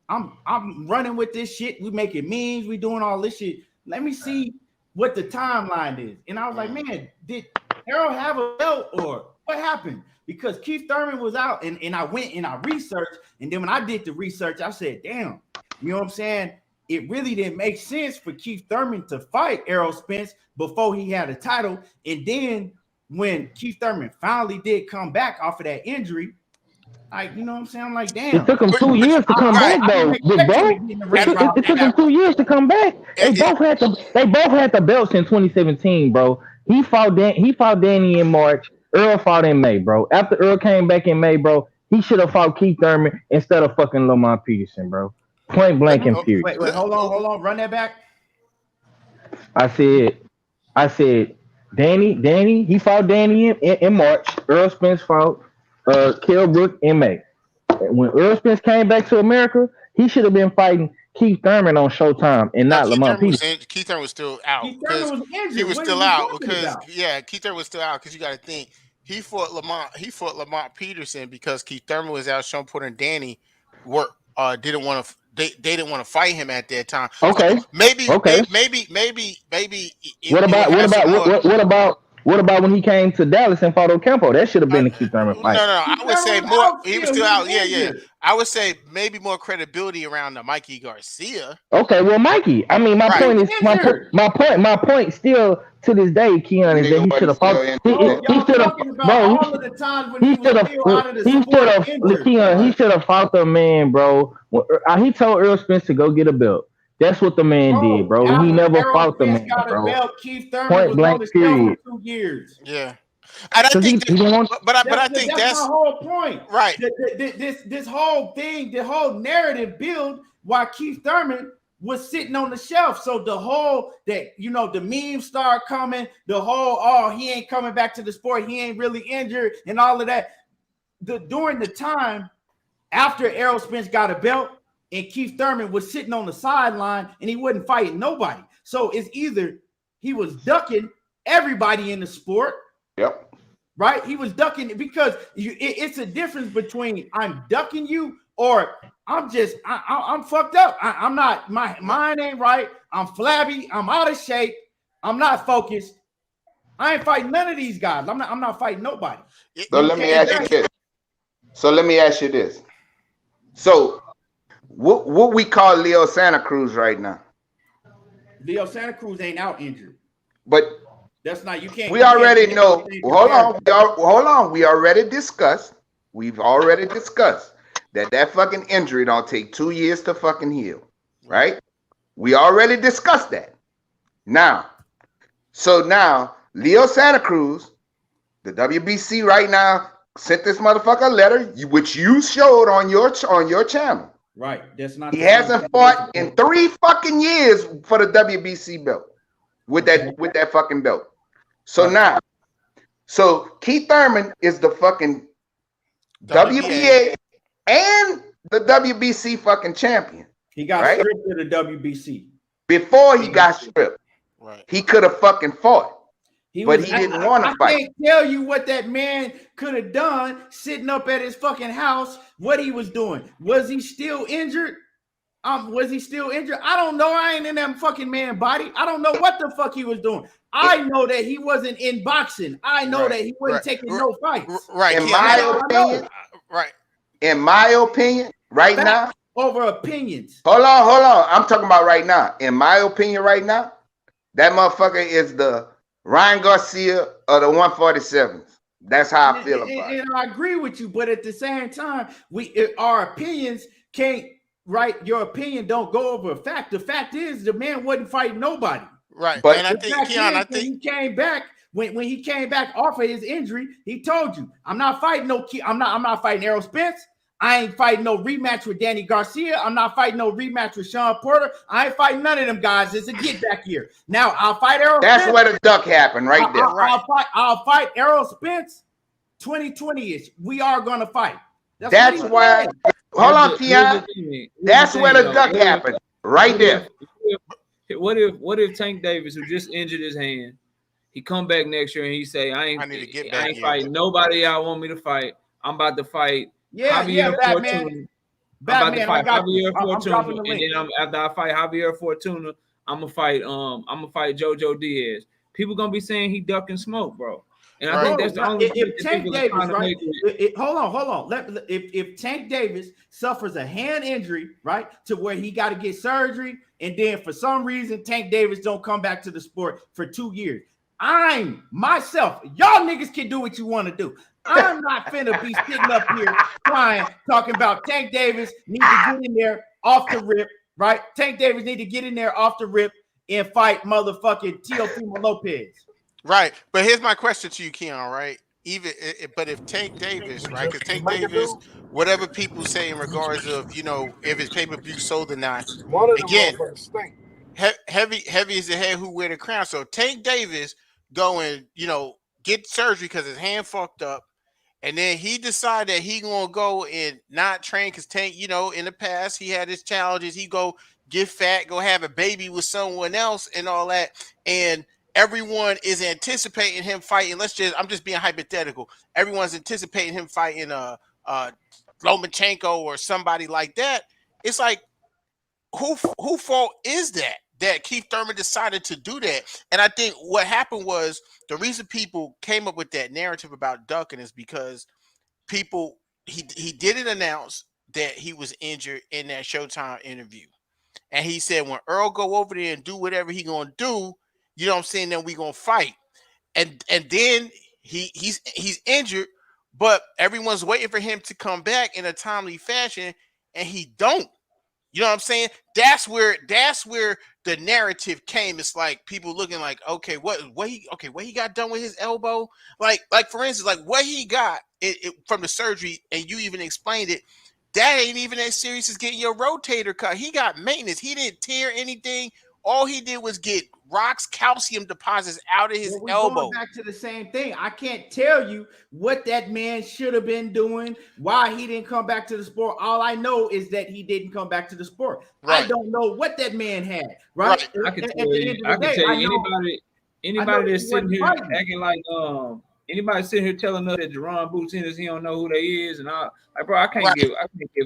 I'm running with this shit. We making memes, we doing all this shit. Let me see what the timeline is. And I was like, man, did Errol have a belt or what happened? Because Keith Thurman was out and I went and I researched. And then when I did the research, I said, damn, you know what I'm saying? It really didn't make sense for Keith Thurman to fight Errol Spence before he had a title. And then when Keith Thurman finally did come back off of that injury, Like, you know what I'm saying? I'm like, damn. It took him 2 years to come back, though, big bro. It took him 2 years to come back. They both had the belts in 2017, bro. He fought Danny in March. Earl fought in May, bro. After Earl came back in May, bro, he should have fought Keith Thurman instead of fucking Lamont Peterson, bro. Point blank and period. Wait, hold on. Run that back. I said, Danny, he fought Danny in March. Errol Spence fought Kell Brook in May. When Errol Spence came back to America, he should have been fighting Keith Thurman on Showtime and not Lamont Peterson. Keith Thurman was still out. Keith Thurman was injured. He was still out because Keith Thurman was still out because you got to think he fought Lamont Peterson because Keith Thurman was out. Sean Porter and Danny didn't want to. They didn't want to fight him at that time. Okay. So maybe. What about when he came to Dallas and fought Ocampo? That should have been the Keith Thurman fight. No. I would say more. He was still out. Yeah. I would say maybe more credibility around the Mikey Garcia. Okay, well, Mikey. I mean, my point is my point still to this day, Keon, is that he should have fought. He should have, bro. He should have fought the man, bro. He told Errol Spence to go get a belt. That's what the man did, bro. He never fought the man, bro. Keith Thurman Point blank, period. 2 years. Yeah. And I think, but I think that's my whole point, right? This whole thing, the whole narrative build while Keith Thurman was sitting on the shelf. So the memes start coming. The whole he ain't coming back to the sport. He ain't really injured and all of that. During the time after Errol Spence got a belt and Keith Thurman was sitting on the sideline and he wasn't fighting nobody. So it's either he was ducking everybody in the sport. Yep. Right? He was ducking because it's a difference between I'm ducking you or I'm fucked up. I'm not, my mind ain't right. I'm flabby. I'm out of shape. I'm not focused. I ain't fighting none of these guys. I'm not fighting nobody. So let me ask you this. So what we call Leo Santa Cruz right now? Leo Santa Cruz ain't out injured. But that's not, you can't. We already know. Hold on. We've already discussed that fucking injury don't take 2 years to fucking heal. Right? We already discussed that. Now, Leo Santa Cruz, the WBC right now, sent this motherfucker a letter, which you showed on your channel. Right. That's not. He hasn't fought in 3 fucking years for the WBC belt with that fucking belt. So Keith Thurman is the fucking WBA and the WBC fucking champion. He got stripped to the WBC. Before he got stripped, right? He could have fucking fought. But he didn't want to fight. I can't tell you what that man could have done sitting up at his fucking house, what he was doing. Was he still injured? I don't know. I ain't in that fucking man body. I don't know what the fuck he was doing. I know that he wasn't in boxing. I know that he wasn't taking no fights. Right. In my opinion, right now. Over opinions. Hold on. I'm talking about right now. In my opinion, right now, that motherfucker is the Ryan Garcia of the 147s. That's how I feel about it. And I agree with you, but at the same time, our opinions can't. Right, your opinion don't go over a fact. The fact is, the man wasn't fighting nobody. Right, but and I think he came back when he came back off of his injury. He told you, "I'm not fighting I'm not fighting Errol Spence. I ain't fighting no rematch with Danny Garcia. I'm not fighting no rematch with Sean Porter. I ain't fighting none of them guys. It's a get back here. Now I'll fight Errol. That's Spence. where the duck happened, right there. I'll fight Errol Spence. 2020ish. We are gonna fight. That's why. Hold on, Keon. That's where the duck happened, right there. What if Tank Davis, who just injured his hand, he come back next year and he say, I ain't fighting nobody y'all want me to fight. I'm about to fight Javier Fortuna. Javier Fortuna, and then after I fight Javier Fortuna, I'm gonna fight JoJo Diaz. People gonna be saying he ducking smoke, bro. And I think that's the only if Tank Davis, right? Hold on. If Tank Davis suffers a hand injury, right, to where he got to get surgery, and then for some reason Tank Davis don't come back to the sport for 2 years, I'm myself. Y'all niggas can do what you want to do. I'm not finna be sitting up here crying, talking about Tank Davis need to get in there off the rip, right? Tank Davis need to get in there off the rip and fight motherfucking Teofimo Lopez. Right. But here's my question to you, Keon, right? But if Tank Davis, right? Because Tank Davis, whatever people say in regards of, if his pay-per-view sold or not, again, heavy is the head who wear the crown. So Tank Davis going, get surgery because his hand fucked up. And then he decided that he gonna go and not train because Tank, in the past he had his challenges. He go get fat, go have a baby with someone else and all that. And everyone is anticipating him fighting. I'm just being hypothetical. Everyone's anticipating him fighting Lomachenko or somebody like that. It's like, who fault is that Keith Thurman decided to do that? And I think what happened was the reason people came up with that narrative about ducking is because he didn't announce that he was injured in that Showtime interview. And he said, when Earl go over there and do whatever he gonna do, you know what I'm saying, then we gonna fight. And then he's injured, but everyone's waiting for him to come back in a timely fashion, and he don't. You know what I'm saying? That's where the narrative came. It's like people looking like, okay, what he got done with his elbow? Like for instance, like what he got from the surgery, and you even explained it. That ain't even as serious as getting your rotator cut. He got maintenance. He didn't tear anything. All he did was get rocks, calcium deposits out of his elbow. Going back to the same thing. I can't tell you what that man should have been doing, why he didn't come back to the sport. All I know is that he didn't come back to the sport. Right. I don't know what that man had. Right. I can tell you anybody that's sitting here acting like anybody sitting here telling us that Jaron Boots Ennis, he don't know who they is, and I can't give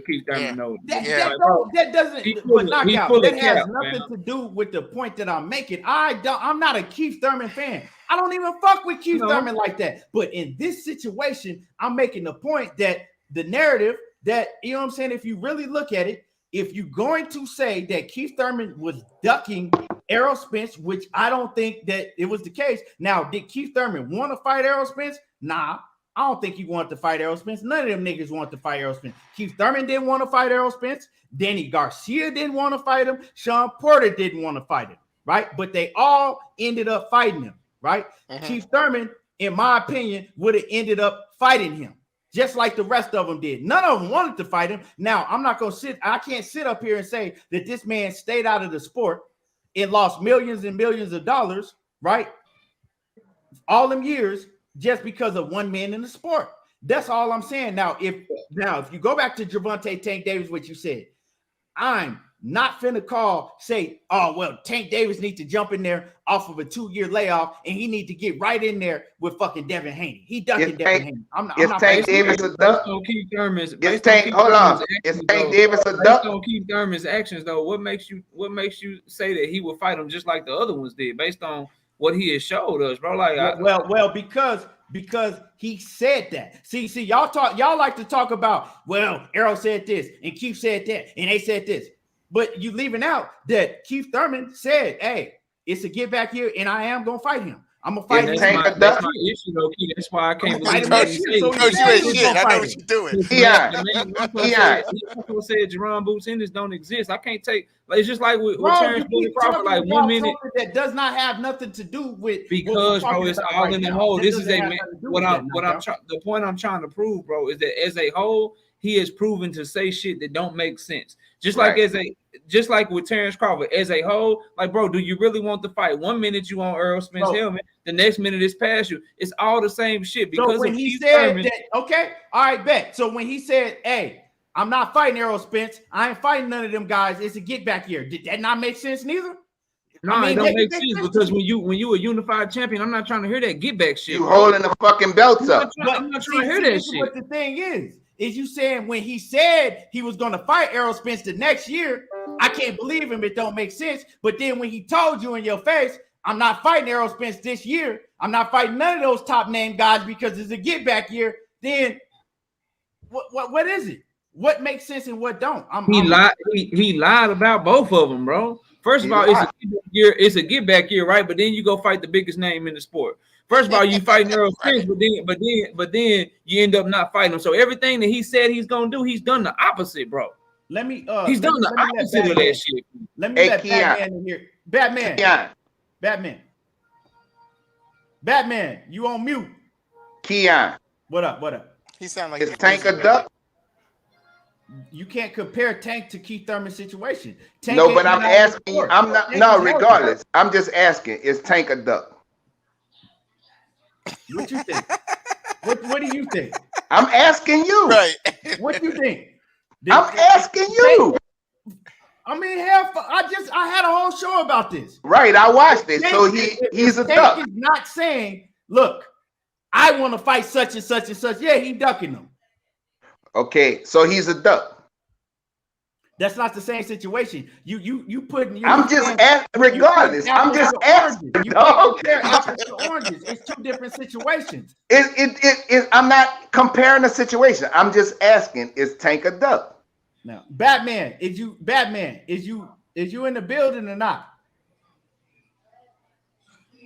Keith Thurman no. That doesn't. But knockout. That has nothing to do with the point that I'm making. I'm not a Keith Thurman fan. I don't even fuck with Keith Thurman like that. But in this situation, I'm making the point that the narrative that, you know what I'm saying, if you really look at it, if you're going to say that Keith Thurman was ducking Errol Spence, which I don't think that it was the case. Now, did Keith Thurman want to fight Errol Spence? Nah, I don't think he wanted to fight Errol Spence. None of them niggas wanted to fight Errol Spence. Keith Thurman didn't want to fight Errol Spence. Danny Garcia didn't want to fight him. Sean Porter didn't want to fight him, right? But they all ended up fighting him, right? Keith Thurman, in my opinion, would have ended up fighting him, just like the rest of them did. None of them wanted to fight him. Now, I can't sit up here and say that this man stayed out of the sport and lost millions and millions of dollars, right? All them years just because of one man in the sport. That's all I'm saying. Now, if you go back to Gervonta Tank Davis, what you said, I'm not finna say, oh, well, Tank Davis needs to jump in there off of a 2-year layoff, and he need to get right in there with fucking Devin Haney. He ducking Devin Haney. I'm not Tank Davis a duck? Is Tank Davis a duck? Based on Keith Thurman's actions, though, what makes you say that he will fight him just like the other ones did, based on what he has showed us, bro? Like, because he said that. See, y'all like to talk about, well, Errol said this and Keith said that and they said this. But you leaving out that Keith Thurman said, hey, it's a get back here, and I am going to fight him. I'm going to fight him. That's my issue, though, Keith. That's why I can't believe you ain't shit. I know what you're doing. He also said Jaron Boots Ennis don't exist. I can't take – it's just like with Terrence Crawford, like 1 minute. That does not have nothing to do with – because, bro, it's all in the whole. This is the point I'm trying to prove, bro, is that as a whole, he has proven to say shit that don't make sense. Just like with Terrence Crawford, as a whole, like, bro, do you really want to fight? 1 minute you on Errol Spence helmet, the next minute it's past you. It's all the same shit. Because when he said that, okay, all right, bet. So when he said, hey, I'm not fighting Errol Spence, I ain't fighting none of them guys, it's a get back here. Did that not make sense neither? No, it don't make sense because when you a unified champion, I'm not trying to hear that get back shit. You holding the fucking belts up. I'm not trying to hear that shit. What the thing is you saying when he said he was going to fight Errol Spence the next year, I can't believe him. It don't make sense. But then when he told you in your face, I'm not fighting Errol Spence this year, I'm not fighting none of those top name guys because it's a get back year, then what is it? What makes sense and what don't? He lied about both of them, bro. First of all, it's a get back year, right? But then you go fight the biggest name in the sport. First of all, you fighting Errol Spence, but then you end up not fighting him. So everything that he said he's gonna do, he's done the opposite, bro. He's done the opposite of that shit. Let me let Batman in here. Batman, you on mute. Keon. What up? He sound like is Tank a duck? You can't compare Tank to Keith Thurman's situation. Tank no, but I'm asking you. I'm not. No, regardless. I'm just asking. Is Tank a duck? What you think? What do you think? I'm asking you. Right. What do you think? I'm asking you. I mean, I had a whole show about this. Right, I watched it. So he's a duck. Tank is not saying, look, I want to fight such and such and such. Yeah, he ducking them. Okay, so he's a duck. That's not the same situation. You putting. I'm just asking. Regardless, I'm just asking. You can't compare apples to oranges. It's two different situations. I'm not comparing the situation. I'm just asking. Is Tank a duck? Now, Batman, is you in the building or not?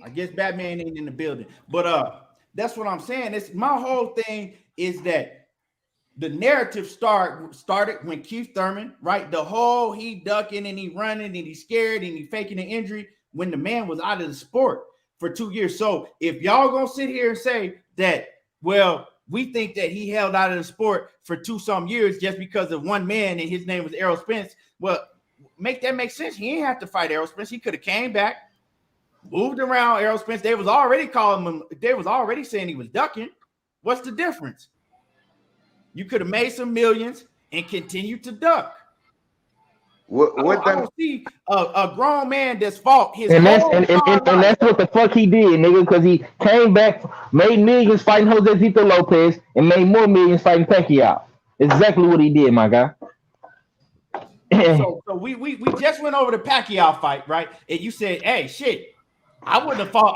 I guess Batman ain't in the building, but that's what I'm saying. It's my whole thing is that the narrative started when Keith Thurman, right? The whole he ducking and he running and he's scared and he faking an injury when the man was out of the sport for 2 years. So if y'all gonna sit here and say that, well, we think that he held out of the sport for 2-some years just because of one man and his name was Errol Spence, well, make sense. He ain't have to fight Errol Spence. He could have came back, moved around Errol Spence. They was already calling him. They was already saying he was ducking. What's the difference? You could have made some millions and continued to duck. I don't see a grown man that's fought his and that's what the fuck he did, nigga, because he came back, made millions fighting Josecito Lopez, and made more millions fighting Pacquiao. Exactly what he did, my guy. So we just went over the Pacquiao fight, right? And you said, hey, shit, I would have fought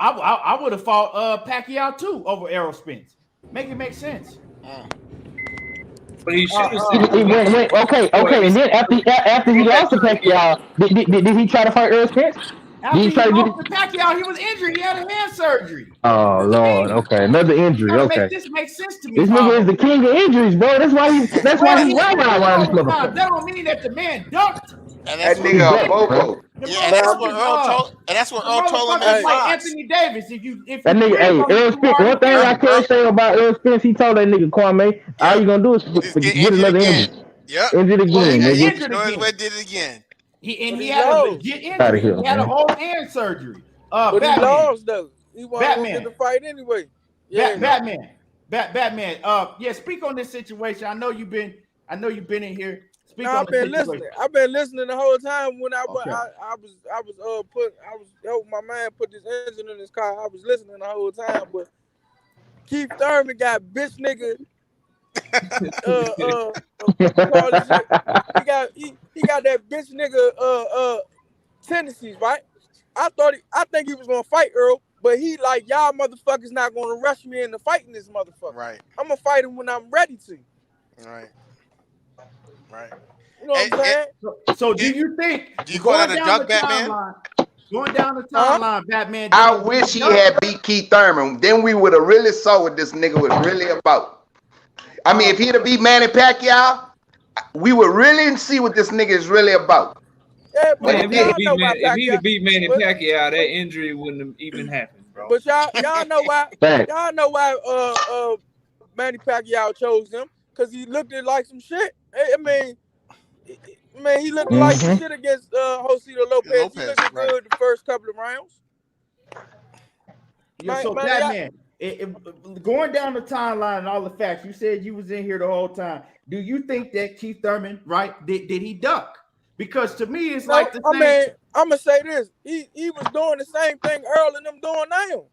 Pacquiao too over Errol Spence. Make it make sense. But he should have said. Okay. And then after he lost to Pacquiao, did he try to fight Errol Spence? After he lost to Pacquiao, he was injured. He had a hand surgery. Oh Lord. Okay, another injury. Okay. This makes sense to me. This nigga is the king of injuries, bro. That's why he's running around this motherfucker. That don't mean that the man ducked. And that nigga Bobo. Yeah, that's what Earl told him. Like Anthony Davis. If that nigga, Errol Spence. One thing I can say about Errol Spence, he told that nigga Kwame, all you gonna do is get another injury. Yep. Injured again. Did it again. He had a legit injury. He had a whole hand surgery. But he lost though. He wanted to get the fight anyway. Yeah, Batman. Yeah. Speak on this situation. I know you've been in here. I've been listening. I've been listening the whole time. When I was helping my man put this engine in his car. I was listening the whole time. But Keith Thurman got bitch nigga. He got that bitch nigga tendencies, right? I think he was gonna fight Earl, but he like, y'all motherfuckers not gonna rush me into fighting this motherfucker. Right. I'm gonna fight him when I'm ready to. Right. You know what I'm saying? So do you think call that a duck, Batman? Going down the timeline, Batman. I wish he had beat Keith Thurman. Then we would have really saw what this nigga was really about. I mean, if he'd have beat Manny Pacquiao, we would really see what this nigga is really about. Yeah, but if he'd have beat Manny Pacquiao, that injury wouldn't have even happened, bro. But y'all know why? Y'all know why Manny Pacquiao chose him? Because he looked like some shit. I mean, he looked like some shit against Josecito Lopez. He looked good the first couple of rounds. So Batman, going down the timeline and all the facts, you said you was in here the whole time. Do you think that Keith Thurman, right, did he duck? Because to me, it's like the same. I mean, I'm gonna say this: he was doing the same thing Earl and them doing now.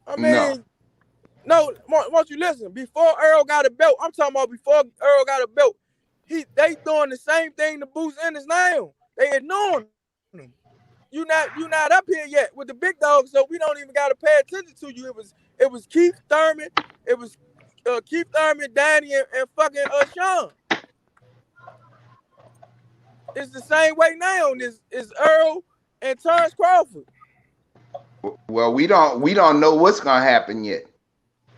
I mean. No, won't you listen? Before Errol got a belt, I'm talking about before Errol got a belt. They doing the same thing to Boots Ennis now. They ignoring him. You not up here yet with the big dogs, so we don't even gotta pay attention to you. It was Keith Thurman, Danny, and fucking Sean. it's the same way now. Is Earl and Terrence Crawford. Well, we don't know what's gonna happen yet.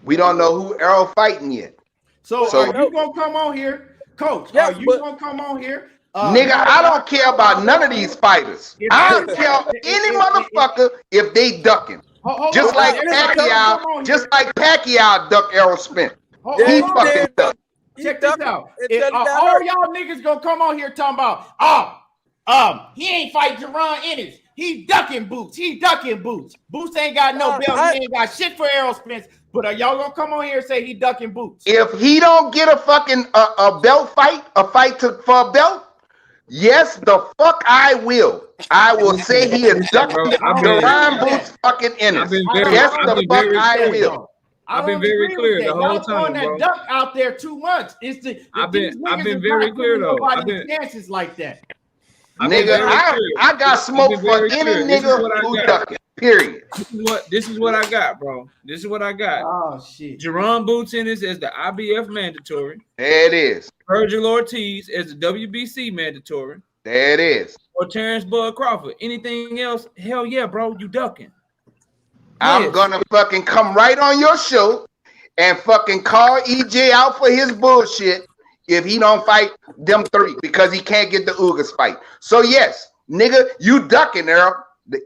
We don't know who Errol fighting yet. So are you gonna come on here, Coach? Yes, are you gonna come on here? Nigga, I don't care about none of these fighters. I don't care any motherfucker if they ducking. Just like Pacquiao ducked Errol Spence. He fucking ducked. Check this out. All y'all niggas gonna come on here talking about, he ain't fight Jaron Ennis. He ducking Boots. Boots ain't got no belt. He ain't got shit for Errol Spence. But are y'all gonna come on here and say he ducking Boots? If he don't get a fucking a belt fight, for a belt, yes, the fuck I will. I will say he is ducking Jaron Boots fucking Ennis. Yes, the fuck I will. I've been very clear the whole time, bro. That duck out there 2 months. I've been very clear though. Chances like that. Nigga, I got smoke for any nigga who ducking. Period. This is what I got, bro. This is what I got. Oh shit. Jaron Boots Ennis as the IBF mandatory. There it is. Virgil Ortiz as the WBC mandatory. There it is. Or Terrence Bud Crawford. Anything else? Hell yeah, bro. You ducking. I'm gonna fucking come right on your show and fucking call EJ out for his bullshit if he don't fight them 3 because he can't get the Ugas fight. So yes, nigga, you ducking, Errol.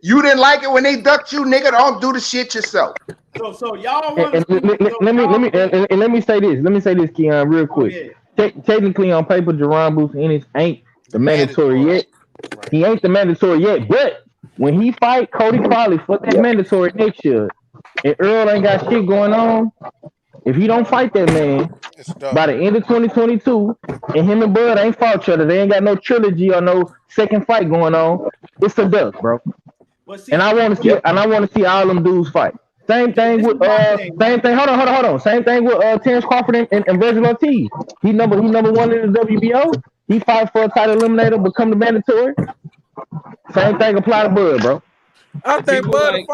You didn't like it when they ducked you, nigga. Don't do the shit yourself. So y'all want let me say this. Let me say this, Keon, real quick. Technically, on paper, Jaron Boots Ennis ain't the mandatory yet. He ain't the mandatory yet, but when he fight Cody Crowley for that mandatory next year, and Earl ain't got shit going on, if he don't fight that man by the end of 2022, and him and Bud ain't fought each other, they ain't got no trilogy or no second fight going on, it's a duck, bro. And I want to see all them dudes fight. Same thing with Hold on. Same thing with Terrence Crawford and Virgil Ortiz. He number 1 in the WBO. He fight for a title eliminator, become the mandatory. Same thing apply to Bud, bro. I think Bud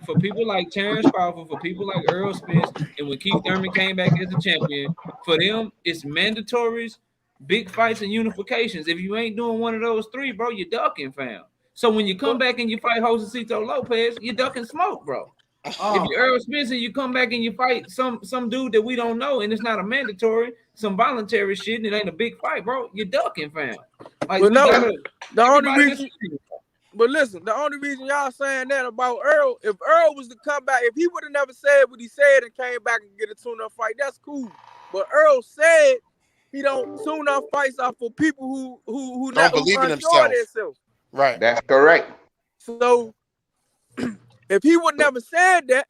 for people like Terrence Crawford, for people like Errol Spence, and when Keith Thurman came back as the champion, for them it's mandatories, big fights, and unifications. If you ain't doing one of those 3, bro, you're ducking, fam. So when you come back and you fight Josecito Lopez, you're ducking smoke, bro. If you're Errol Spence and you come back and you fight some dude that we don't know and it's not a mandatory, some voluntary shit and it ain't a big fight, bro, you're ducking, fam. Like, but no, the only reason y'all saying that about Earl, if Earl was to come back, if he would have never said what he said and came back and get a tune-up fight, that's cool. But Earl said he don't tune up fights out for people who don't believe in themselves. Right. That's correct. So if he would never said that,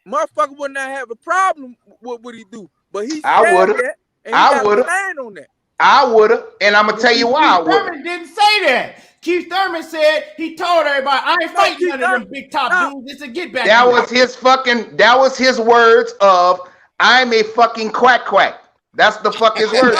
motherfucker would not have a problem with what he do. But he said that, and he got a plan on that. I would have, and I'm gonna tell you why I would. Keith Thurman didn't say that. Keith Thurman said he told everybody, "I ain't fighting none of them big top dudes. It's a get back." That was his words of, "I'm a fucking quack." That's the fuck his words.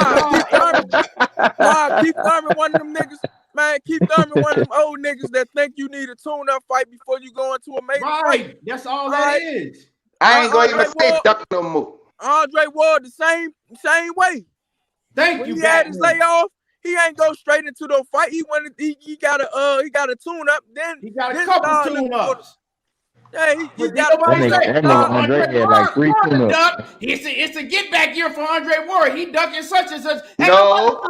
Keith Thurman, one of them niggas. Man, Keith Thurman, one of them old niggas that think you need a tune-up fight before you go into a major fight. That's all that is. I ain't gonna even say duck no more. Andre Ward the same way. When he had his layoff, he ain't go straight into the fight. He got a tune-up. Then he got a couple tune-ups. Yeah, he got that nigga Andre had like 3 tune-ups. It's a get back year for Andre Ward. He ducking such and such. No,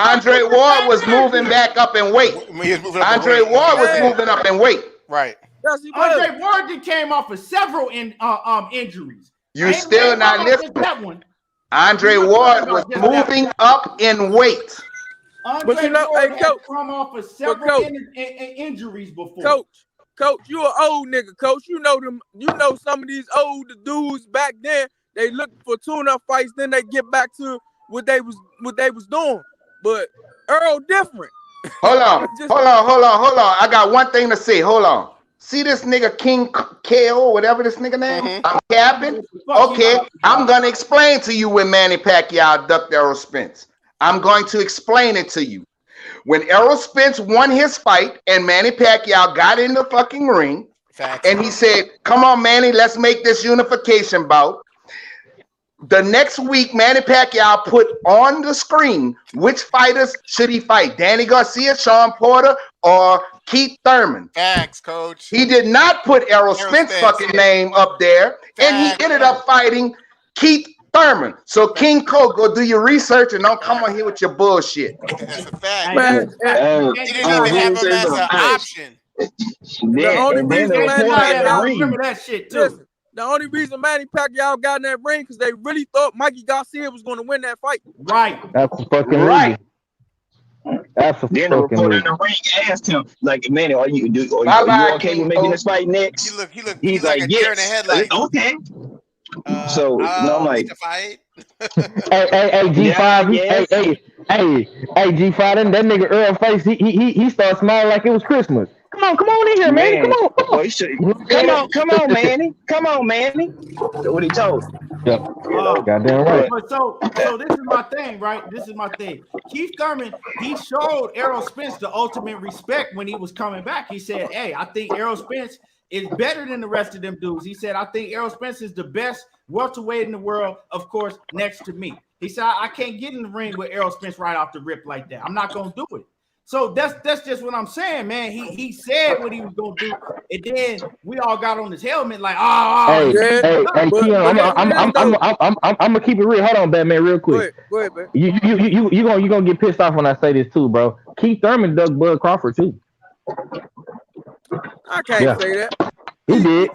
Andre Ward was moving back up in weight. Andre Ward was moving up in weight. Right. Yes, Andre Ward came off of several injuries. You still not listening. That one. Andre Ward was moving up in weight. But you know, hey, Coach, come off of several injuries before. Coach, you an old nigga, Coach. You know them. You know some of these older dudes back then. They look for tune-up fights, then they get back to what they was doing. But Earl different. Hold on. I got one thing to say. Hold on. See this nigga King KO, whatever this nigga name? I'm capping. Okay, I'm gonna explain to you when Manny Pacquiao ducked Errol Spence. I'm going to explain it to you. When Errol Spence won his fight and Manny Pacquiao got in the fucking ring, and he said, "Come on, Manny, let's make this unification bout." The next week, Manny Pacquiao put on the screen which fighters should he fight: Danny Garcia, Sean Porter, or Keith Thurman. Facts, coach. He did not put Errol Spence fucking name up there, and he ended up fighting Keith Thurman. So King Cole, go do your research and don't come on here with your bullshit. That's a fact. Man, He didn't even have him as an option. The only reason remember that shit too. Listen, the only reason Manny Pacquiao got in that ring because they really thought Mikey Garcia was going to win that fight. Right. That's fucking right. That's a then the fucking reporter in movie. the ring asked him, like, man, are you Bye-bye, okay King with making Cole. this fight next? He's like a deer in the headlights. Okay. So I'm like, fight. Hey, G5, hey, G5, that nigga Earl face, he started smiling like it was Christmas. Come on in here, man. Come on. Come on, Manny. Come on, Manny. That's what he told. Yep. Goddamn right. But so this is my thing, right? This is my thing. Keith Thurman, he showed Errol Spence the ultimate respect when he was coming back. He said, hey, I think Errol Spence is better than the rest of them dudes. He said, I think Errol Spence is the best welterweight in the world, of course, next to me. He said, I can't get in the ring with Errol Spence right off the rip like that. I'm not going to do it. So that's just what I'm saying, man. He said what he was gonna do, and then we all got on his helmet like, hey, I'm gonna keep it real. Hold on, Batman, real quick. Go ahead, man. You gonna get pissed off when I say this too, bro. Keith Thurman dug Bud Crawford too. I can't say that. He did.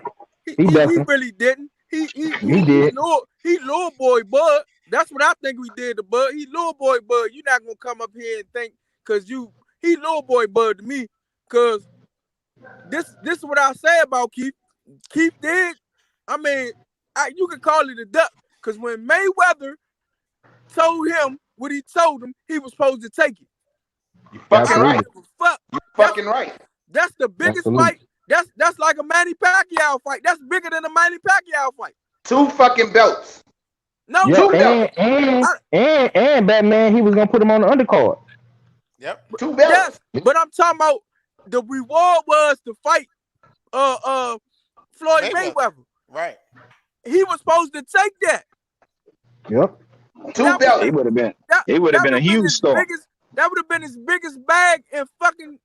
He really didn't. He did. He little boy Bud. That's what I think we did to Bud. He little boy Bud. You're not gonna come up here and think because he little boy Bud to me. Cause this is what I say about Keith. Keith did. I mean, you can call it a duck. Cause when Mayweather told him what he told him, he was supposed to take it. You fucking right. You fucking right. That's the biggest fight. That's like a Manny Pacquiao fight. That's bigger than a Manny Pacquiao fight. 2 fucking belts. No, yep, 2 belts. And Batman, he was gonna put him on the undercard. Yep. 2 belts. Yes, but I'm talking about the reward was to fight Floyd Mayweather. Right. He was supposed to take that. Yep. 2 belts. It would have been a huge star. That would have been his biggest bag in fucking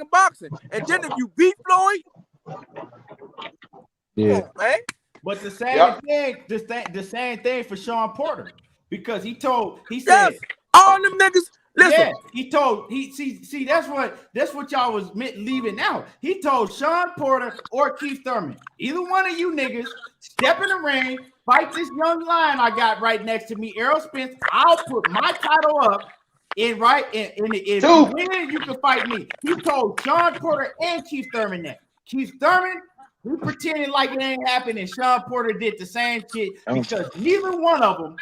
boxing. And then if you beat Floyd, yeah, come on, man. But the same thing for Sean Porter, because he said all them niggas. Listen, yeah, that's what y'all was leaving out. He told Sean Porter or Keith Thurman, either one of you niggas, step in the ring, fight this young lion I got right next to me, Errol Spence. I'll put my title up if you win, you can fight me. He told Sean Porter and Keith Thurman that. Keith Thurman, we pretended like it ain't happening. Sean Porter did the same shit because neither one of them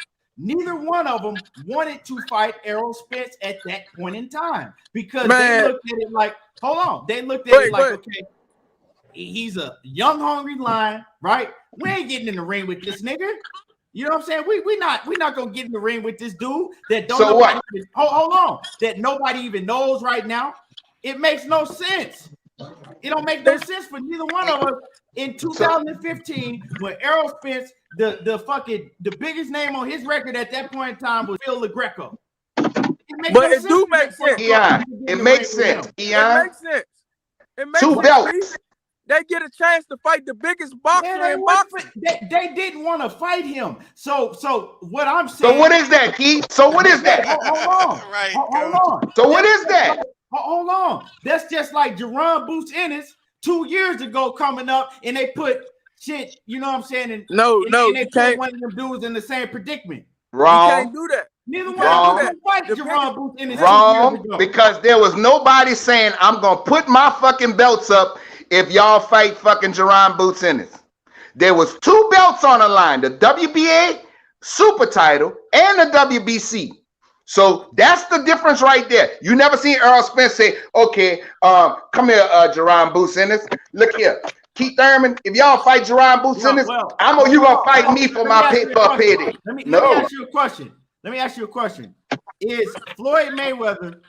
wanted to fight Errol Spence at that point in time because they looked at it like, hold on, they looked at it like, okay, he's a young, hungry lion, right? We ain't getting in the ring with this nigga. You know what I'm saying? We're not gonna get in the ring with this dude that don't. So what? Hold on, that nobody even knows right now. It makes no sense. It don't make no sense for neither one of us. In 2015, when Errol Spence, the biggest name on his record at that point in time was Phil LaGreco. It do make sense. Yeah, it makes sense. Yeah, it makes sense. It makes 2 sense. belts. They get a chance to fight the biggest boxer in boxing. They didn't want to fight him. So what I'm saying. So what is that, Keith? So what is that? Hold on. Right. Hold on. So what is that? Hold on. That's just like Jaron Boots Ennis 2 years ago coming up, and they put shit. You know what I'm saying? And they put one of them dudes in the same predicament. Wrong. You can't do that. Neither one of them fight Jaron Boots Ennis. Wrong. Because there was nobody saying I'm gonna put my fucking belts up if y'all fight fucking Jaron Boots Ennis. There was 2 belts on the line: the WBA super title and the WBC. So that's the difference right there. You never seen Errol Spence say, okay, come here, Jaron Boots Ennis. Look here. Keith Thurman, if y'all fight Jaron Boots Ennis, you gonna fight me for my payday. Let me ask you a question. Is Floyd Mayweather,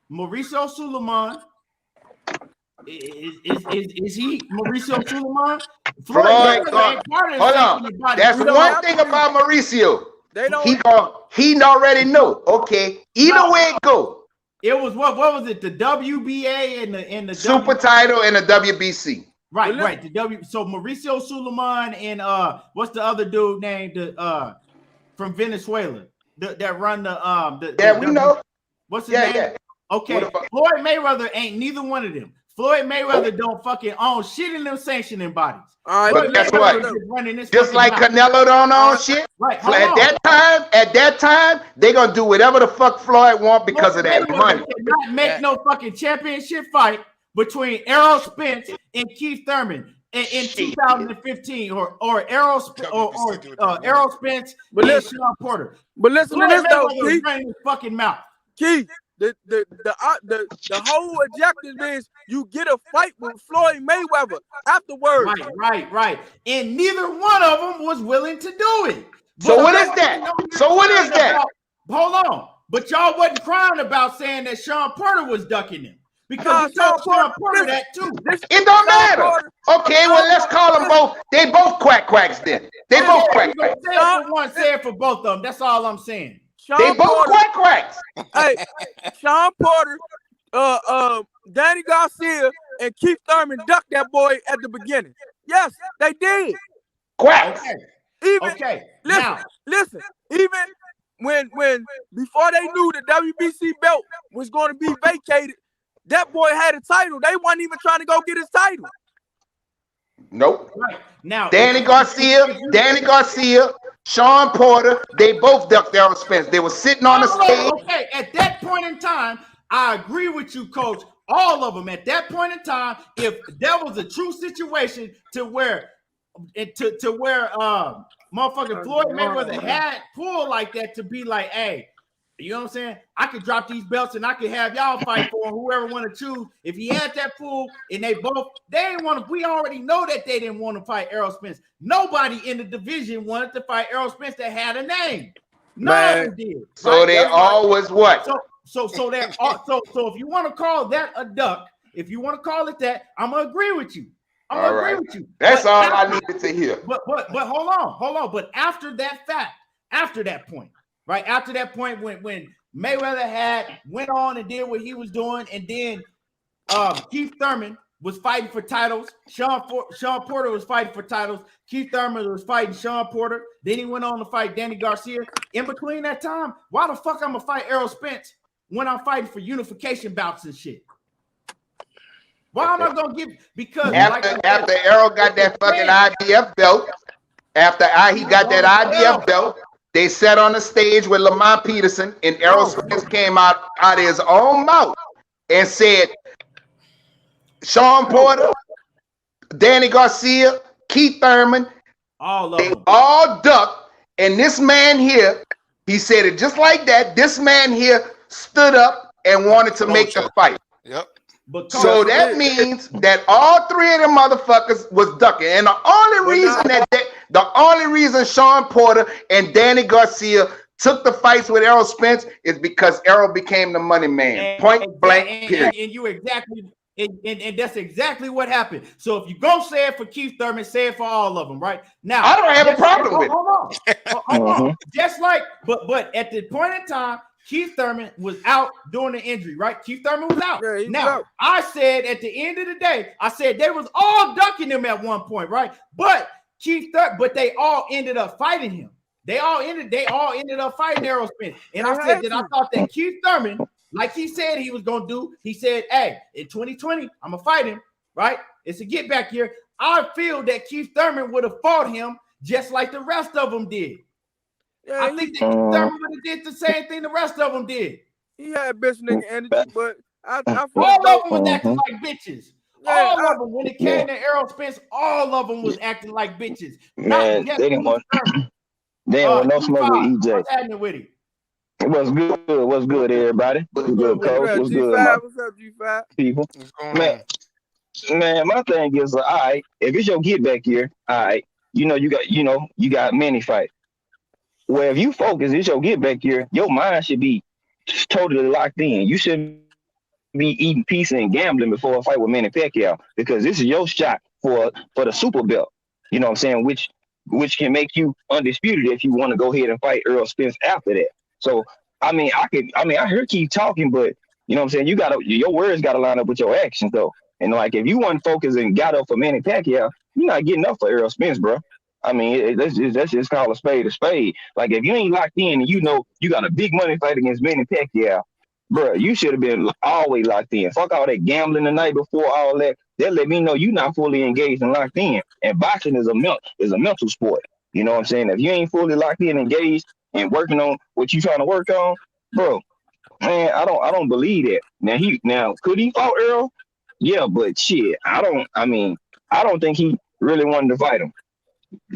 Mauricio Suleiman, Is he Mauricio Suleiman? Floyd, hold on. That's one thing about Mauricio. He already know. Okay, either way it go. It was what was it? The WBA and the Super title and the WBC. Right. So Mauricio Suleiman and what's the other dude named from Venezuela that run the we know. What's his name? Yeah. Okay, Floyd Mayweather ain't neither one of them. Floyd Mayweather don't fucking own shit in them sanctioning bodies. All right, but guess what? Just like Canelo don't own shit. Right. At that time, they gonna do whatever the fuck Floyd want because of that money. Not make no fucking championship fight between Errol Spence and Keith Thurman in 2015, or Errol Spence and Sean Porter. But listen to this though, Keith. Running his fucking mouth. Keith, the whole objective is you get a fight with Floyd Mayweather afterwards. Right. And neither one of them was willing to do it. So what is that? Hold on. But y'all wasn't crying about saying that Sean Porter was ducking him. Because Sean Porter that too. It don't matter. Okay, well, let's call them both. They both quacks then. They both quacks. Say it for both of them. That's all I'm saying. They both quacks. Hey, Sean Porter, Danny Garcia, and Keith Thurman ducked that boy at the beginning. Yes, they did. Quacks. Okay. Listen. Even when before they knew the WBC belt was going to be vacated, that boy had a title. They wasn't even trying to go get his title. Nope. Right. Now, Danny Garcia, Sean Porter, they both ducked Errol Spence. They were sitting on the stage. Okay, at that point in time, I agree with you, Coach. All of them at that point in time, if there was a true situation to where motherfucking Floyd Mayweather had pulled like that to be like, hey, you know what I'm saying? I could drop these belts and I could have y'all fight for him, whoever want to choose. If he had that pool and they didn't want to, we already know that they didn't want to fight Errol Spence. Nobody in the division wanted to fight Errol Spence that had a name. None of them did. So they always what? So if you want to call that a duck, if you want to call it that, I'm gonna agree with you. Agree with you. That's all I needed to hear. But hold on. But after that point, right after that point, when Mayweather went on and did what he was doing, and then Keith Thurman was fighting for titles. Sean Porter was fighting for titles. Keith Thurman was fighting Sean Porter. Then he went on to fight Danny Garcia. In between that time, why the fuck I'm gonna fight Errol Spence when I'm fighting for unification bouts and shit? Why am I gonna give? Because after Errol got that fucking IBF belt, he got that IBF belt, they sat on the stage with Lamont Peterson, and Errol Spence came out of his own mouth and said, Sean Porter, Danny Garcia, Keith Thurman, they all ducked, and this man here, he said it just like that. This man here stood up and wanted to make the fight. Yep. So that means that all three of them motherfuckers was ducking, and the only reason Sean Porter and Danny Garcia took the fights with Errol Spence is because Errol became the money man. Point blank. Period. And you exactly. And that's exactly what happened. So if you go say it for Keith Thurman, say it for all of them, right? Now I don't have a problem with it. Hold on. Just like, but at the point in time, Keith Thurman was out during the injury, right? Keith Thurman was out. Yeah, now, I said at the end of the day, I said they was all ducking him at one point, right? But but they all ended up fighting him. They all ended up fighting Errol Spence. And I said that I thought that Keith Thurman, like he said he was gonna do, he said, hey, in 2020, I'm gonna fight him, right? It's a get back here. I feel that Keith Thurman would have fought him just like the rest of them did. Yeah, I think that Keith Thurman would have did the same thing the rest of them did. He had bitch nigga energy, but I all of them was acting like bitches. All of them, when it came to Errol Spence, all of them was acting like bitches. Man, they didn't want no smoke with EJ. What's happening with him? It was good. What's good, everybody? What's good, Coach? What's good, What's up, G5? People? Man, my thing is, all right, if it's your get back here, all right, you got many fights. Well, if you focus, it's your get back here, your mind should be totally locked in. You shouldn't be eating pizza and gambling before a fight with Manny Pacquiao, because this is your shot for the super belt. You know what I'm saying? Which can make you undisputed if you want to go ahead and fight Errol Spence after that. So I hear Keith talking, but you know what I'm saying, your words gotta line up with your actions though. And like if you weren't focused and got up for Manny Pacquiao, you're not getting up for Errol Spence, bro. I mean, let's just call a spade a spade. Like if you ain't locked in and you know you got a big money fight against Manny Pacquiao, bro, you should have been always locked in. Fuck all that gambling the night before, all that. That let me know you're not fully engaged and locked in. And boxing is a mental sport. You know what I'm saying? If you ain't fully locked in, engaged, and working on what you trying to work on, bro, man, I don't believe that. Now could he fought Earl? Yeah, but shit, I don't think he really wanted to fight him.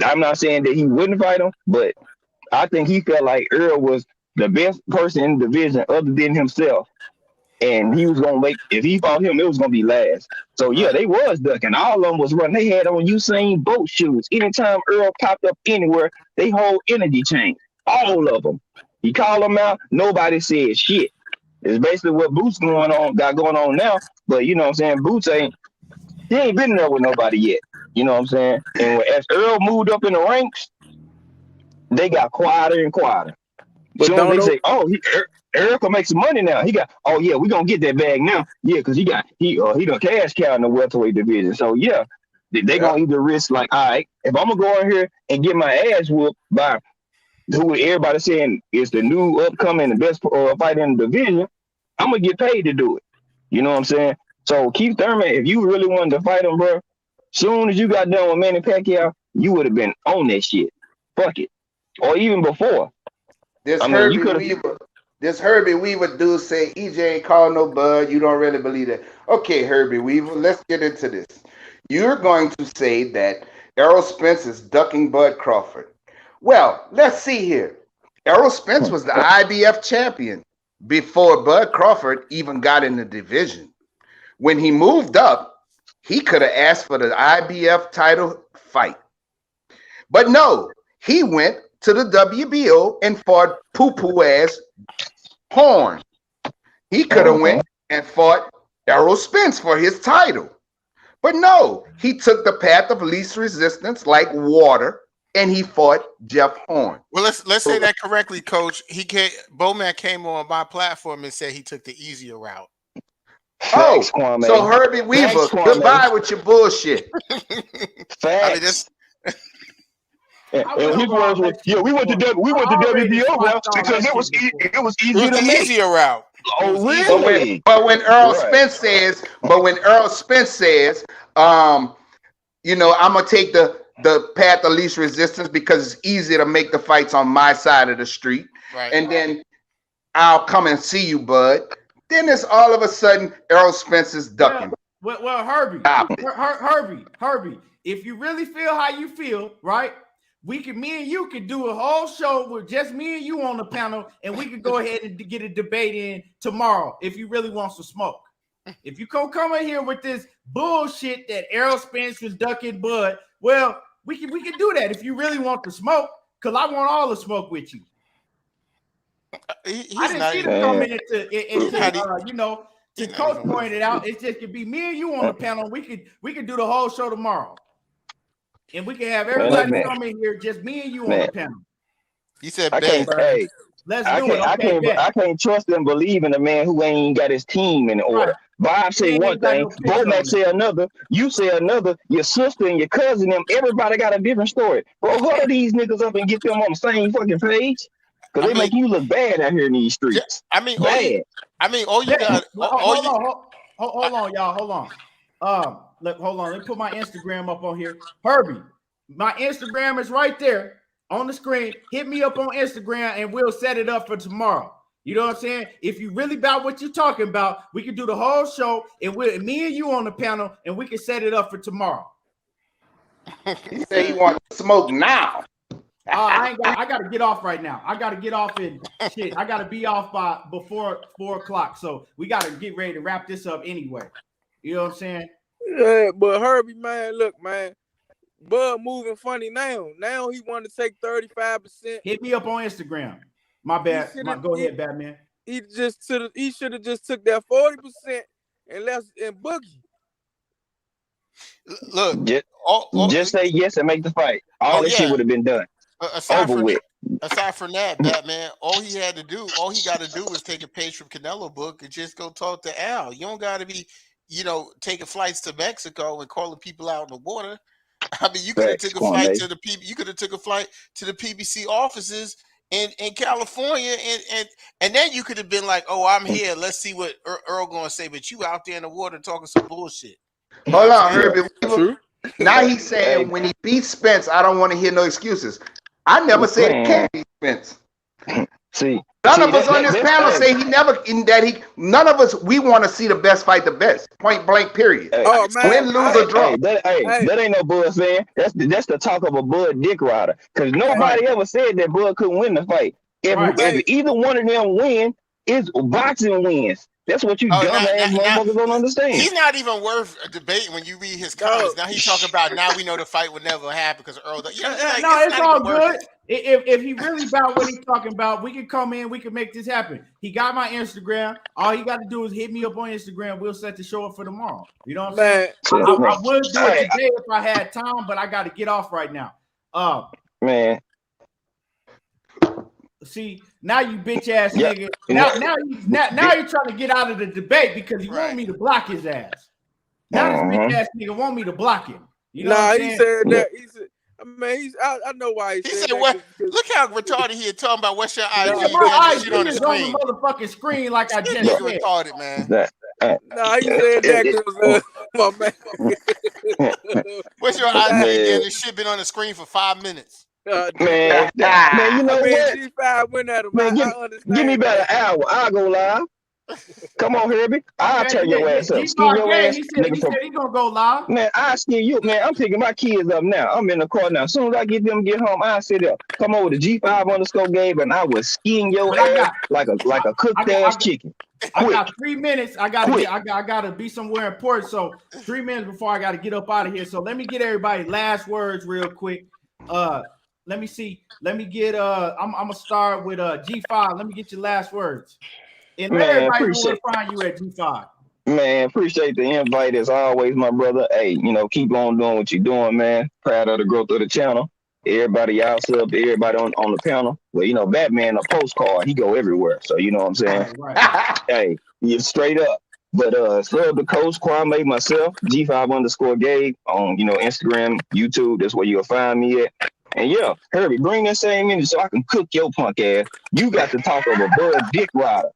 I'm not saying that he wouldn't fight him, but I think he felt like Earl was the best person in the division other than himself. And he was gonna if he fought him, it was gonna be last. So yeah, they was ducking. All of them was running. They had on Usain Bolt shoes. Anytime Earl popped up anywhere, they hold energy change. All of them. He called them out. Nobody said shit. It's basically what Boots got going on now. But you know what I'm saying? Boots he ain't been there with nobody yet. You know what I'm saying? And as Earl moved up in the ranks, they got quieter and quieter. But soon they say, "Oh, Earl can make some money now." He got, "Oh yeah, we gonna get that bag now." Yeah, because he done cash cow in the welterweight division. So yeah, they gonna either risk like, all right, if I'm gonna go in here and get my ass whooped by who everybody saying is the new upcoming the best fighter in the division, I'm gonna get paid to do it. You know what I'm saying? So Keith Thurman, if you really wanted to fight him, bro, soon as you got done with Manny Pacquiao, you would have been on that shit. Fuck it, or even before. This Herbie Weaver dude say EJ ain't called no bud. You don't really believe that. Okay, Herbie Weaver, let's get into this. You're going to say that Errol Spence is ducking Bud Crawford. Well, let's see here. Errol Spence was the IBF champion before Bud Crawford even got in the division. When he moved up, he could have asked for the IBF title fight. But no, he went to the WBO and fought poo-poo ass Horn. He could have went and fought Errol Spence for his title. But no, he took the path of least resistance like water, and he fought Jeff Horn. Well, let's say that correctly, Coach. Bowman came on my platform and said he took the easier route. Oh, so Herbie Weaver, goodbye with your bullshit. Facts. And his words were, "Yeah, we went to WBO route because it was easier to make." Easier route. Oh, really? But when Errol Spence says, you know, I'm gonna take the path of least resistance because it's easier to make the fights on my side of the street, right? And then I'll come and see you, bud. Then it's all of a sudden Errol Spence is ducking. Well, Herbie, Herbie, if you really feel how you feel, right? Me and you could do a whole show with just me and you on the panel, and we could go ahead and get a debate in tomorrow if you really want some smoke. If you come in here with this bullshit that Errol Spence was ducking Bud, well, we can do that if you really want the smoke, because I want all the smoke with you. I didn't see the comment into you know, the coach pointed out. It just could be me and you on the panel. We could do the whole show tomorrow. And we can have everybody come in here, just me and you on the panel. He said, let's do it. I can't trust and believe in a man who ain't got his team in order. Right. Bob say one thing, Bomac say another, you say another, your sister and your cousin, everybody got a different story. Bro, huddle these niggas up and get them on the same fucking page. Because they make you look bad out here in these streets. All you got. Hold on, y'all. Hold on. Hold on. Let me put my Instagram up on here. Herbie, my Instagram is right there on the screen. Hit me up on Instagram and we'll set it up for tomorrow. You know what I'm saying? If you really about what you're talking about, we can do the whole show and me and you on the panel and we can set it up for tomorrow. He said he wants to smoke now. I got to get off right now. I got to get off and shit. I got to be off before 4 o'clock. So we got to get ready to wrap this up anyway. You know what I'm saying? Yeah, but Herbie, man, look, man, Bud moving funny now. Now he want to take 35%. Hit me up on Instagram. My bad. Go ahead, Batman. he should have just took that 40% and left in Boogie. Look, just say yes and make the fight. All this shit would have been done. Aside from that, Batman, all he got to do was take a page from Canelo book and just go talk to Al. You don't got to be, taking flights to Mexico and calling people out in the water. I mean, you could have took a flight to the PBC offices in California, and then you could have been like, "Oh, I'm here. Let's see what Earl gonna say." But you out there in the water talking some bullshit. Hold on, Herbie. Now he's saying when he beats Spence, I don't want to hear no excuses. I never said he can't beat Spence. None of us on this panel say none of us, we want to see the best fight the best. Point blank, period. Oh, man. Win, lose, or draw. That ain't no Bud saying. That's the talk of a Bud dick rider. Because nobody ever said that Bud couldn't win the fight. If either one of them win, it's boxing wins. That's what you dumbass motherfuckers don't understand. He's not even worth a debate when you read his comments. Now he's talking about now we know the fight would never happen because Earl. It's all good. If he really about what he's talking about, we can come in. We can make this happen. He got my Instagram. All he got to do is hit me up on Instagram. We'll set the show up for tomorrow. You know what I'm saying? I would do it today if I had time, but I got to get off right now. Man. See, now you bitch ass nigga. Now you're trying to get out of the debate because you want me to block his ass. Now this bitch ass nigga want me to block him. You know what I'm he said that. He said, I know why he said that. Look how retarded he is talking about what's your IG. IG on the motherfucking screen like I just said. Retarded, man. He said that because what's your IG again? This shit been on the screen for 5 minutes. Man, you know what? G5 went at him. Man, give me about an hour. I'll go live. Come on, Herbie. I'll turn your ass up. He said he gonna go live. Man, I skin you. Man, I'm picking my kids up now. I'm in the car now. As soon as I get home, I'll sit up. Come over to G5_Gabe and I will skin your ass like a cooked ass chicken. I got 3 minutes. I gotta be somewhere important. So 3 minutes before I gotta get up out of here. So let me get everybody last words real quick. Let me see. Let me get I'm gonna start with G5. Let me get your last words. And everybody will find you at G5. Man, appreciate the invite as always, my brother. Hey, keep on doing what you're doing, man. Proud of the growth of the channel. Everybody out sub, everybody on the panel. Well, Batman a postcard, he go everywhere. So you know what I'm saying? Right. Hey, you straight up. But sub the coach, Kwame, myself, G5_Gabe on Instagram, YouTube. That's where you'll find me at. And Herbie, bring that same energy so I can cook your punk ass. You got to talk of a Bud dick rider.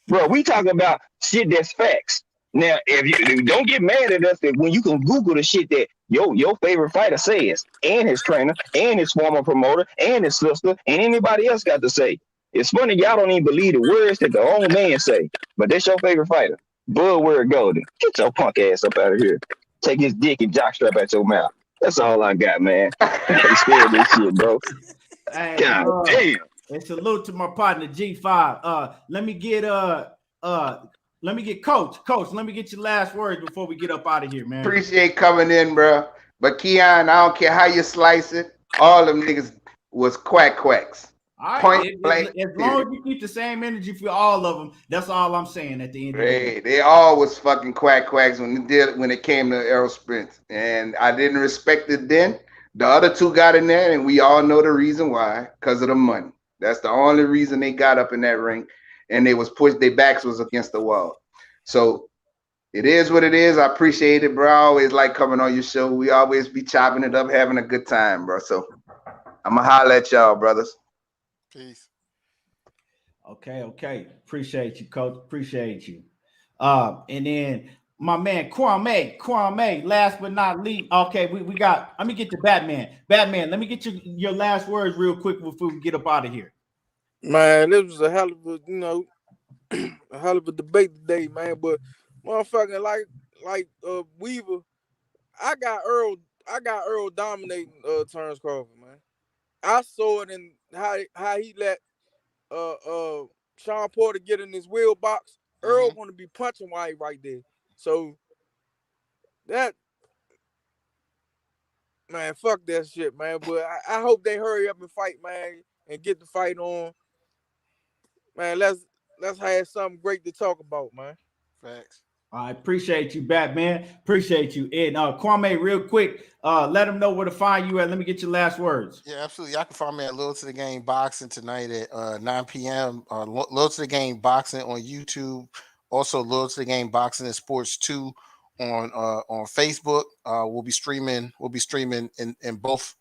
Bro, we talking about shit that's facts. Now, if you don't get mad at us when you can Google the shit that your favorite fighter says, and his trainer, and his former promoter, and his sister, and anybody else got to say. It's funny, y'all don't even believe the words that the old man say, but that's your favorite fighter. Bud Word Golden. Get your punk ass up out of here. Take his dick and jockstrap out your mouth. That's all I got, man. I'm scared of this shit, bro. Hey, God damn. And salute to my partner G5. Let me get Coach. Coach, let me get your last words before we get up out of here, man. Appreciate coming in, bro. But Keon, I don't care how you slice it. All them niggas was quacks. All right, as long as you keep the same energy for all of them, that's all I'm saying at the end of the day. They all was fucking quacks when it came to Errol Spence. And I didn't respect it then. The other two got in there, and we all know the reason why, because of the money. That's the only reason they got up in that ring, and they was pushed, their backs was against the wall. So it is what it is. I appreciate it, bro. I always like coming on your show. We always be chopping it up, having a good time, bro. So I'm going to holler at y'all, brothers. Peace. Okay. Appreciate you, Coach. Appreciate you. And then my man Kwame, last but not least. Okay, we got, let me get to Batman. Batman, let me get your last words real quick before we get up out of here. Man, this was a hell of a debate today, man. But motherfucking like Weaver, I got Earl dominating Terrence Crawford, man. I saw it in how he let Sean Porter get in his wheel box. Earl gonna be punching White right there. So that, man, fuck that shit, man. But I hope they hurry up and fight, man, and get the fight on. Man, let's let's have something great to talk about, man. Facts. I appreciate you, Batman. Appreciate you. And Kwame, real quick, let them know where to find you at. Let me get your last words. Yeah, absolutely. Y'all can find me at Loyal to the Game Boxing tonight at 9 p.m. Loyal to the Game Boxing on YouTube. Also, Loyal to the Game Boxing and Sports 2 on Facebook. We'll be streaming in both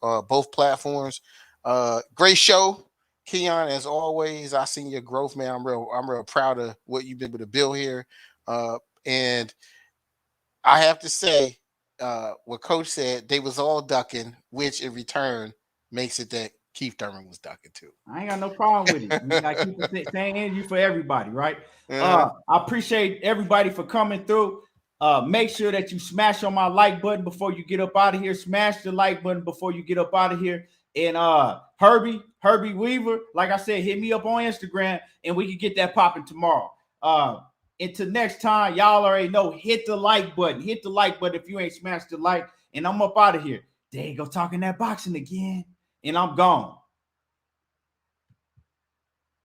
platforms. Great show, Keon, as always. I seen your growth, man. I'm real proud of what you've been able to build here. And I have to say, what Coach said, they was all ducking, which in return makes it that Keith Thurman was ducking too. I ain't got no problem with it. You gotta keep the same energy for everybody, right? I appreciate everybody for coming through. Make sure that you smash on my like button before you get up out of here. Smash the like button before you get up out of here. And Herbie Weaver, like I said, hit me up on Instagram and we can get that popping tomorrow. Until next time, y'all already know, hit the like button. Hit the like button if you ain't smashed the like. And I'm up out of here. There you go, talking that boxing again. And I'm gone.